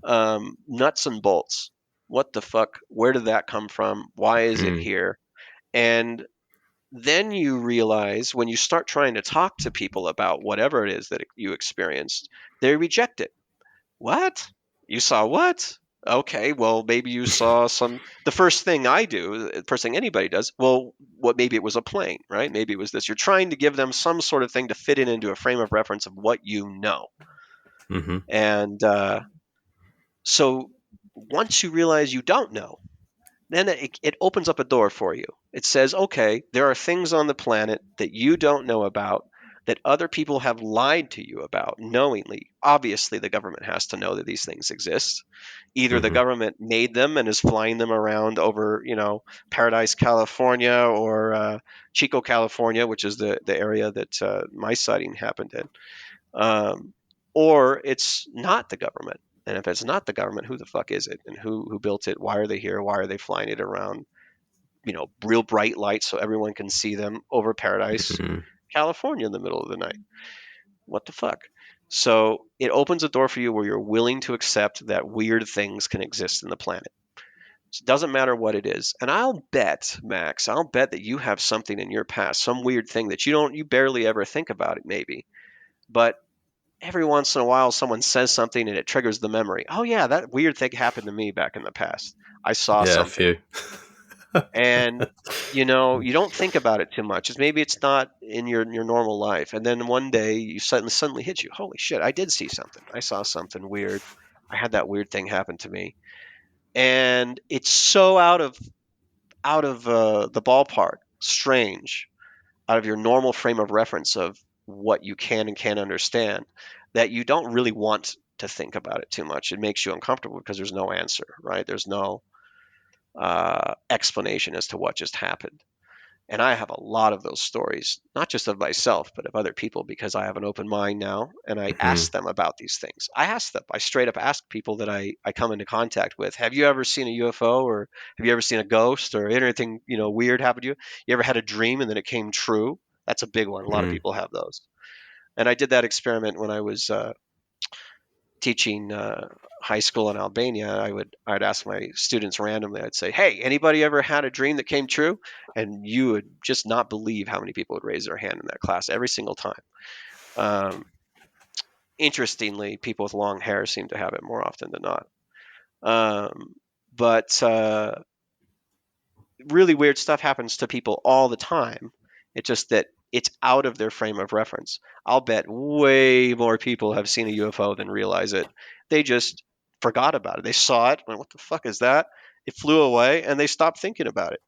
nuts and bolts. What the fuck? Where did that come from? Why is it here? And then you realize when you start trying to talk to people about whatever it is that you experienced, they reject it. What? You saw what? Okay, well, maybe you saw some. The first thing I do, the first thing anybody does, well, maybe it was a plane, right? Maybe it was this. You're trying to give them some sort of thing to fit it into a frame of reference of what you know. Mm-hmm. And so once you realize you don't know, then it opens up a door for you. It says, okay, there are things on the planet that you don't know about, that other people have lied to you about knowingly. Obviously, the government has to know that these things exist. Either the government made them and is flying them around over, Paradise, California, or Chico, California, which is the area that my sighting happened in. Or it's not the government. And if it's not the government, who the fuck is it? And who built it? Why are they here? Why are they flying it around, real bright lights so everyone can see them over Paradise, California in the middle of the night? What the fuck? So it opens a door for you where you're willing to accept that weird things can exist in the planet. So it doesn't matter what it is. And I'll bet, Max, that you have something in your past, some weird thing that you barely ever think about it maybe. But every once in a while someone says something and it triggers the memory. Oh yeah, that weird thing happened to me back in the past. I saw Yeah, a something. few. And you don't think about it too much. Maybe it's not in your normal life. And then one day you suddenly hits you. Holy shit, I did see something. I saw something weird. I had that weird thing happen to me. And it's so out of the ballpark, strange, out of your normal frame of reference of what you can and can't understand, that you don't really want to think about it too much. It makes you uncomfortable because there's no answer, right? There's no explanation as to what just happened. And I have a lot of those stories, not just of myself, but of other people, because I have an open mind now and I ask them about these things. I straight up ask people that I come into contact with, have you ever seen a UFO, or have you ever seen a ghost, or anything, weird happen to you? You ever had a dream and then it came true? That's a big one. A lot of people have those. And I did that experiment when I was teaching high school in Albania. I'd ask my students randomly. I'd say, "Hey, anybody ever had a dream that came true?" And you would just not believe how many people would raise their hand in that class every single time. Interestingly, people with long hair seem to have it more often than not. But really weird stuff happens to people all the time. It's just that it's out of their frame of reference. I'll bet way more people have seen a UFO than realize it. They just forgot about it. They saw it, went, what the fuck is that? It flew away, and they stopped thinking about it.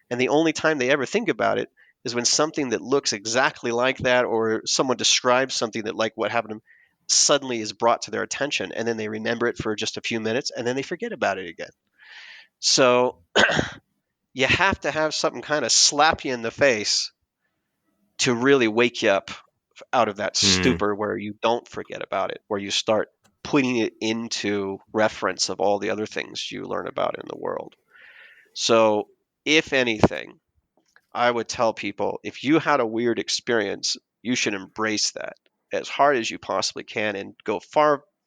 And the only time they ever think about it is when something that looks exactly like that, or someone describes something that like what happened to them, suddenly is brought to their attention, and then they remember it for just a few minutes, and then they forget about it again. So you have to have something kind of slap you in the face to really wake you up out of that stupor where you don't forget about it, where you start putting it into reference of all the other things you learn about in the world. So, if anything, I would tell people, if you had a weird experience, you should embrace that as hard as you possibly can and go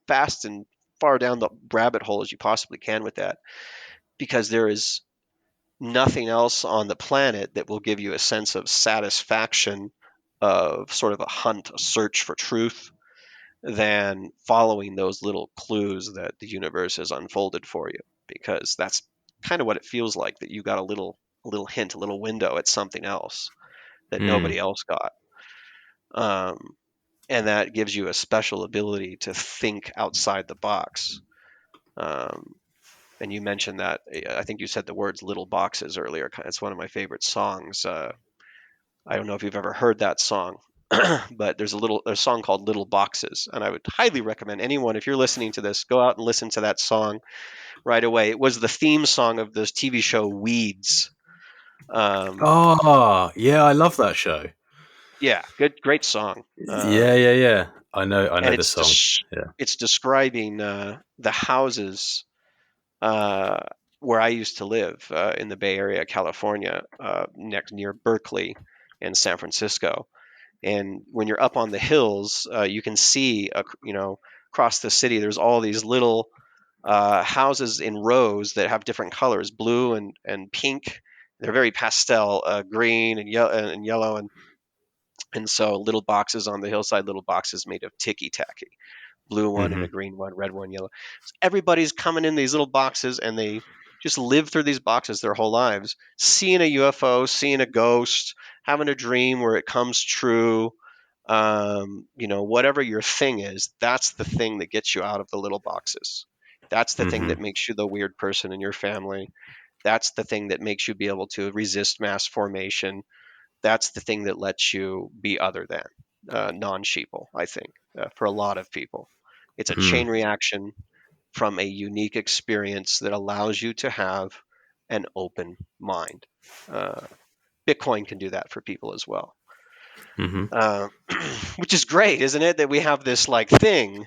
fast and far down the rabbit hole as you possibly can with that, because there is nothing else on the planet that will give you a sense of satisfaction, of sort of a hunt, a search for truth, than following those little clues that the universe has unfolded for you, because that's kind of what it feels like, that you got a little hint, a little window at something else that nobody else got. And that gives you a special ability to think outside the box. And you mentioned that, I think you said the words "little boxes" earlier. It's one of my favorite songs. I don't know if you've ever heard that song, but there's a song called "Little Boxes," and I would highly recommend anyone, if you're listening to this, go out and listen to that song right away. It was the theme song of this TV show Weeds. Oh, yeah, I love that show. Yeah, great song. Yeah. I know And the song. Yeah. it's describing the houses where I used to live in the Bay Area, California, near Berkeley and San Francisco. And when you're up on the hills, you can see, across the city, there's all these little houses in rows that have different colors, blue and pink. They're very pastel, green and yellow, and so little boxes on the hillside, little boxes made of ticky tacky. Blue one and a green one, red one, yellow. So everybody's coming in these little boxes, and they just live through these boxes their whole lives, seeing a UFO, seeing a ghost, having a dream where it comes true. Whatever your thing is, that's the thing that gets you out of the little boxes. That's the thing that makes you the weird person in your family. That's the thing that makes you be able to resist mass formation. That's the thing that lets you be other than non-sheeple, I think, for a lot of people. It's a chain reaction from a unique experience that allows you to have an open mind. Bitcoin can do that for people as well. Which is great, isn't it? That we have this like thing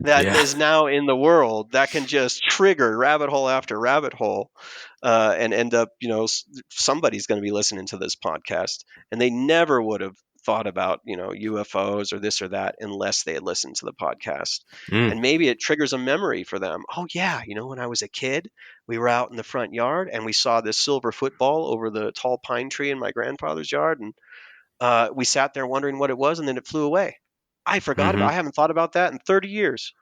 that is now in the world that can just trigger rabbit hole after rabbit hole, and end up, somebody's going to be listening to this podcast, and they never would have thought about, UFOs or this or that unless they had listened to the podcast. And maybe it triggers a memory for them. Oh yeah, when I was a kid, we were out in the front yard and we saw this silver football over the tall pine tree in my grandfather's yard, and we sat there wondering what it was, and then it flew away. I forgot about. I haven't thought about that in 30 years.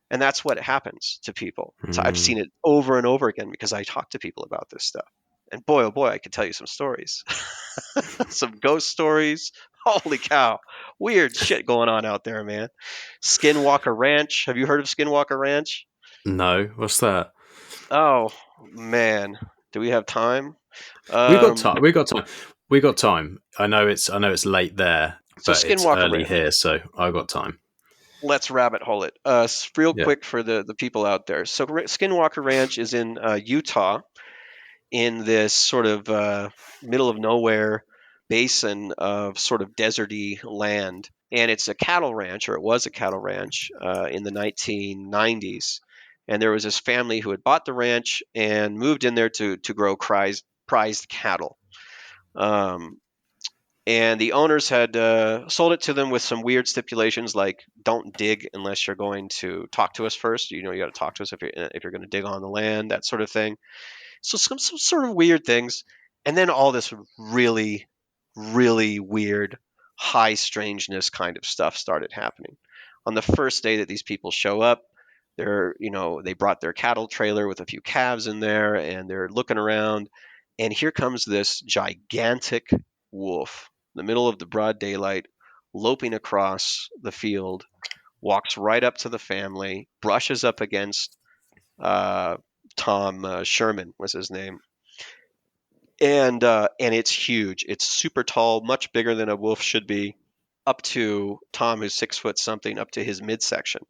And that's what happens to people. So I've seen it over and over again because I talk to people about this stuff. And boy, oh boy, I could tell you some stories. Some ghost stories. Holy cow. Weird shit going on out there, man. Skinwalker Ranch. Have you heard of Skinwalker Ranch? No, what's that? Oh, man. Do we have time? We got time. We got time. I know it's late there, So but it's Skinwalker early Ranch. here, so I got time. Let's rabbit hole it. Real quick for the people out there. So Skinwalker Ranch is in Utah, in this sort of middle of nowhere basin of sort of deserty land. And it's a cattle ranch, or it was a cattle ranch in the 1990s. And there was this family who had bought the ranch and moved in there to grow prized cattle. And the owners had sold it to them with some weird stipulations, like don't dig unless you're going to talk to us first. You got to talk to us if you're going to dig on the land, that sort of thing. So some sort of weird things, and then all this really, really weird, high strangeness kind of stuff started happening. On the first day that these people show up, they brought their cattle trailer with a few calves in there, and they're looking around, and here comes this gigantic wolf in the middle of the broad daylight, loping across the field, walks right up to the family, brushes up against Tom Sherman was his name, and it's huge. It's super tall, much bigger than a wolf should be, up to Tom, who's 6 foot something, up to his midsection,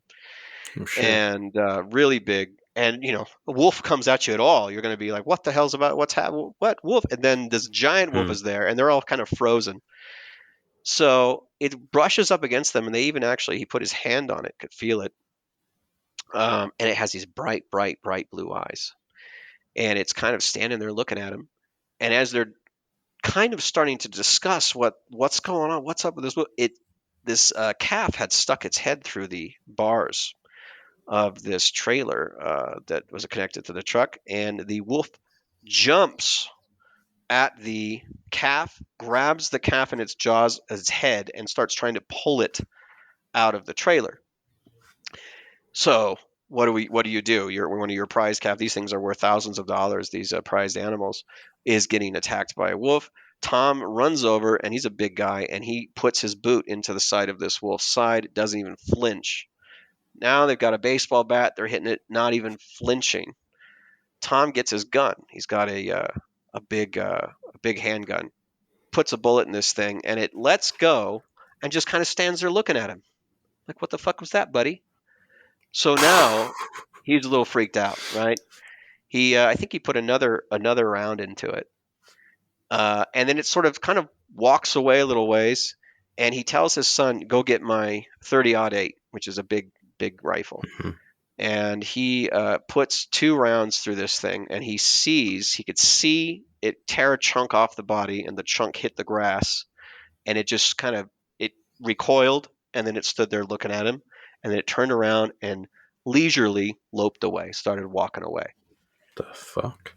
and really big. And a wolf comes at you at all, you're going to be like, "What the hell's about? What's happening? What wolf?" And then this giant wolf is there, and they're all kind of frozen. So it brushes up against them, and he put his hand on it, could feel it, and it has these bright, bright, bright blue eyes, and it's kind of standing there looking at him. And as they're kind of starting to discuss what's going on, what's up with this calf had stuck its head through the bars of this trailer that was connected to the truck, and the wolf jumps at the calf, grabs the calf in its jaws, its head, and starts trying to pull it out of the trailer. So what do you do? One of your prized calf, these things are worth thousands of dollars, these prized animals, is getting attacked by a wolf. Tom runs over, and he's a big guy, and he puts his boot into the side of this wolf's side, doesn't even flinch. Now they've got a baseball bat, they're hitting it, not even flinching. Tom gets his gun. He's got a big handgun, puts a bullet in this thing, and it lets go and just kind of stands there looking at him. Like, what the fuck was that, buddy? So now he's a little freaked out, right? I think he put another round into it, and then it sort of kind of walks away a little ways, and he tells his son, "Go get my 30-08, which is a big rifle." And he puts 2 rounds through this thing, and he could see it tear a chunk off the body, and the chunk hit the grass, and it just it recoiled, and then it stood there looking at him, and then it turned around and leisurely loped away, started walking away. The fuck?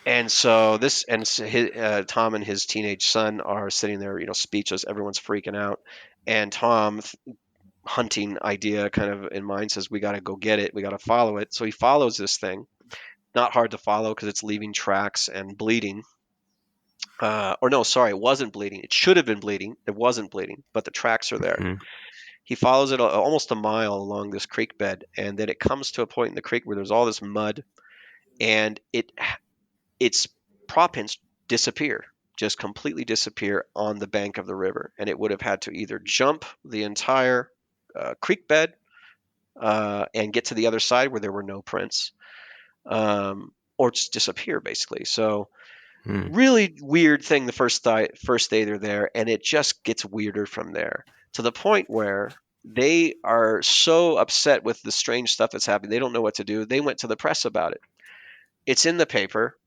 And so Tom and his teenage son are sitting there, speechless. Everyone's freaking out, and Tom, hunting idea kind of in mind, says, "We got to go get it. We got to follow it." So he follows this thing. Not hard to follow because it's leaving tracks and bleeding. Or no, sorry, it wasn't bleeding. It should have been bleeding. It wasn't bleeding, but the tracks are there. He follows it almost a mile along this creek bed, and then it comes to a point in the creek where there's all this mud, and its prop pins disappear, just completely disappear on the bank of the river, and it would have had to either jump the entire creek bed and get to the other side where there were no prints, or just disappear basically. So really weird thing the first day they're there, and it just gets weirder from there to the point where they are so upset with the strange stuff that's happening. They don't know what to do. They went to the press about it. It's in the paper.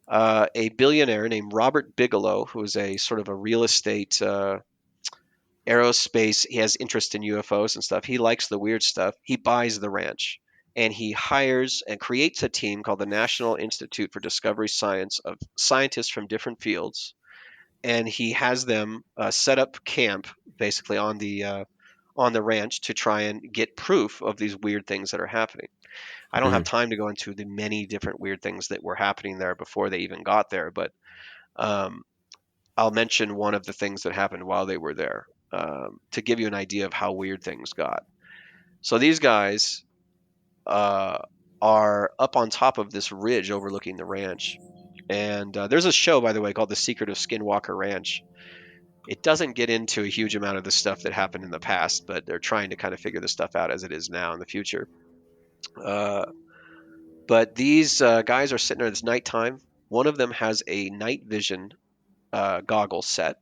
A billionaire named Robert Bigelow, who is a sort of a real estate aerospace, he has interest in UFOs and stuff. He likes the weird stuff. He buys the ranch and he hires and creates a team called the National Institute for Discovery Science of scientists from different fields. And he has them set up camp basically on the ranch to try and get proof of these weird things that are happening. I don't have time to go into the many different weird things that were happening there before they even got there, but I'll mention one of the things that happened while they were there to give you an idea of how weird things got. So these guys are up on top of this ridge overlooking the ranch. And there's a show, by the way, called The Secret of Skinwalker Ranch. It doesn't get into a huge amount of the stuff that happened in the past, but they're trying to kind of figure this stuff out as it is now in the future. But these guys are sitting there. It's nighttime. One of them has a night vision goggle set,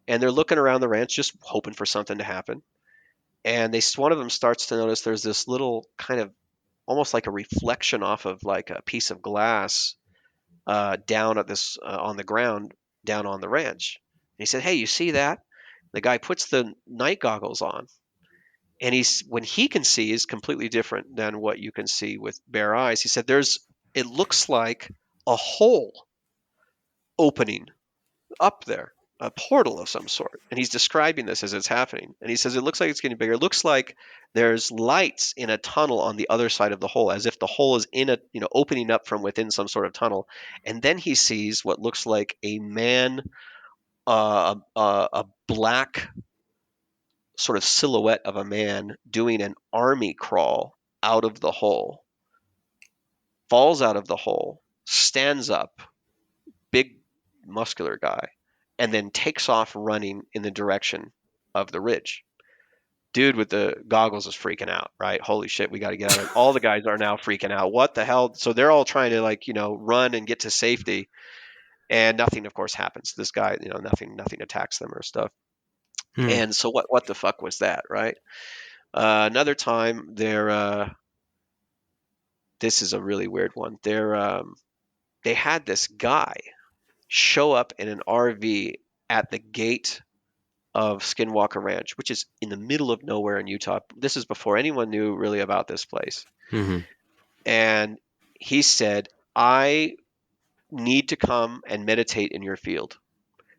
and they're looking around the ranch just hoping for something to happen. And one of them starts to notice there's this little kind of almost like a reflection off of like a piece of glass down at this on the ground down on the ranch. And he said, "Hey, you see that?" The guy puts the night goggles on, and when he can see is completely different than what you can see with bare eyes. He said, it looks like a hole opening up there, a portal of some sort. And he's describing this as it's happening. And he says it looks like it's getting bigger. It looks like there's lights in a tunnel on the other side of the hole, as if the hole is in opening up from within some sort of tunnel. And then he sees what looks like a man, a black sort of silhouette of a man doing an army crawl out of the hole, falls out of the hole, stands up, big muscular guy, and then takes off running in the direction of the ridge. Dude with the goggles is freaking out, right? Holy shit, we got to get out of it. All the guys are now freaking out. What the hell? So they're all trying to run and get to safety, and nothing, of course, happens. This guy, nothing attacks them or stuff. And so what the fuck was that, right? Another time, this is a really weird one. They had this guy show up in an RV at the gate of Skinwalker Ranch, which is in the middle of nowhere in Utah. This is before anyone knew really about this place. And he said, "I need to come and meditate in your field."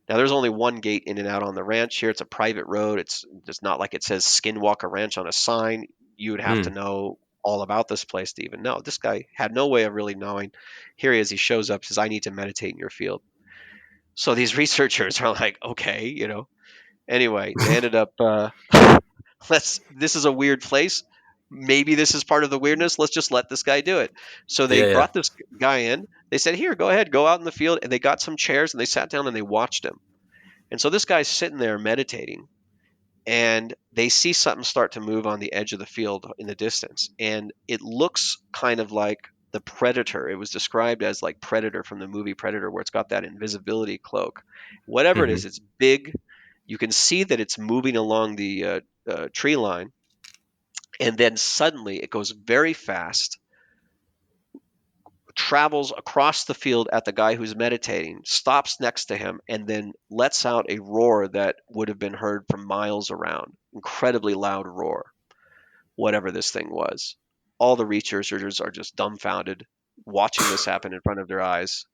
Now, there's only one gate in and out on the ranch here. It's a private road. It's not like it says Skinwalker Ranch on a sign. You would have to know all about this place to even know. This guy had no way of really knowing. Here he is. He shows up, says, "I need to meditate in your field." So these researchers are like, okay, Anyway, they ended up, this is a weird place. Maybe this is part of the weirdness. Let's just let this guy do it. So they brought this guy in. They said, "Here, go ahead, go out in the field." And they got some chairs and they sat down and they watched him. And so this guy's sitting there meditating, and they see something start to move on the edge of the field in the distance. And it looks kind of like the Predator. It was described as like Predator from the movie Predator, where it's got that invisibility cloak. Whatever it is, it's big. You can see that it's moving along the tree line. And then suddenly it goes very fast, travels across the field at the guy who's meditating, stops next to him, and then lets out a roar that would have been heard from miles around. Incredibly loud roar, whatever this thing was. All the researchers are just dumbfounded, watching this happen in front of their eyes.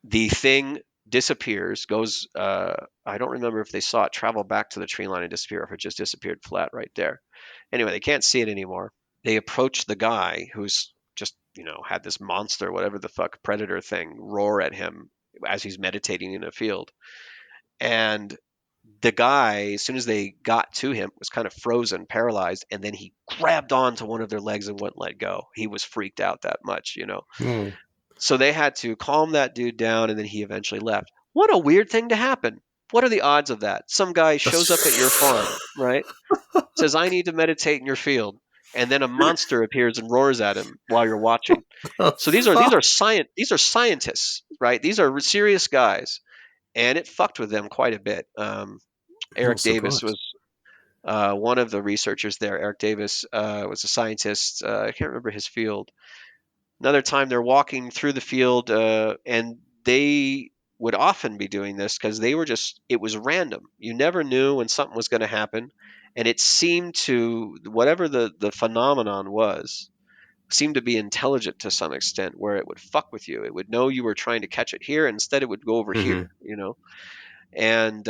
The thing disappears, goes, I don't remember if they saw it travel back to the tree line and disappear, or if it just disappeared flat right there. Anyway, they can't see it anymore. They approach the guy who's just, had this monster, whatever the fuck, Predator thing, roar at him as he's meditating in a field. And the guy, as soon as they got to him, was kind of frozen, paralyzed, and then he grabbed onto one of their legs and wouldn't let go. He was freaked out that much, So they had to calm that dude down, and then he eventually left. What a weird thing to happen. What are the odds of that? Some guy shows up at your farm, right? Says, I need to meditate in your field. And then a monster appears and roars at him while you're watching. So these are scientists, right? These are serious guys, and it fucked with them quite a bit. Not Eric Davis surprised. was one of the researchers there. Eric Davis was a scientist. I can't remember his field. Another time they're walking through the field, and they would often be doing this because it was random. You never knew when something was going to happen. And it seemed to, whatever the phenomenon was, seemed to be intelligent to some extent, where it would fuck with you. It would know you were trying to catch it here, and instead it would go over here, you know? And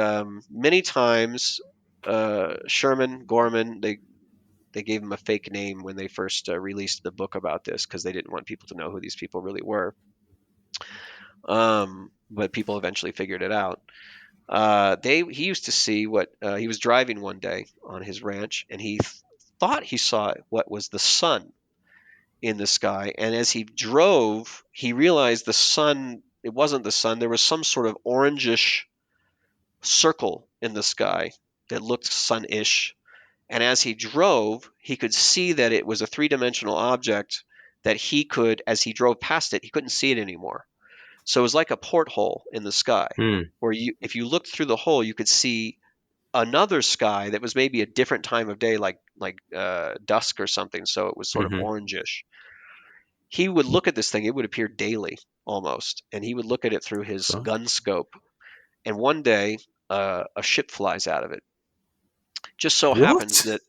many times, Sherman, Gorman, they gave him a fake name when they first released the book about this because they didn't want people to know who these people really were. But people eventually figured it out. He used to see what he was driving one day on his ranch, and he thought he saw what was the sun in the sky. And as he drove, he realized the sun, it wasn't the sun. There was some sort of orangish circle in the sky that looked sun-ish. And as he drove, he could see that it was a three-dimensional object that he could, as he drove past it, he couldn't see it anymore. So it was like a porthole in the sky, where if you looked through the hole, you could see another sky that was maybe a different time of day, like dusk or something. So it was sort of orangish. He would look at this thing; it would appear daily almost, and he would look at it through his gun scope. And one day, a ship flies out of it. Just so happens that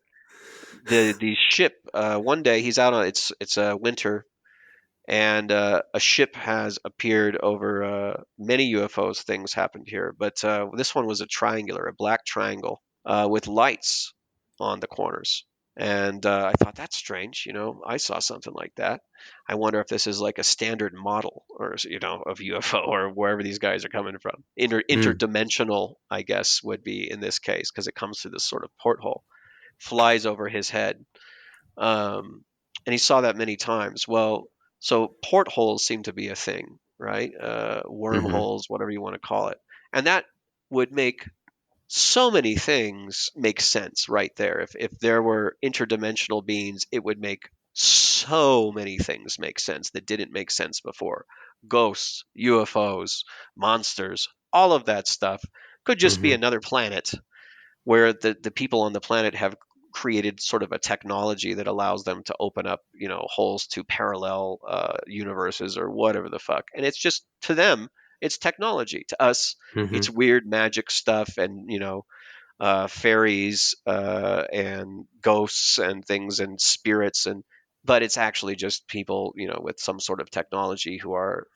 the ship, one day he's out on it's winter, and a ship has appeared over many UFOs. Things happened here, but this one was a black triangle with lights on the corners. And I thought, that's strange. I saw something like that. I wonder if this is like a standard model, or of UFO, or wherever these guys are coming from. Interdimensional, I guess, would be in this case, because it comes through this sort of porthole, flies over his head. And he saw that many times. Well, so portholes seem to be a thing, right? Wormholes, whatever you want to call it. And that would make so many things make sense right there. If there were interdimensional beings, it would make so many things make sense that didn't make sense before. Ghosts, UFOs, monsters, all of that stuff could just be another planet where the people on the planet have created sort of a technology that allows them to open up, holes to parallel universes or whatever the fuck. And it's just, to them, it's technology. To us, it's weird magic stuff and, fairies and ghosts and things and spirits, but it's actually just people, with some sort of technology who are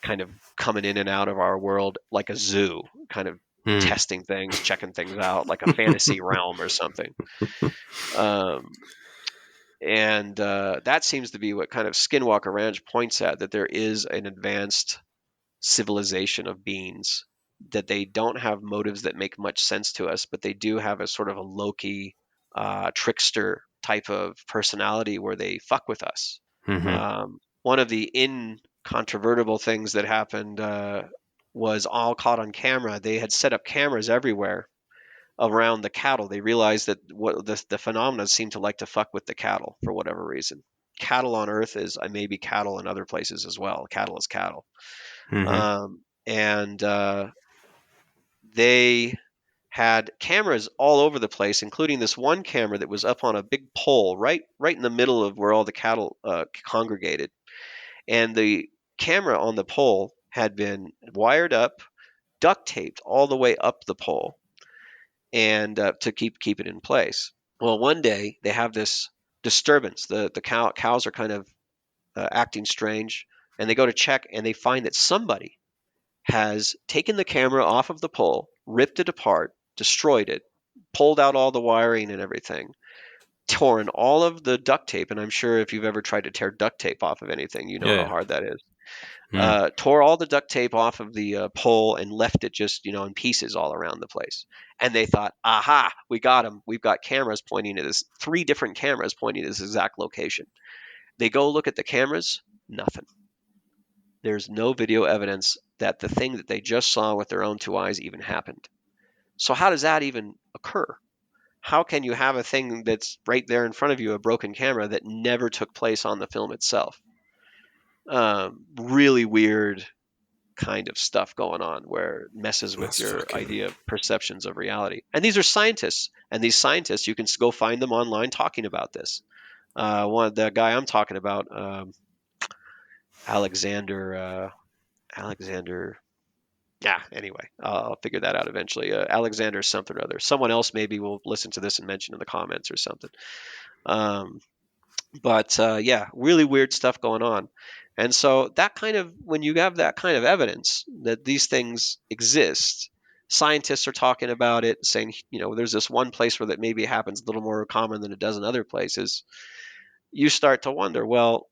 kind of coming in and out of our world like a zoo, kind of testing things, checking things out, like a fantasy realm or something. And that seems to be what kind of Skinwalker Ranch points at, that there is an advanced civilization of beings, that they don't have motives that make much sense to us, but they do have a sort of a Loki trickster type of personality where they fuck with us. One of the incontrovertible things that happened was all caught on camera. They had set up cameras everywhere around the cattle. They realized that the phenomena seemed to like to fuck with the cattle for whatever reason. Cattle on Earth is maybe cattle in other places as well. Cattle is cattle. And they had cameras all over the place, including this one camera that was up on a big pole right in the middle of where all the cattle congregated. And the camera on the pole had been wired up, duct taped all the way up the pole, and to keep it in place. Well, one day they have this disturbance. The cows are kind of acting strange, and they go to check, and they find that somebody has taken the camera off of the pole, ripped it apart, destroyed it, pulled out all the wiring and everything, torn all of the duct tape. And I'm sure if you've ever tried to tear duct tape off of anything, you know how hard that is. Tore all the duct tape off of the pole and left it just, in pieces all around the place. And they thought, aha, we got him. We've got cameras pointing to this, 3 different cameras pointing to this exact location. They go look at the cameras, nothing. There's no video evidence that the thing that they just saw with their own two eyes even happened. So how does that even occur? How can you have a thing that's right there in front of you, a broken camera, that never took place on the film itself? Really weird kind of stuff going on where it messes with That's your fucking. idea of perceptions of reality. And these are scientists, and these scientists, you can go find them online talking about this. The guy I'm talking about, Alexander. Yeah. Anyway, I'll figure that out eventually. Alexander something or other. Someone else maybe will listen to this and mention in the comments or something. But yeah, really weird stuff going on. And so that kind of, when you have that kind of evidence that these things exist, scientists are talking about it, saying, there's this one place where that maybe happens a little more common than it does in other places. You start to wonder, well,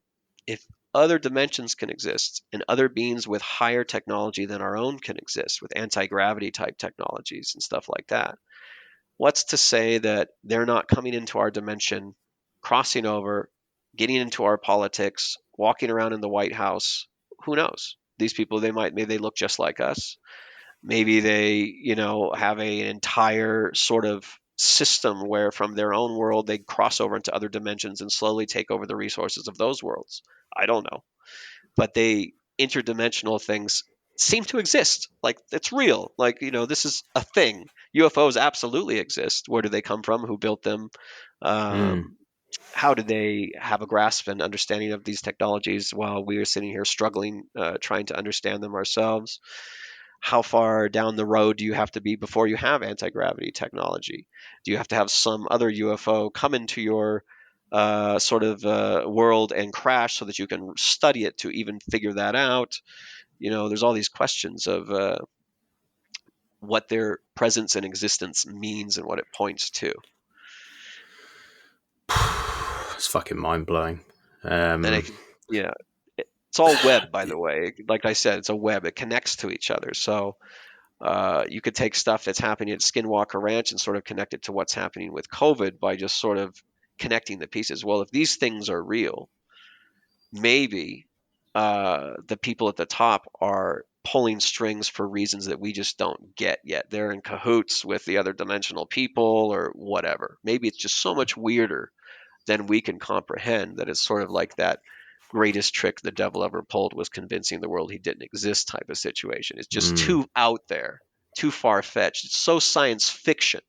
if other dimensions can exist and other beings with higher technology than our own can exist, with anti-gravity type technologies and stuff like that, what's to say that they're not coming into our dimension, crossing over, getting into our politics, walking around in the White House? Who knows? These people, maybe they look just like us. Maybe they, have an entire sort of system where from their own world they cross over into other dimensions and slowly take over the resources of those worlds. I don't know. But interdimensional things seem to exist. Like, it's real. Like, this is a thing. UFOs absolutely exist. Where do they come from? Who built them? How did they have a grasp and understanding of these technologies while we are sitting here struggling, trying to understand them ourselves? How far down the road do you have to be before you have anti-gravity technology? Do you have to have some other UFO come into your world and crash so that you can study it to even figure that out? There's all these questions of what their presence and existence means and what it points to. It's fucking mind blowing. And it's all web, by the way. Like I said, it's a web. It connects to each other. So you could take stuff that's happening at Skinwalker Ranch and sort of connect it to what's happening with COVID by just sort of connecting the pieces. Well, if these things are real, maybe the people at the top are pulling strings for reasons that we just don't get yet. They're in cahoots with the other dimensional people or whatever. Maybe it's just so much weirder than we can comprehend that it's sort of like that greatest trick the devil ever pulled was convincing the world he didn't exist type of situation. It's just too out there, too far-fetched. It's so science fiction.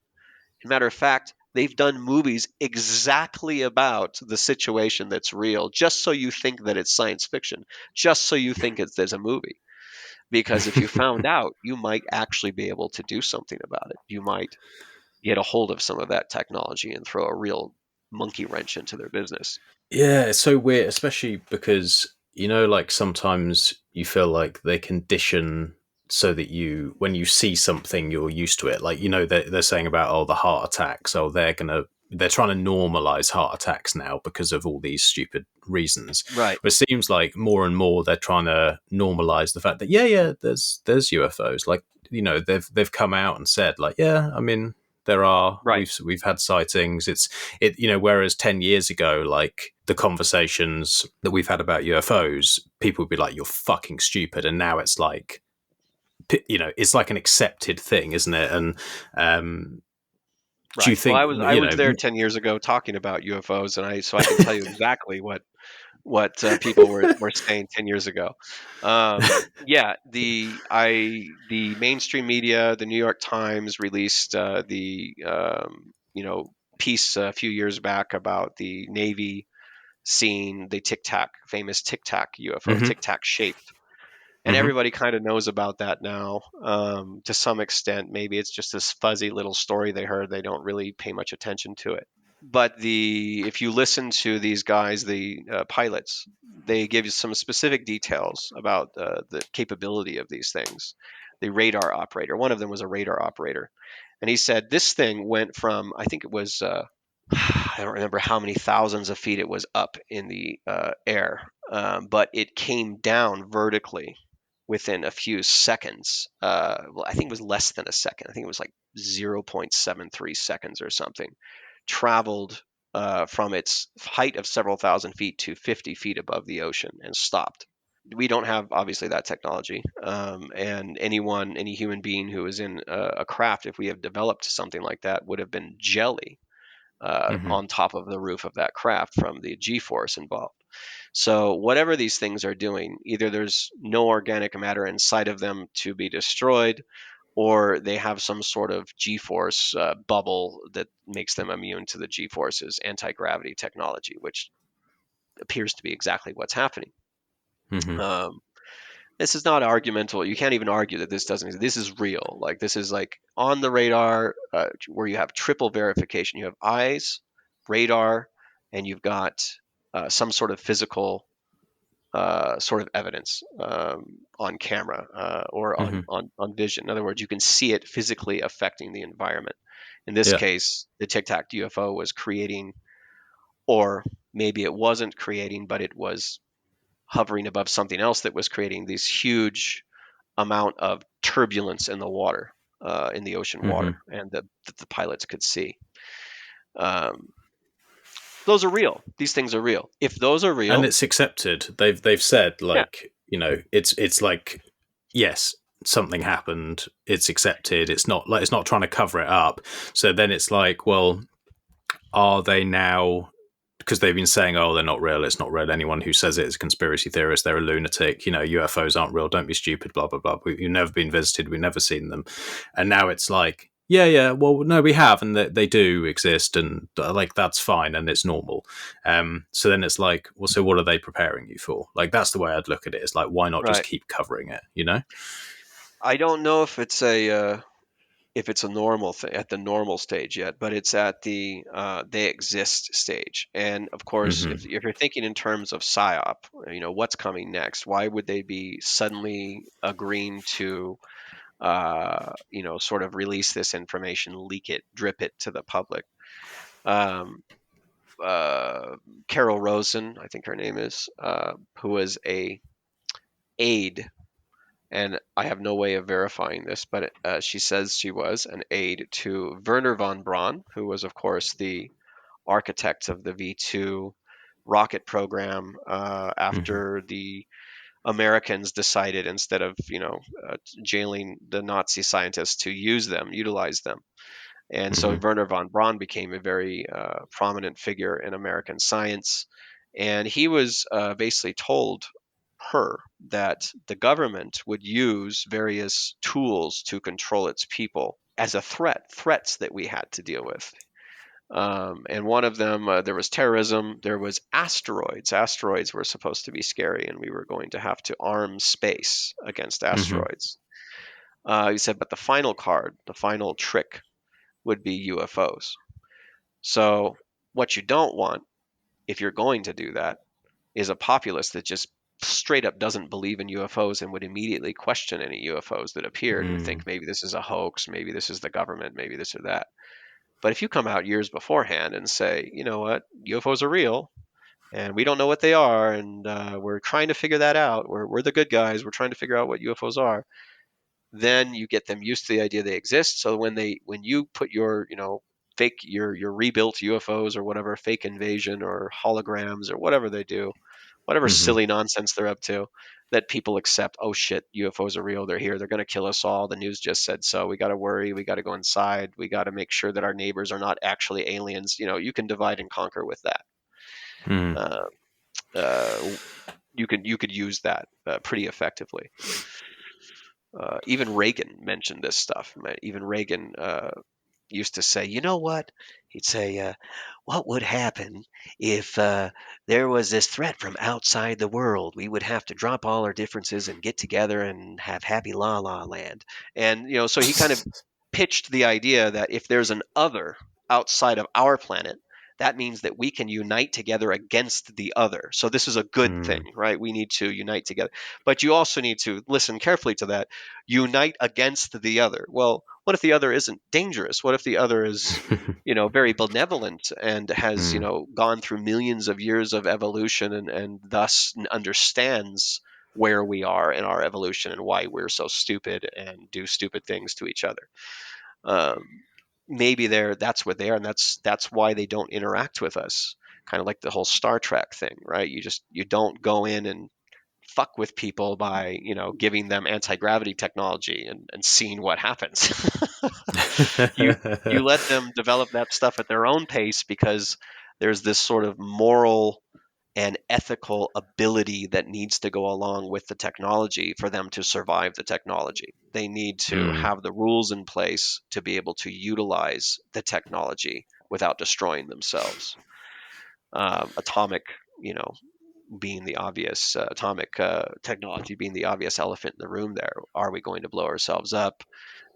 As a matter of fact, they've done movies exactly about the situation that's real, just so you think that it's science fiction, just so you think there's a movie. Because if you found out, you might actually be able to do something about it. You might get a hold of some of that technology and throw a real monkey wrench into their business. Yeah, it's so weird, especially because, like sometimes you feel like they condition so that when you see something, you're used to it. Like, they're saying about, the heart attacks. They're trying to normalize heart attacks now because of all these stupid reasons. Right. But it seems like more and more they're trying to normalize the fact that, there's UFOs. Like, they've come out and said, like, I mean, there are. Right. We've had sightings. Whereas 10 years ago, like the conversations that we've had about UFOs, people would be like, "You're fucking stupid," and now it's like, it's like an accepted thing, isn't it? And do you think? Well, I was there 10 years ago talking about UFOs, and so I can tell you exactly what people were saying 10 years ago. The mainstream media, the New York Times released piece a few years back about the Navy seeing the famous Tic Tac UFO, Tic Tac shaped. And everybody kind of knows about that now, to some extent. Maybe it's just this fuzzy little story they heard. They don't really pay much attention to it. But if you listen to these guys, the pilots, they give you some specific details about the capability of these things. The radar operator, one of them was a radar operator, and he said this thing went from, I think it was, I don't remember how many thousands of feet it was up in the air, but it came down vertically within a few seconds. I think it was less than a second. I think it was like 0.73 seconds or something. Traveled from its height of several thousand feet to 50 feet above the ocean and stopped. we don't have obviously that technology, and any human being who is in a craft, if we have developed something like that, would have been jelly on top of the roof of that craft from the G-force involved. So whatever these things are doing, either there's no organic matter inside of them to be destroyed, or they have some sort of G-force bubble that makes them immune to the G-force's anti-gravity technology, which appears to be exactly what's happening. Um, this is not argumental. You can't even argue that this doesn't exist. This is real. Like, this is like on the radar, where you have triple verification. You have eyes, radar, and you've got some sort of physical sort of evidence on camera or on vision. In other words, you can see it physically affecting the environment. In this Yeah. case, the Tic Tac UFO was creating, or maybe it wasn't creating, but it was hovering above something else that was creating this huge amount of turbulence in the water, in the ocean water, and that the pilots could see. Those are real. These things are real. If those are real, And it's accepted. They've said, yeah, like, you know, it's like, yes, something happened. It's accepted. It's not like, it's not trying to cover it up. So then it's like, well, are they now? Because they've been saying, oh, they're not real. It's not real. Anyone who says it is a conspiracy theorist. They're a lunatic. You know, UFOs aren't real. Don't be stupid. Blah blah blah. We've never been visited. We've never seen them. And now it's like, yeah. Well, no, we have, and they do exist, and like that's fine, and it's normal. So then it's like, well, so what are they preparing you for? Like, that's the way I'd look at it. It's like, why not just right. keep covering it? You know? I don't know if it's a normal thing at the normal stage yet, but it's at the they exist stage. And of course, if you're thinking in terms of psyop, you know, what's coming next? Why would they be suddenly agreeing to, you know, sort of release this information, leak it, drip it to the public? Um, Carol Rosen, I think her name is, who was a aide, and I have no way of verifying this, but she says she was an aide to Werner von Braun, who was, of course, the architect of the V2 rocket program after the Americans decided, instead of, you know, jailing the Nazi scientists, to utilize them. And so Werner von Braun became a very prominent figure in American science. And he was basically told her that the government would use various tools to control its people as a threats that we had to deal with. And one of them, there was terrorism, there was asteroids. Asteroids were supposed to be scary, and we were going to have to arm space against asteroids. He said, but the final card, the final trick, would be UFOs. So what you don't want, if you're going to do that, is a populace that just straight up doesn't believe in UFOs and would immediately question any UFOs that appeared and think maybe this is a hoax, maybe this is the government, maybe this or that. But if you come out years beforehand and say, you know what, UFOs are real and we don't know what they are, and we're trying to figure that out, we're the good guys, we're trying to figure out what UFOs are, then you get them used to the idea they exist. So when you put your, you know, fake your rebuilt UFOs or whatever, fake invasion or holograms or whatever they do, whatever silly nonsense they're up to, that people accept, oh shit, UFOs are real, they're here, they're going to kill us all, the news just said so, we got to worry, we got to go inside, we got to make sure that our neighbors are not actually aliens. You know, you can divide and conquer with that. You could use that pretty effectively. Even Reagan mentioned this stuff. Even Reagan used to say, you know what? He'd say, what would happen if there was this threat from outside the world? We would have to drop all our differences and get together and have happy la la land. And, you know, so he kind of pitched the idea that if there's an other outside of our planet, that means that we can unite together against the other. So this is a good thing, right? We need to unite together. But you also need to listen carefully to that. Unite against the other. Well, what if the other isn't dangerous? What if the other is, you know, very benevolent and has, you know, gone through millions of years of evolution and thus understands where we are in our evolution and why we're so stupid and do stupid things to each other? Maybe that's where they are, and that's why they don't interact with us. Kind of like the whole Star Trek thing, right? You don't go in and fuck with people by, giving them anti-gravity technology and seeing what happens. You let them develop that stuff at their own pace, because there's this sort of moral and ethical ability that needs to go along with the technology for them to survive the technology. They need to have the rules in place to be able to utilize the technology without destroying themselves. Atomic, being the obvious, atomic technology being the obvious elephant in the room there. Are we going to blow ourselves up?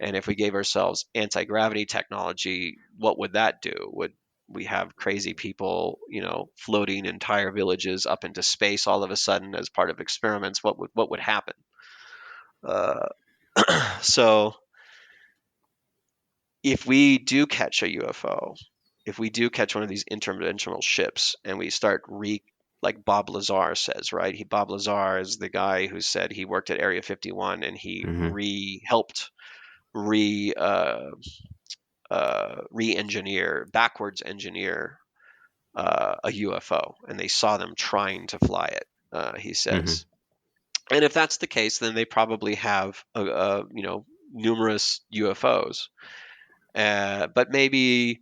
And if we gave ourselves anti-gravity technology, what would that do? Would we have crazy people, floating entire villages up into space all of a sudden as part of experiments? What would happen? So if we do catch a UFO, if we do catch one of these interdimensional ships, and we start like Bob Lazar says, right? Bob Lazar is the guy who said he worked at Area 51, and he helped backwards engineer a UFO, and they saw them trying to fly it. He says, and if that's the case, then they probably have numerous UFOs. But maybe,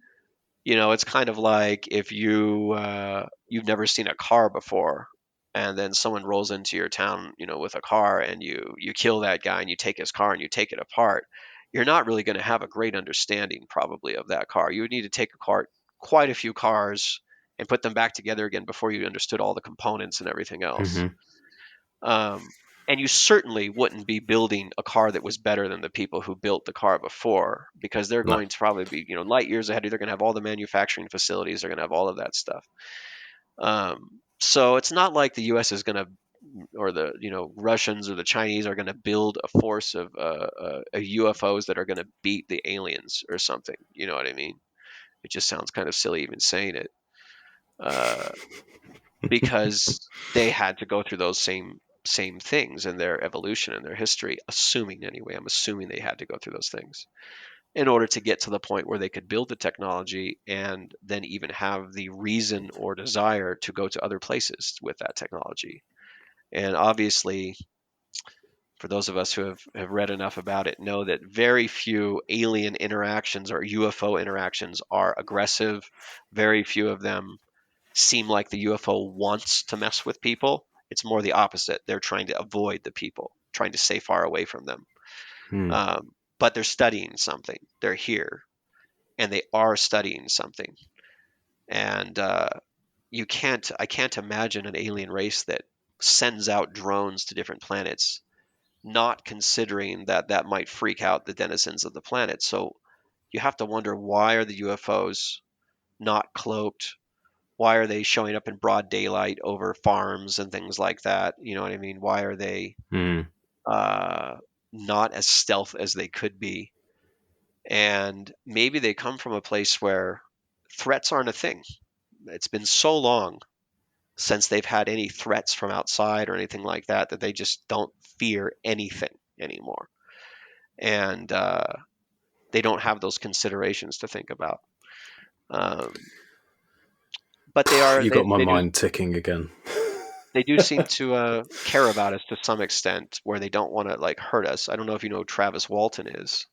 it's kind of like if you've never seen a car before, and then someone rolls into your town, with a car, and you kill that guy, and you take his car and you take it apart. You're not really going to have a great understanding probably of that car. You would need to take apart quite a few cars and put them back together again before you understood all the components and everything else. And you certainly wouldn't be building a car that was better than the people who built the car before, because they're going to probably be, light years ahead. They're going to have all the manufacturing facilities. They're going to have all of that stuff. So it's not like the U.S. is going to, or the Russians or the Chinese are going to build a force of UFOs that are going to beat the aliens or something. You know what I mean? It just sounds kind of silly even saying it, because they had to go through those same things in their evolution and their history. I'm assuming they had to go through those things in order to get to the point where they could build the technology and then even have the reason or desire to go to other places with that technology. And obviously, for those of us who have read enough about it, know that very few alien interactions or UFO interactions are aggressive. Very few of them seem like the UFO wants to mess with people. It's more the opposite. They're trying to avoid the people, trying to stay far away from them. But they're studying something. They're here, and they are studying something. And I can't imagine an alien race that sends out drones to different planets, not considering that might freak out the denizens of the planet. So you have to wonder, why are the UFOs not cloaked? Why are they showing up in broad daylight over farms and things like that? You know what I mean? Why are they not as stealth as they could be? And maybe they come from a place where threats aren't a thing. It's been so long since they've had any threats from outside or anything like that they just don't fear anything anymore. And they don't have those considerations to think about. But they are. You got my mind ticking again. They do seem to care about us to some extent, where they don't want to like hurt us. I don't know if you know who Travis Walton is.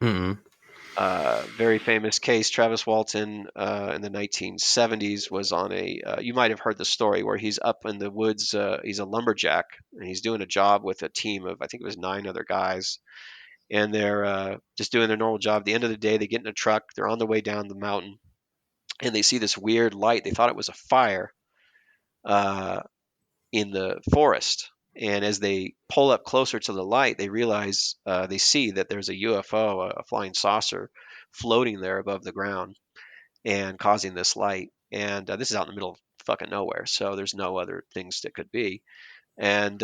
Very famous case. Travis Walton in the 1970s was on you might have heard the story, where he's up in the woods. He's a lumberjack, and he's doing a job with a team of, I think it was 9 other guys. And they're just doing their normal job. At the end of the day, they get in a truck. They're on the way down the mountain, and they see this weird light. They thought it was a fire in the forest. And as they pull up closer to the light, they realize, they see that there's a UFO, a flying saucer, floating there above the ground and causing this light. And this is out in the middle of fucking nowhere, so there's no other things that could be. And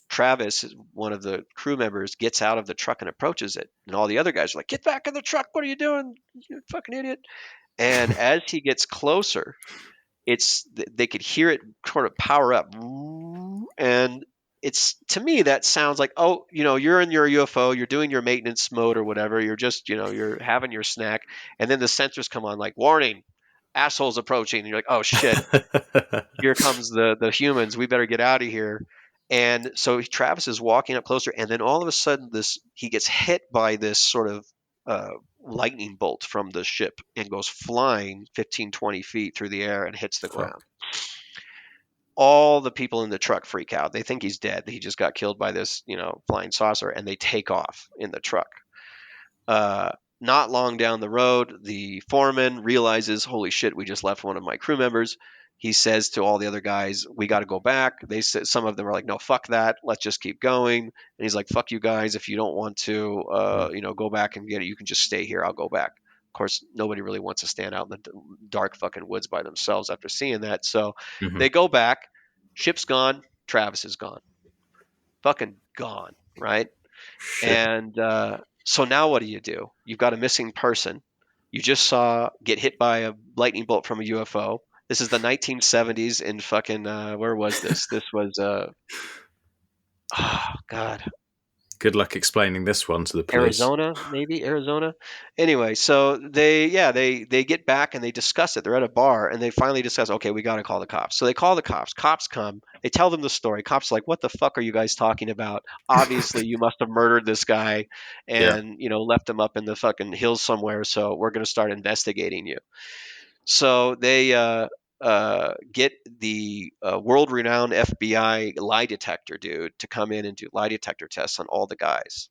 Travis, one of the crew members, gets out of the truck and approaches it. And all the other guys are like, "Get back in the truck. What are you doing? You fucking idiot." And as he gets closer, they could hear it sort of power up. And to me, that sounds like, oh, you're in your UFO, you're doing your maintenance mode or whatever. You're just, you're having your snack. And then the sensors come on like, "Warning, assholes approaching." And you're like, "Oh shit, here comes the humans. We better get out of here." And so Travis is walking up closer, and then all of a sudden, he gets hit by this sort of lightning bolt from the ship and goes flying 15, 20 feet through the air and hits the Fuck. ground. All the people in the truck freak out. They think he's dead. He just got killed by this, flying saucer, and they take off in the truck. Not long down the road, the foreman realizes, holy shit, we just left one of my crew members. He says to all the other guys, we got to go back. They said, some of them are like, no, fuck that. Let's just keep going. And he's like, fuck you guys. If you don't want to, go back and get it, you can just stay here. I'll go back. Of course, nobody really wants to stand out in the dark fucking woods by themselves after seeing that. So they go back. Ship's gone. Travis is gone. Fucking gone, right? Shit. And so now what do? You've got a missing person. You just saw get hit by a lightning bolt from a UFO. This is the 1970s in fucking where was this? This was oh god, Good luck explaining this one to the police. Arizona. Anyway, so they get back and they discuss it. They're at a bar and they finally discuss, okay, we got to call the cops. So they call the cops. Cops come. They tell them the story. Cops are like, what the fuck are you guys talking about? Obviously, you must have murdered this guy and, left him up in the fucking hills somewhere. So we're going to start investigating you. So they get the world-renowned FBI lie detector dude to come in and do lie detector tests on all the guys.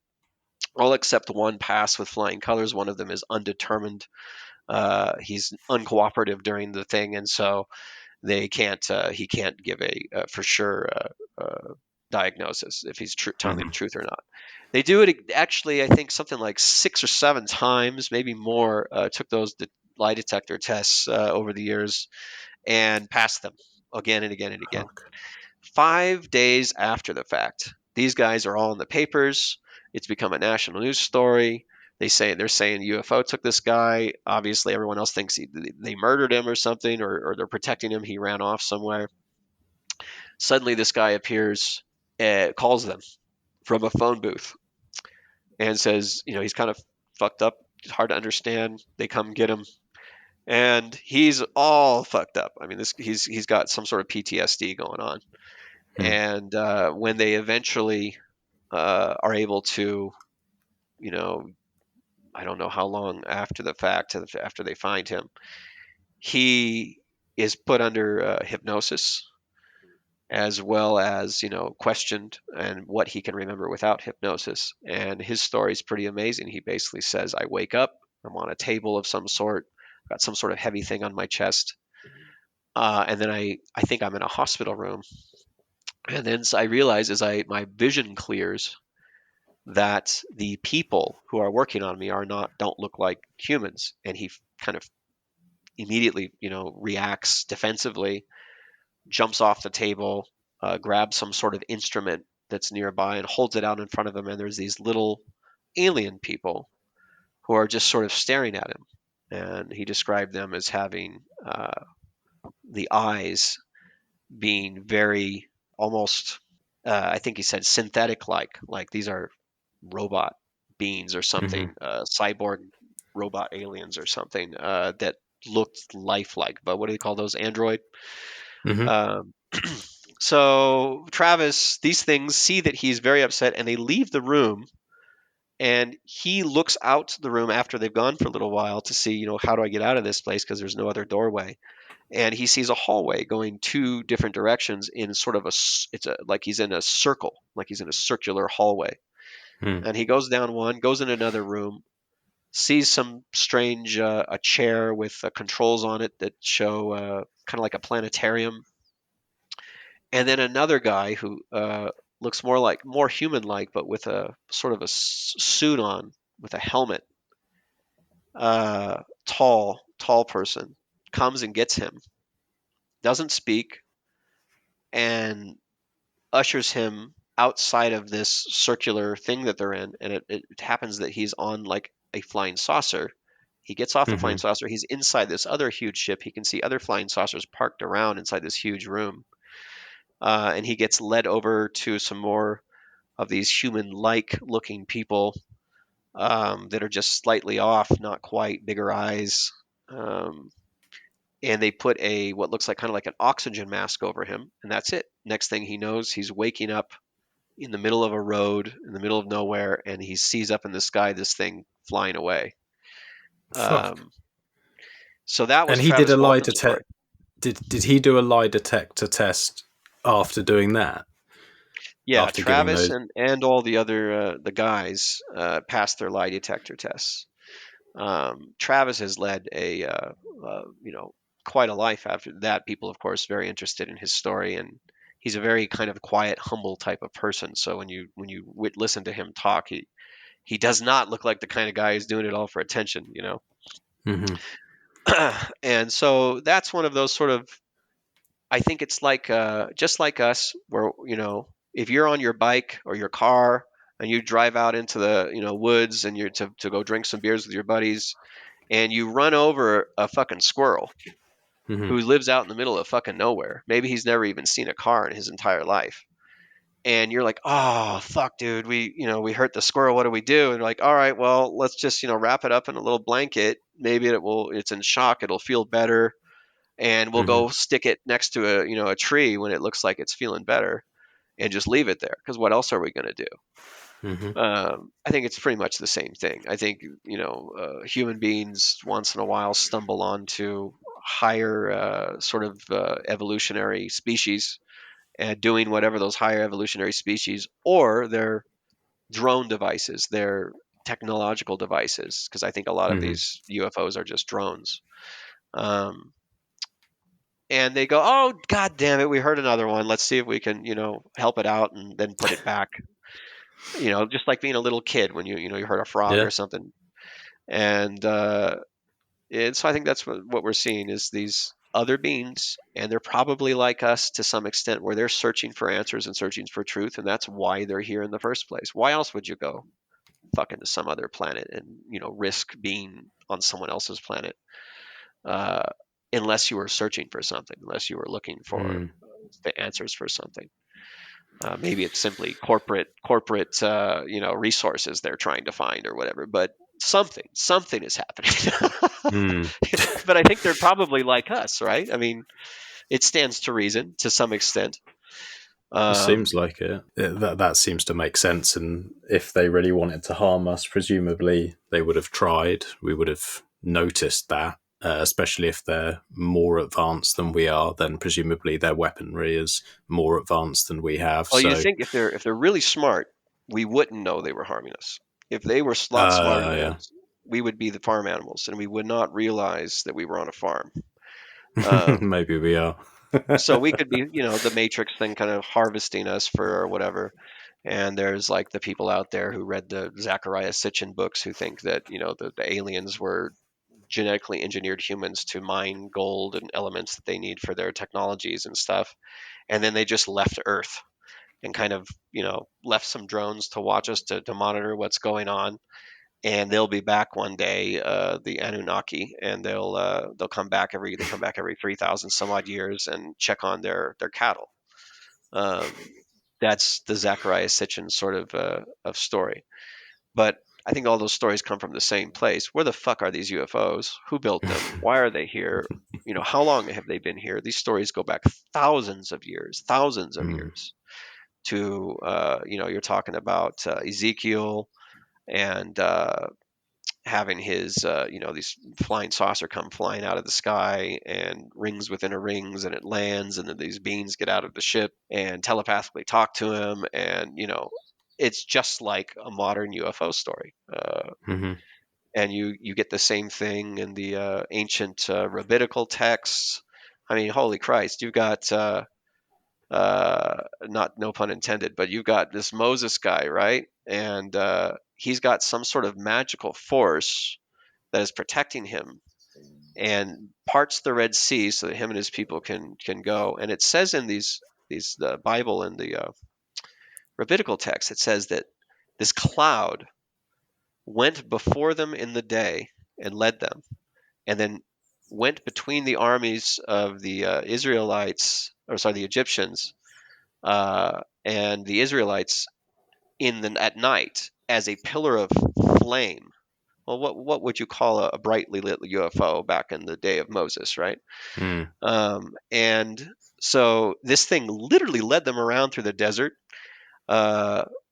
All except one pass with flying colors. One of them is undetermined. He's uncooperative during the thing, and so they can't. He can't give a for sure diagnosis if he's telling the truth or not. They do it actually. I think something like 6 or 7 times, maybe more. Took those lie detector tests over the years and passed them again and again and again. Fuck. 5 days after the fact, these guys are all in the papers. It's become a national news story. They're saying UFO took this guy. Obviously, everyone else thinks they murdered him or something, or they're protecting him. He ran off somewhere. Suddenly, this guy appears, calls them from a phone booth, and says, he's kind of fucked up. It's hard to understand. They come get him, and he's all fucked up. I mean, he's got some sort of PTSD going on. And when they eventually are able to, I don't know how long after the fact, after they find him, he is put under hypnosis, as well as questioned and what he can remember without hypnosis. And his story is pretty amazing. He basically says, I wake up, I'm on a table of some sort, got some sort of heavy thing on my chest, and then I think I'm in a hospital room. And then I realize as my vision clears that the people who are working on me don't look like humans. And he kind of immediately, reacts defensively, jumps off the table, grabs some sort of instrument that's nearby and holds it out in front of him. And there's these little alien people who are just sort of staring at him. And he described them as having the eyes being very almost, I think he said synthetic like these are robot beings or something, cyborg robot aliens or something that looked lifelike. But what do they call those? Android? So Travis, these things see that he's very upset and they leave the room. And he looks out the room after they've gone for a little while to see, how do I get out of this place? Because there's no other doorway. And he sees a hallway going 2 different directions in sort of like he's in a circle, like he's in a circular hallway. And he goes down one, goes in another room, sees some strange a chair with controls on it that show kind of like a planetarium. And then another guy who looks more human-like, but with a sort of a suit on with a helmet. Tall person comes and gets him, doesn't speak, and ushers him outside of this circular thing that they're in. And it happens that he's on like a flying saucer. He gets off the flying saucer. He's inside this other huge ship. He can see other flying saucers parked around inside this huge room. And he gets led over to some more of these human-like looking people that are just slightly off, not quite, bigger eyes. And they put what looks like kind of like an oxygen mask over him, and that's it. next thing he knows, he's waking up in the middle of a road, in the middle of nowhere, and he sees up in the sky this thing flying away. Fuck. So that was And he did Travis a lie Walton's detect. story. Did he do a lie detector test after doing that? Yeah, After getting Travis those. and all the other the guys passed their lie detector tests. Travis has led a quite a life after that. People, of course, very interested in his story, and he's a very kind of quiet, humble type of person. So when you listen to him talk, he does not look like the kind of guy who's doing it all for attention, you know. Mm-hmm. And so that's one of those sort of, I think it's like just like us, where if you're on your bike or your car and you drive out into the woods and you're to go drink some beers with your buddies, and you run over a fucking squirrel Mm-hmm. who lives out in the middle of fucking nowhere. Maybe he's never even seen a car in his entire life. And you're like, oh fuck, dude, we hurt the squirrel. What do we do? And you're like, all right, well, let's just wrap it up in a little blanket. Maybe it's in shock. It'll feel better, and we'll Mm-hmm. go stick it next to a tree when it looks like it's feeling better, and just leave it there. Because what else are we gonna do? Mm-hmm. I think it's pretty much the same thing. I think human beings once in a while stumble onto higher sort of evolutionary species and doing whatever those higher evolutionary species, or their drone devices, their technological devices, because I think a lot of Mm-hmm. these UFOs are just drones. Um, and they go, oh god damn it, we heard another one. Let's see if we can help it out and then put it back. Just like being a little kid when you heard a frog Yeah. or something. And so I think that's what we're seeing is these other beings, and they're probably like us to some extent, where they're searching for answers and searching for truth, and that's why they're here in the first place. Why else would you go fucking to some other planet and risk being on someone else's planet, uh, unless you were searching for something, unless you were looking for Mm. the answers for something. Maybe it's simply corporate resources they're trying to find or whatever, but something is happening. Mm. But I think they're probably like us, right? I mean, it stands to reason to some extent. It seems Um, like it. That seems to make sense. And if they really wanted to harm us, presumably they would have tried. We would have noticed that. Especially if they're more advanced than we are, then presumably their weaponry is more advanced than we have. well, you So, think if they're really smart, we wouldn't know they were harming us. If they were a lot smarter than yeah, us, we would be the farm animals, and we would not realize that we were on a farm. Um, maybe we are. so we could be, the Matrix thing kind of harvesting us for whatever. And there's like the people out there who read the Zachariah Sitchin books who think that, the aliens were genetically engineered humans to mine gold and elements that they need for their technologies and stuff. And then they just left Earth and kind of, left some drones to watch us to monitor what's going on. And they'll be back one day, the Anunnaki, and they'll come back every 3,000 some odd years and check on their cattle. Um, that's the Zachariah Sitchin sort of story. But I think all those stories come from the same place. Where the fuck are these UFOs? Who built them? Why are they here? How long have they been here? These stories go back thousands of years, Mm. to you're talking about Ezekiel and having his these flying saucer come flying out of the sky and rings within a rings, and it lands, and then these beings get out of the ship and telepathically talk to him, and it's just like a modern UFO story. Hmm. And you get the same thing in the ancient rabbinical texts. I mean, holy Christ, you've got not, no pun intended, but you've got this Moses guy, right? And he's got some sort of magical force that is protecting him and parts the Red Sea so that him and his people can go. And it says in the Bible and the rabbinical text, it says that this cloud went before them in the day and led them, and then went between the armies of the the Egyptians, and the Israelites at night as a pillar of flame. Well, what would you call a brightly lit UFO back in the day of Moses, right? Mm. And So this thing literally led them around through the desert,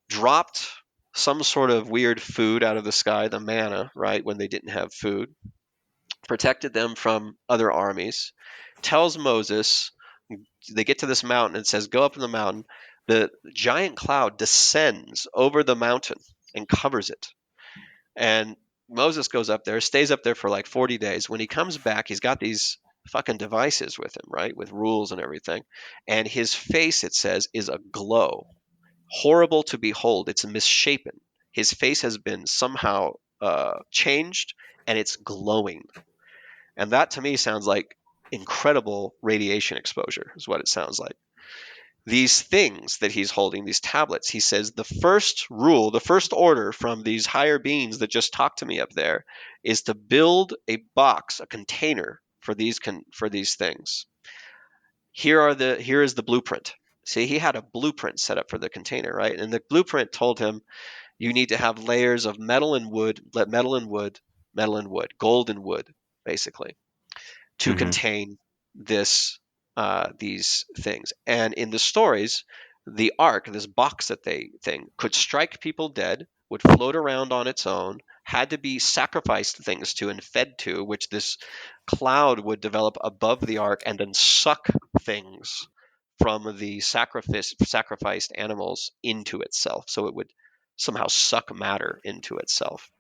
dropped some sort of weird food out of the sky, the manna, right, when they didn't have food, protected them from other armies, tells Moses, they get to this mountain and says, go up in the mountain. The giant cloud descends over the mountain and covers it. And Moses goes up there, stays up there for like 40 days. When he comes back, he's got these fucking devices with him, right? With rules and everything. And his face, it says, is a glow. Horrible to behold. It's misshapen. His face has been somehow changed, and it's glowing. And that to me sounds like incredible radiation exposure, is what it sounds like. These things that he's holding, these tablets, he says the first rule, the first order from these higher beings that just talked to me up there is to build a box, a container for these things. Here is the blueprint. See, he had a blueprint set up for the container, right? And the blueprint told him you need to have layers of metal and wood, gold and wood, basically, to contain these things. And in the stories, the ark, this box that could strike people dead, would float around on its own, had to be sacrificed things to and fed to, which this cloud would develop above the ark and then suck things from the sacrificed animals into itself. So it would somehow suck matter into itself.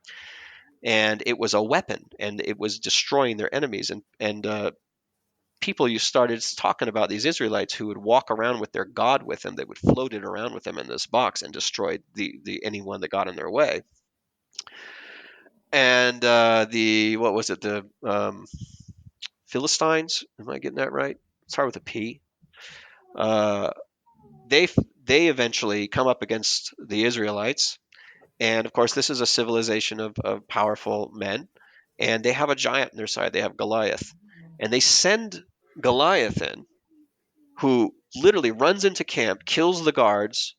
And it was a weapon, and it was destroying their enemies. And people, you started talking about these Israelites who would walk around with their God with them. They would float it around with them in this box and destroy the anyone that got in their way. And what was it? The Philistines? Am I getting that right? Start with a P. They eventually come up against the Israelites, and of course, this is a civilization of powerful men, and they have a giant on their side. They have Goliath, and they send Goliath in, who literally runs into camp, kills the guards,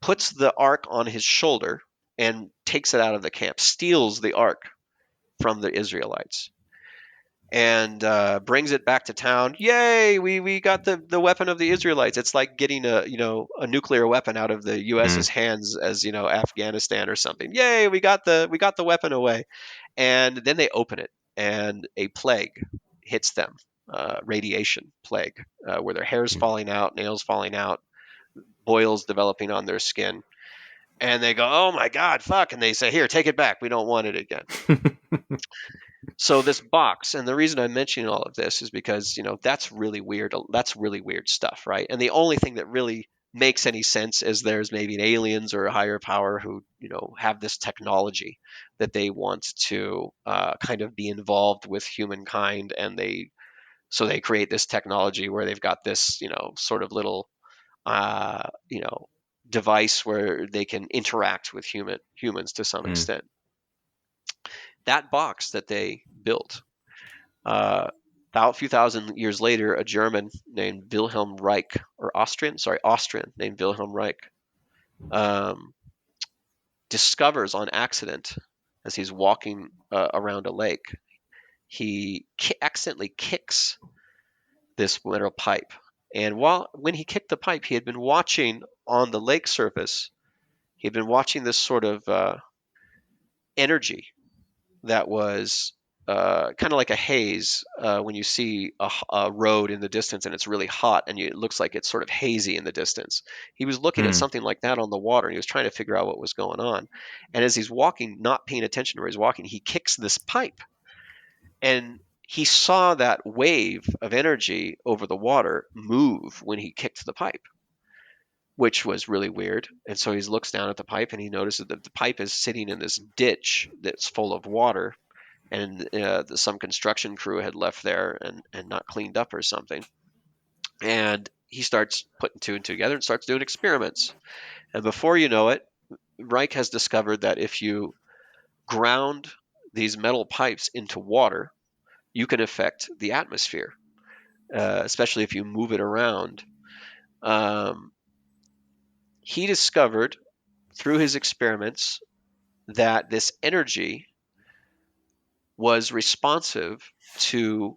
puts the ark on his shoulder, and takes it out of the camp, steals the ark from the Israelites, and brings it back to town. Yay, we got the weapon of the Israelites. It's like getting a nuclear weapon out of the US's hands as Afghanistan or something. Yay, we got the weapon away. And then they open it, and a plague hits them. Radiation plague, where their hair's falling out, nails falling out, boils developing on their skin. And they go, oh my God, fuck. And they say, here, take it back. We don't want it again. So this box, and the reason I'm mentioning all of this is because, that's really weird. That's really weird stuff, right? And the only thing that really makes any sense is there's maybe an aliens or a higher power who, have this technology that they want to kind of be involved with humankind. And so they create this technology where they've got this, sort of little, device where they can interact with humans to some extent. That box that they built, about a few thousand years later, a German named Wilhelm Reich, Austrian named Wilhelm Reich, discovers on accident as he's walking around a lake, he accidentally kicks this metal pipe. And when he kicked the pipe, he had been watching on the lake surface, he had been watching this sort of energy that was kind of like a haze when you see a road in the distance and it's really hot and it looks like it's sort of hazy in the distance. He was looking at something like that on the water, and he was trying to figure out what was going on. And as he's walking, not paying attention to where he's walking, he kicks this pipe. And he saw that wave of energy over the water move when he kicked the pipe, which was really weird. And so he looks down at the pipe, and he notices that the pipe is sitting in this ditch that's full of water. And some construction crew had left there and not cleaned up or something. And he starts putting two and two together and starts doing experiments. And before you know it, Reich has discovered that if you ground these metal pipes into water, you can affect the atmosphere, especially if you move it around. He discovered through his experiments that this energy was responsive to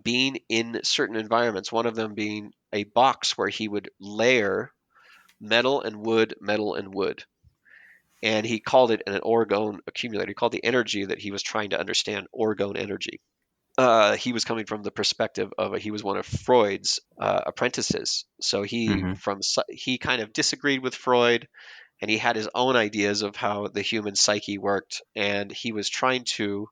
being in certain environments, one of them being a box where he would layer metal and wood, metal and wood. And he called it an orgone accumulator. He called the energy that he was trying to understand orgone energy. He was coming from the perspective of he was one of Freud's apprentices. So he kind of disagreed with Freud, and he had his own ideas of how the human psyche worked, and he was trying to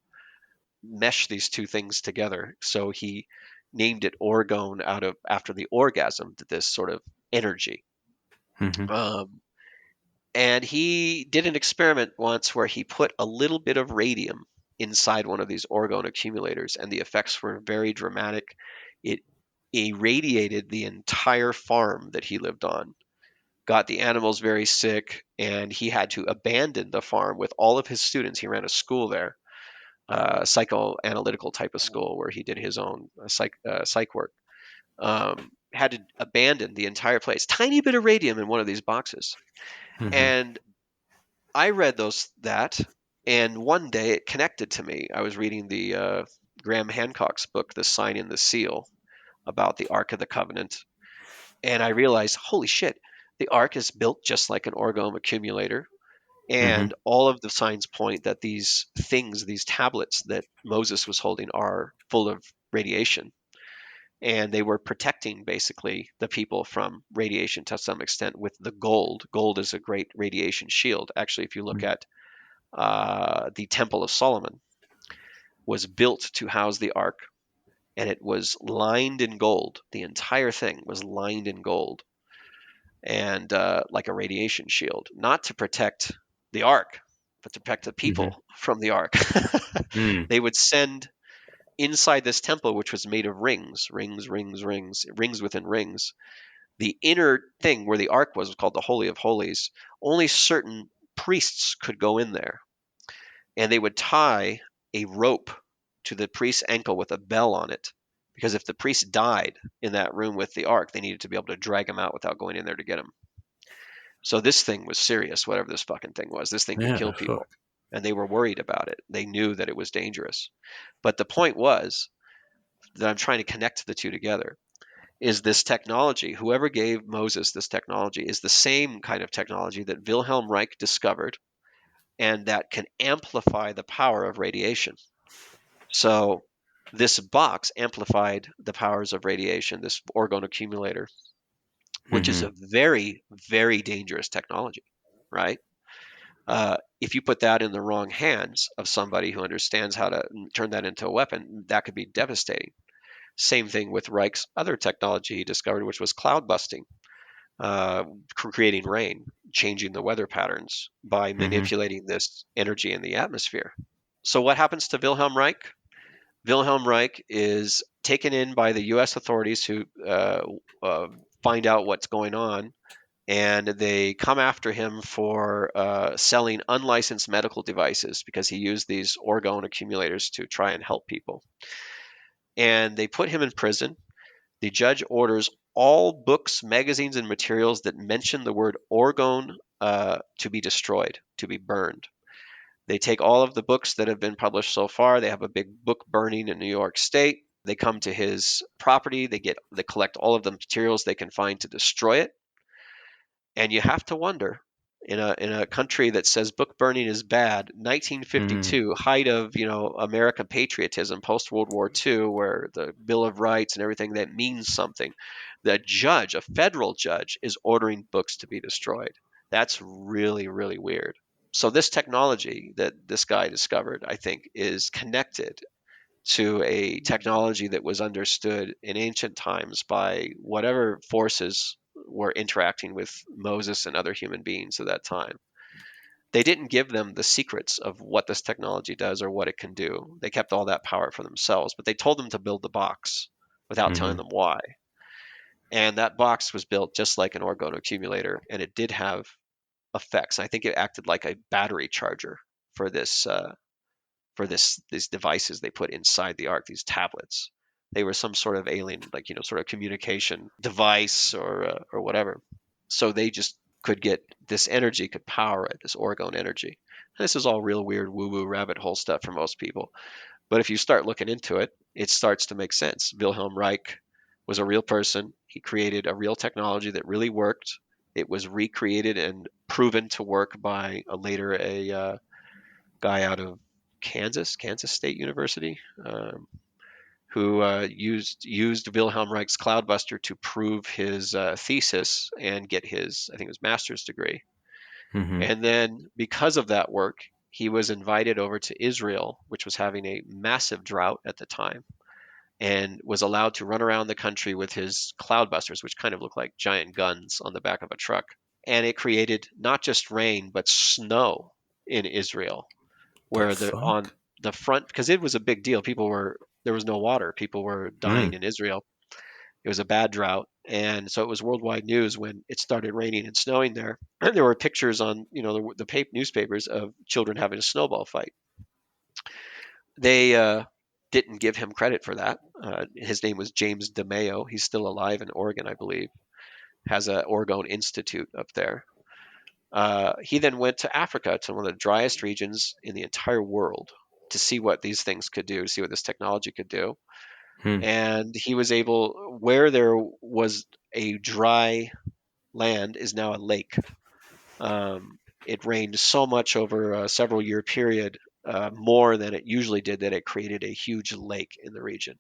mesh these two things together. So he named it orgone after the orgasm, this sort of energy. Um, and he did an experiment once where he put a little bit of radium inside one of these orgone accumulators, and the effects were very dramatic. It irradiated the entire farm that he lived on, got the animals very sick, and he had to abandon the farm with all of his students. He ran a school there, psychoanalytical type of school where he did his own psych work. Had to abandon the entire place. Tiny bit of radium in one of these boxes. And I read that, and one day it connected to me. I was reading the Graham Hancock's book, The Sign and the Seal, about the Ark of the Covenant, and I realized, holy shit, the Ark is built just like an orgone accumulator, and all of the signs point that these things, these tablets that Moses was holding, are full of radiation. And they were protecting basically the people from radiation to some extent with the gold. Gold is a great radiation shield. Actually, if you look at the Temple of Solomon, was built to house the ark, and it was lined in gold. The entire thing was lined in gold, and like a radiation shield, not to protect the ark, but to protect the people from the ark. They would send inside this temple, which was made of rings within rings. The inner thing where the ark was called the Holy of Holies. Only certain priests could go in there, and they would tie a rope to the priest's ankle with a bell on it, because if the priest died in that room with the ark, they needed to be able to drag him out without going in there to get him. So this thing was serious, whatever this fucking thing was. This thing could kill people. And they were worried about it. They knew that it was dangerous. But the point was that I'm trying to connect the two together, is this technology, whoever gave Moses this technology, is the same kind of technology that Wilhelm Reich discovered, and that can amplify the power of radiation. So this box amplified the powers of radiation, this orgone accumulator, which is a very, very dangerous technology, right? If you put that in the wrong hands of somebody who understands how to turn that into a weapon, that could be devastating. Same thing with Reich's other technology he discovered, which was cloud busting, creating rain, changing the weather patterns by manipulating this energy in the atmosphere. So what happens to Wilhelm Reich? Wilhelm Reich is taken in by the U.S. authorities, who find out what's going on, and they come after him for selling unlicensed medical devices, because he used these orgone accumulators to try and help people. And they put him in prison. The judge orders all books, magazines, and materials that mention the word orgone to be destroyed, to be burned. They take all of the books that have been published so far. They have a big book burning in New York State. They come to his property. They collect all of the materials they can find to destroy it. And you have to wonder, in a country that says book burning is bad, 1952, height of American patriotism, post World War II, where the Bill of Rights and everything that means something, the judge, a federal judge, is ordering books to be destroyed. That's really, really weird. So this technology that this guy discovered, I think, is connected to a technology that was understood in ancient times by whatever forces were interacting with Moses and other human beings at that time. They didn't give them the secrets of what this technology does or what it can do. They kept all that power for themselves, but they told them to build the box without telling them why. And that box was built just like an orgone accumulator, and it did have effects. I think it acted like a battery charger for these devices they put inside the ark, these tablets. They were some sort of alien, sort of communication device or whatever. So they just could get this energy, could power it, this orgone energy. And this is all real weird woo-woo rabbit hole stuff for most people. But if you start looking into it, it starts to make sense. Wilhelm Reich was a real person. He created a real technology that really worked. It was recreated and proven to work by a guy out of Kansas State University, who used Wilhelm Reich's Cloudbuster to prove his thesis and get his, I think it was master's degree. And then because of that work, he was invited over to Israel, which was having a massive drought at the time, and was allowed to run around the country with his Cloudbusters, which kind of look like giant guns on the back of a truck. And it created not just rain, but snow in Israel, where on the front, because it was a big deal. There was no water. People were dying in Israel. It was a bad drought. And so it was worldwide news when it started raining and snowing there. And there were pictures on, the newspapers of children having a snowball fight. They didn't give him credit for that. His name was James DeMayo. He's still alive in Oregon, I believe. Has a Oregon Institute up there. He then went to Africa, to one of the driest regions in the entire world, to see what these things could do, to see what this technology could do. And he was able, where there was a dry land is now a lake. It rained so much over a several year period, more than it usually did, that it created a huge lake in the region.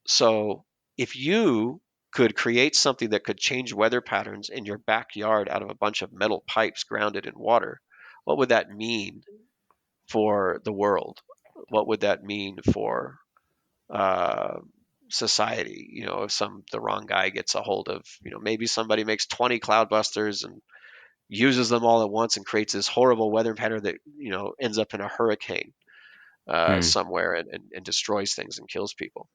So if you could create something that could change weather patterns in your backyard out of a bunch of metal pipes grounded in water, what would that mean for the world? What would that mean for society? If the wrong guy gets a hold of, maybe somebody makes 20 Cloudbusters and uses them all at once and creates this horrible weather pattern that, ends up in a hurricane somewhere and destroys things and kills people.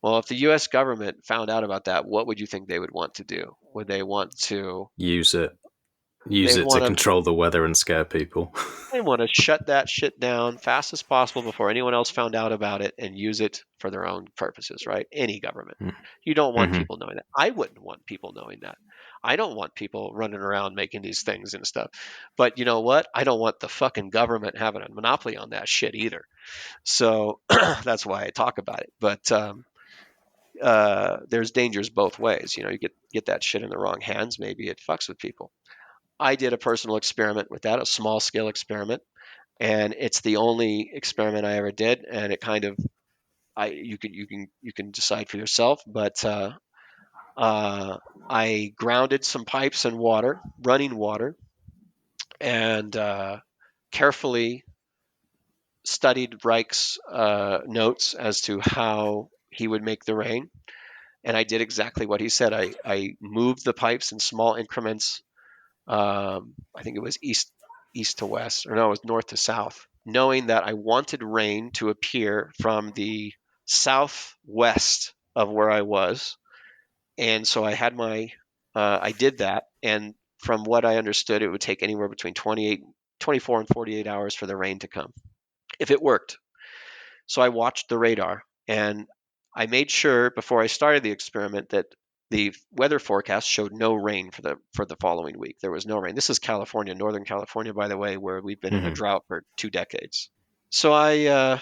Well, if the U.S. government found out about that, what would you think they would want to do? Would they want to use it to control the weather and scare people? They want to shut that shit down fast as possible before anyone else found out about it and use it for their own purposes, right? Any government. You don't want people knowing that. I wouldn't want people knowing that. I don't want people running around making these things and stuff. But you know what? I don't want the fucking government having a monopoly on that shit either. So that's why I talk about it. But there's dangers both ways. You get that shit in the wrong hands, maybe it fucks with people. I did a personal experiment with that, a small scale experiment, and it's the only experiment I ever did. And it kind of, you can decide for yourself, but I grounded some pipes in water, running water, and carefully studied Reich's notes as to how he would make the rain. And I did exactly what he said. I moved the pipes in small increments. I think it was east to west, or no, it was north to south, knowing that I wanted rain to appear from the southwest of where I was. And so I had I did that. And from what I understood, it would take anywhere between 24 and 48 hours for the rain to come, if it worked. So I watched the radar, and I made sure before I started the experiment that the weather forecast showed no rain for the following week. There was no rain. This is California, Northern California, by the way, where we've been in a drought for 2 decades. So I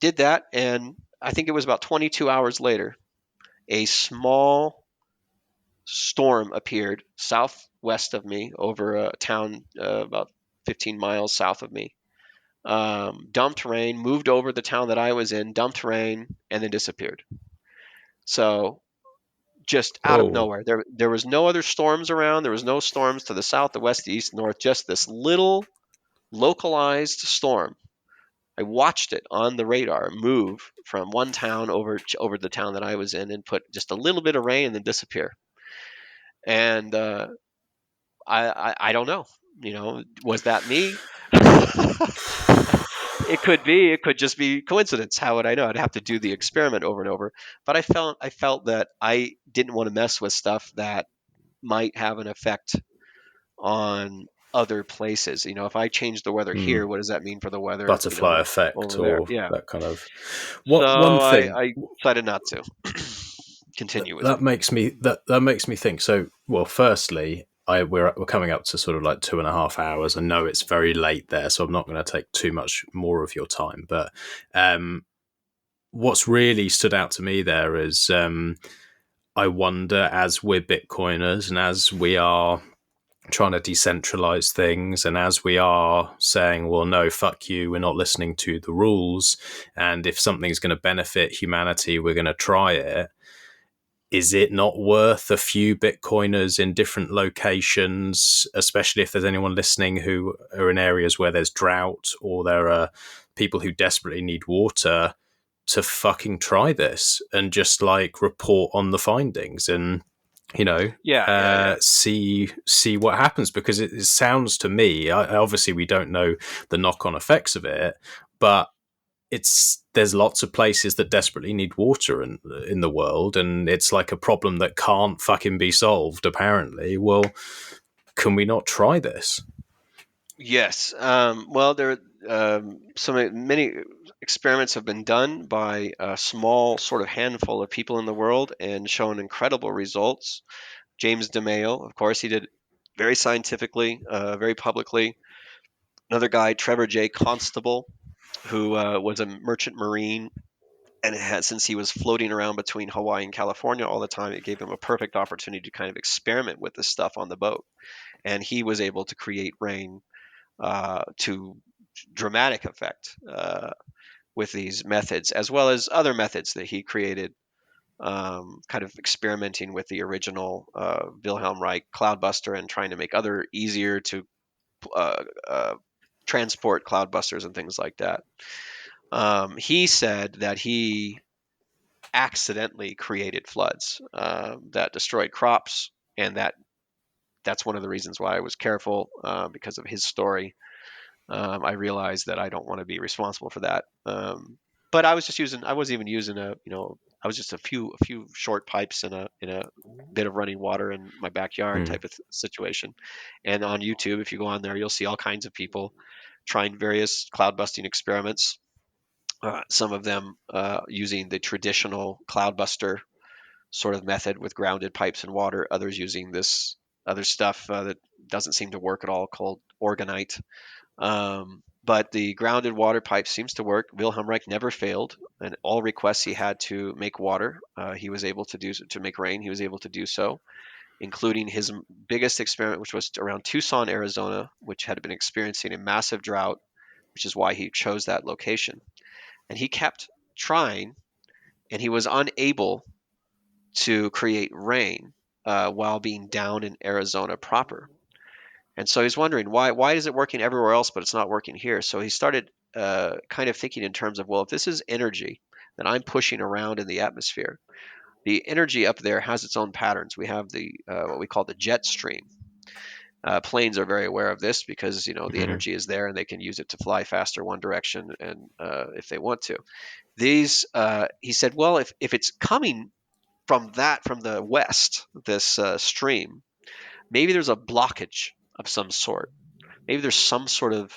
did that, and I think it was about 22 hours later, a small storm appeared southwest of me over a town about 15 miles south of me. Dumped rain, moved over the town that I was in, dumped rain, and then disappeared. So just out of nowhere. There was no other storms around. There was no storms to the south, the west, the east, the north, just this little localized storm. I watched it on the radar move from one town over the town that I was in and put just a little bit of rain and then disappear. And I don't know. Was that me? It could be. It could just be coincidence. How would I know? I'd have to do the experiment over and over. But I felt that I didn't want to mess with stuff that might have an effect on other places. If I change the weather here, what does that mean for the weather? Butterfly effect, or that kind of. One thing I decided not to continue with that. Makes me think. So, well, firstly, we're coming up to sort of like 2.5 hours. I know it's very late there, so I'm not going to take too much more of your time. But what's really stood out to me there is I wonder, as we're Bitcoiners and as we are trying to decentralize things, and as we are saying, well, no, fuck you, we're not listening to the rules, and if something's going to benefit humanity, we're going to try it. Is it not worth a few Bitcoiners in different locations, especially if there's anyone listening who are in areas where there's drought or there are people who desperately need water, to fucking try this and just like report on the findings and, you know, Yeah. see what happens? Because it sounds to me, obviously we don't know the knock-on effects of it, but there's lots of places that desperately need water in the world, and it's like a problem that can't fucking be solved, apparently. Well, can we not try this? Yes. Well, there many experiments have been done by a small sort of handful of people in the world and shown incredible results. James DeMayo, of course, he did it very scientifically, very publicly. Another guy, Trevor J. Constable, who was a merchant marine, and since he was floating around between Hawaii and California all the time, it gave him a perfect opportunity to kind of experiment with this stuff on the boat. And he was able to create rain to dramatic effect with these methods, as well as other methods that he created, kind of experimenting with the original Wilhelm Reich cloudbuster and trying to make other easier to uh, uh, transport cloudbusters and things like that. He said that he accidentally created floods that destroyed crops, and that's one of the reasons why I was careful because of his story. I realized that I don't want to be responsible for that. But I wasn't even using I was just a few short pipes in a bit of running water in my backyard type of situation. And on YouTube, if you go on there, you'll see all kinds of people trying various cloud busting experiments. Some of them using the traditional cloudbuster sort of method with grounded pipes and water. Others using this other stuff that doesn't seem to work at all, called organite. But the grounded water pipe seems to work. Wilhelm Reich never failed, and all requests he had to make water, he was able to do to make rain. He was able to do so, including his biggest experiment, which was around Tucson, Arizona, which had been experiencing a massive drought, which is why he chose that location. And he kept trying, and he was unable to create rain while being down in Arizona proper. And so he's wondering why is it working everywhere else, but it's not working here? So he started kind of thinking in terms of, well, if this is energy that I'm pushing around in the atmosphere, the energy up there has its own patterns. We have the what we call the jet stream. Planes are very aware of this because the energy is there and they can use it to fly faster one direction and if they want to. He said, well, if it's coming from the west, this stream, maybe there's a blockage of some sort. Maybe there's some sort of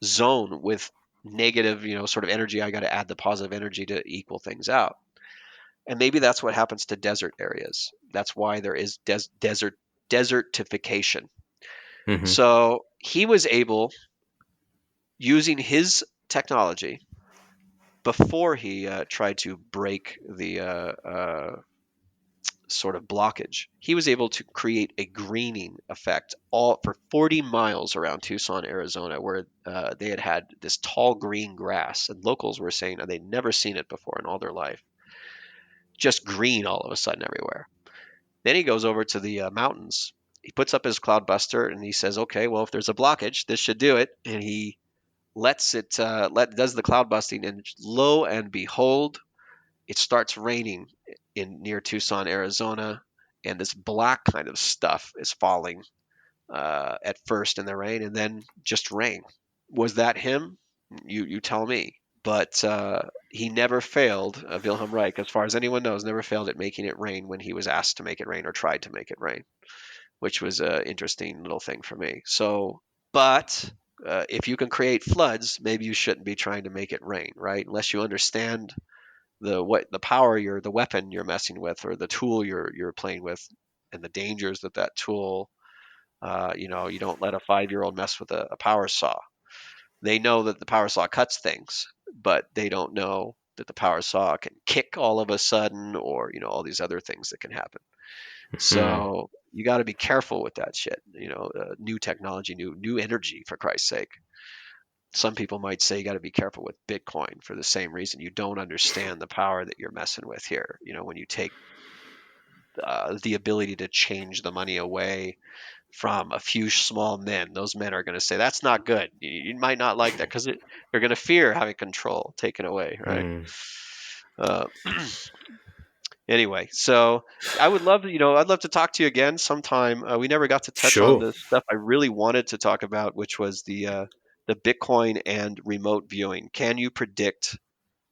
zone with negative, sort of energy. I got to add the positive energy to equal things out. And maybe that's what happens to desert areas. That's why there is desertification. Mm-hmm. So he was able, using his technology, before he tried to break the sort of blockage, he was able to create a greening effect all for 40 miles around Tucson, Arizona, where they had this tall green grass, and locals were saying they'd never seen it before in all their life, just green all of a sudden everywhere. Then he goes over to the mountains. He puts up his cloudbuster and he says, okay, well, if there's a blockage, this should do it. And he lets it does the cloud busting, and lo and behold, it starts raining near Tucson, Arizona, and this black kind of stuff is falling at first in the rain, and then just rain. Was that him? You tell me. But he never failed, Wilhelm Reich, as far as anyone knows, never failed at making it rain when he was asked to make it rain or tried to make it rain, which was an interesting little thing for me. So, but if you can create floods, maybe you shouldn't be trying to make it rain, right? Unless you understand the weapon you're messing with, or the tool you're playing with, and the dangers that tool. You don't let a 5-year-old mess with a power saw. They know that the power saw cuts things, but they don't know that the power saw can kick all of a sudden, or all these other things that can happen. So you got to be careful with that shit. New technology, new energy, for Christ's sake. Some people might say you got to be careful with Bitcoin for the same reason. You don't understand the power that you're messing with here. When you take the ability to change the money away from a few small men, those men are going to say that's not good. You might not like that because they're going to fear having control taken away, right? Anyway, so I would love to, I'd love to talk to you again sometime. We never got to touch on Sure. the stuff I really wanted to talk about, which was the Bitcoin and remote viewing. Can you predict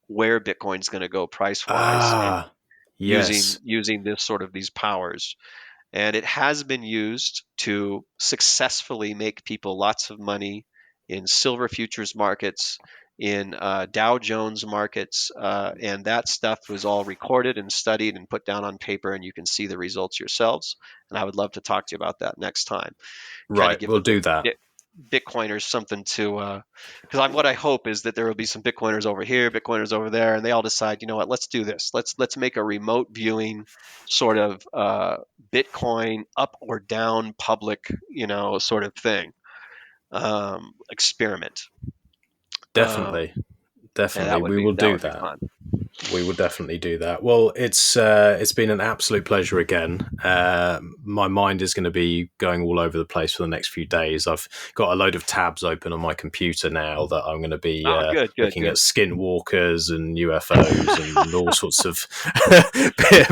where Bitcoin's going to go price wise, and Yes. using these powers? And it has been used to successfully make people lots of money in silver futures markets, in Dow Jones markets, and that stuff was all recorded and studied and put down on paper, and you can see the results yourselves. And I would love to talk to you about that next time. Kind of Right. give We'll the do that. Bitcoiners something to, because what I hope is that there will be some Bitcoiners over here, Bitcoiners over there, and they all decide, what, let's do this. Let's make a remote viewing sort of Bitcoin up or down public, sort of thing, experiment. Definitely. And Definitely. We will that do would be that. fun. We will definitely do that. Well, it's been an absolute pleasure again. My mind is going to be going all over the place for the next few days. I've got a load of tabs open on my computer now that I'm going to be Good. looking at skinwalkers and UFOs and all sorts of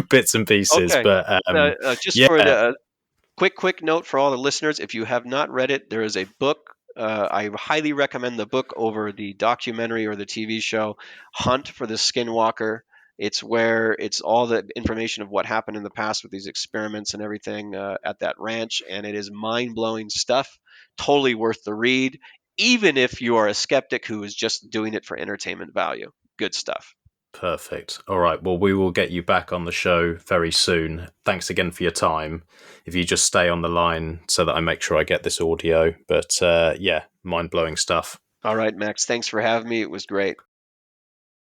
bits and pieces. Okay. But Just yeah, for the quick note for all the listeners, if you have not read it, there is a book. I highly recommend the book over the documentary or the TV show, Hunt for the Skinwalker. It's where it's all the information of what happened in the past with these experiments and everything at that ranch, and it is mind-blowing stuff. Totally worth the read, even if you are a skeptic who is just doing it for entertainment value. Good stuff. perfect. All right. Well, we will get you back on the show very soon. Thanks again for your time. If you just stay on the line so that I make sure I get this audio. But yeah, mind-blowing stuff. All right, Max. Thanks for having me. It was great.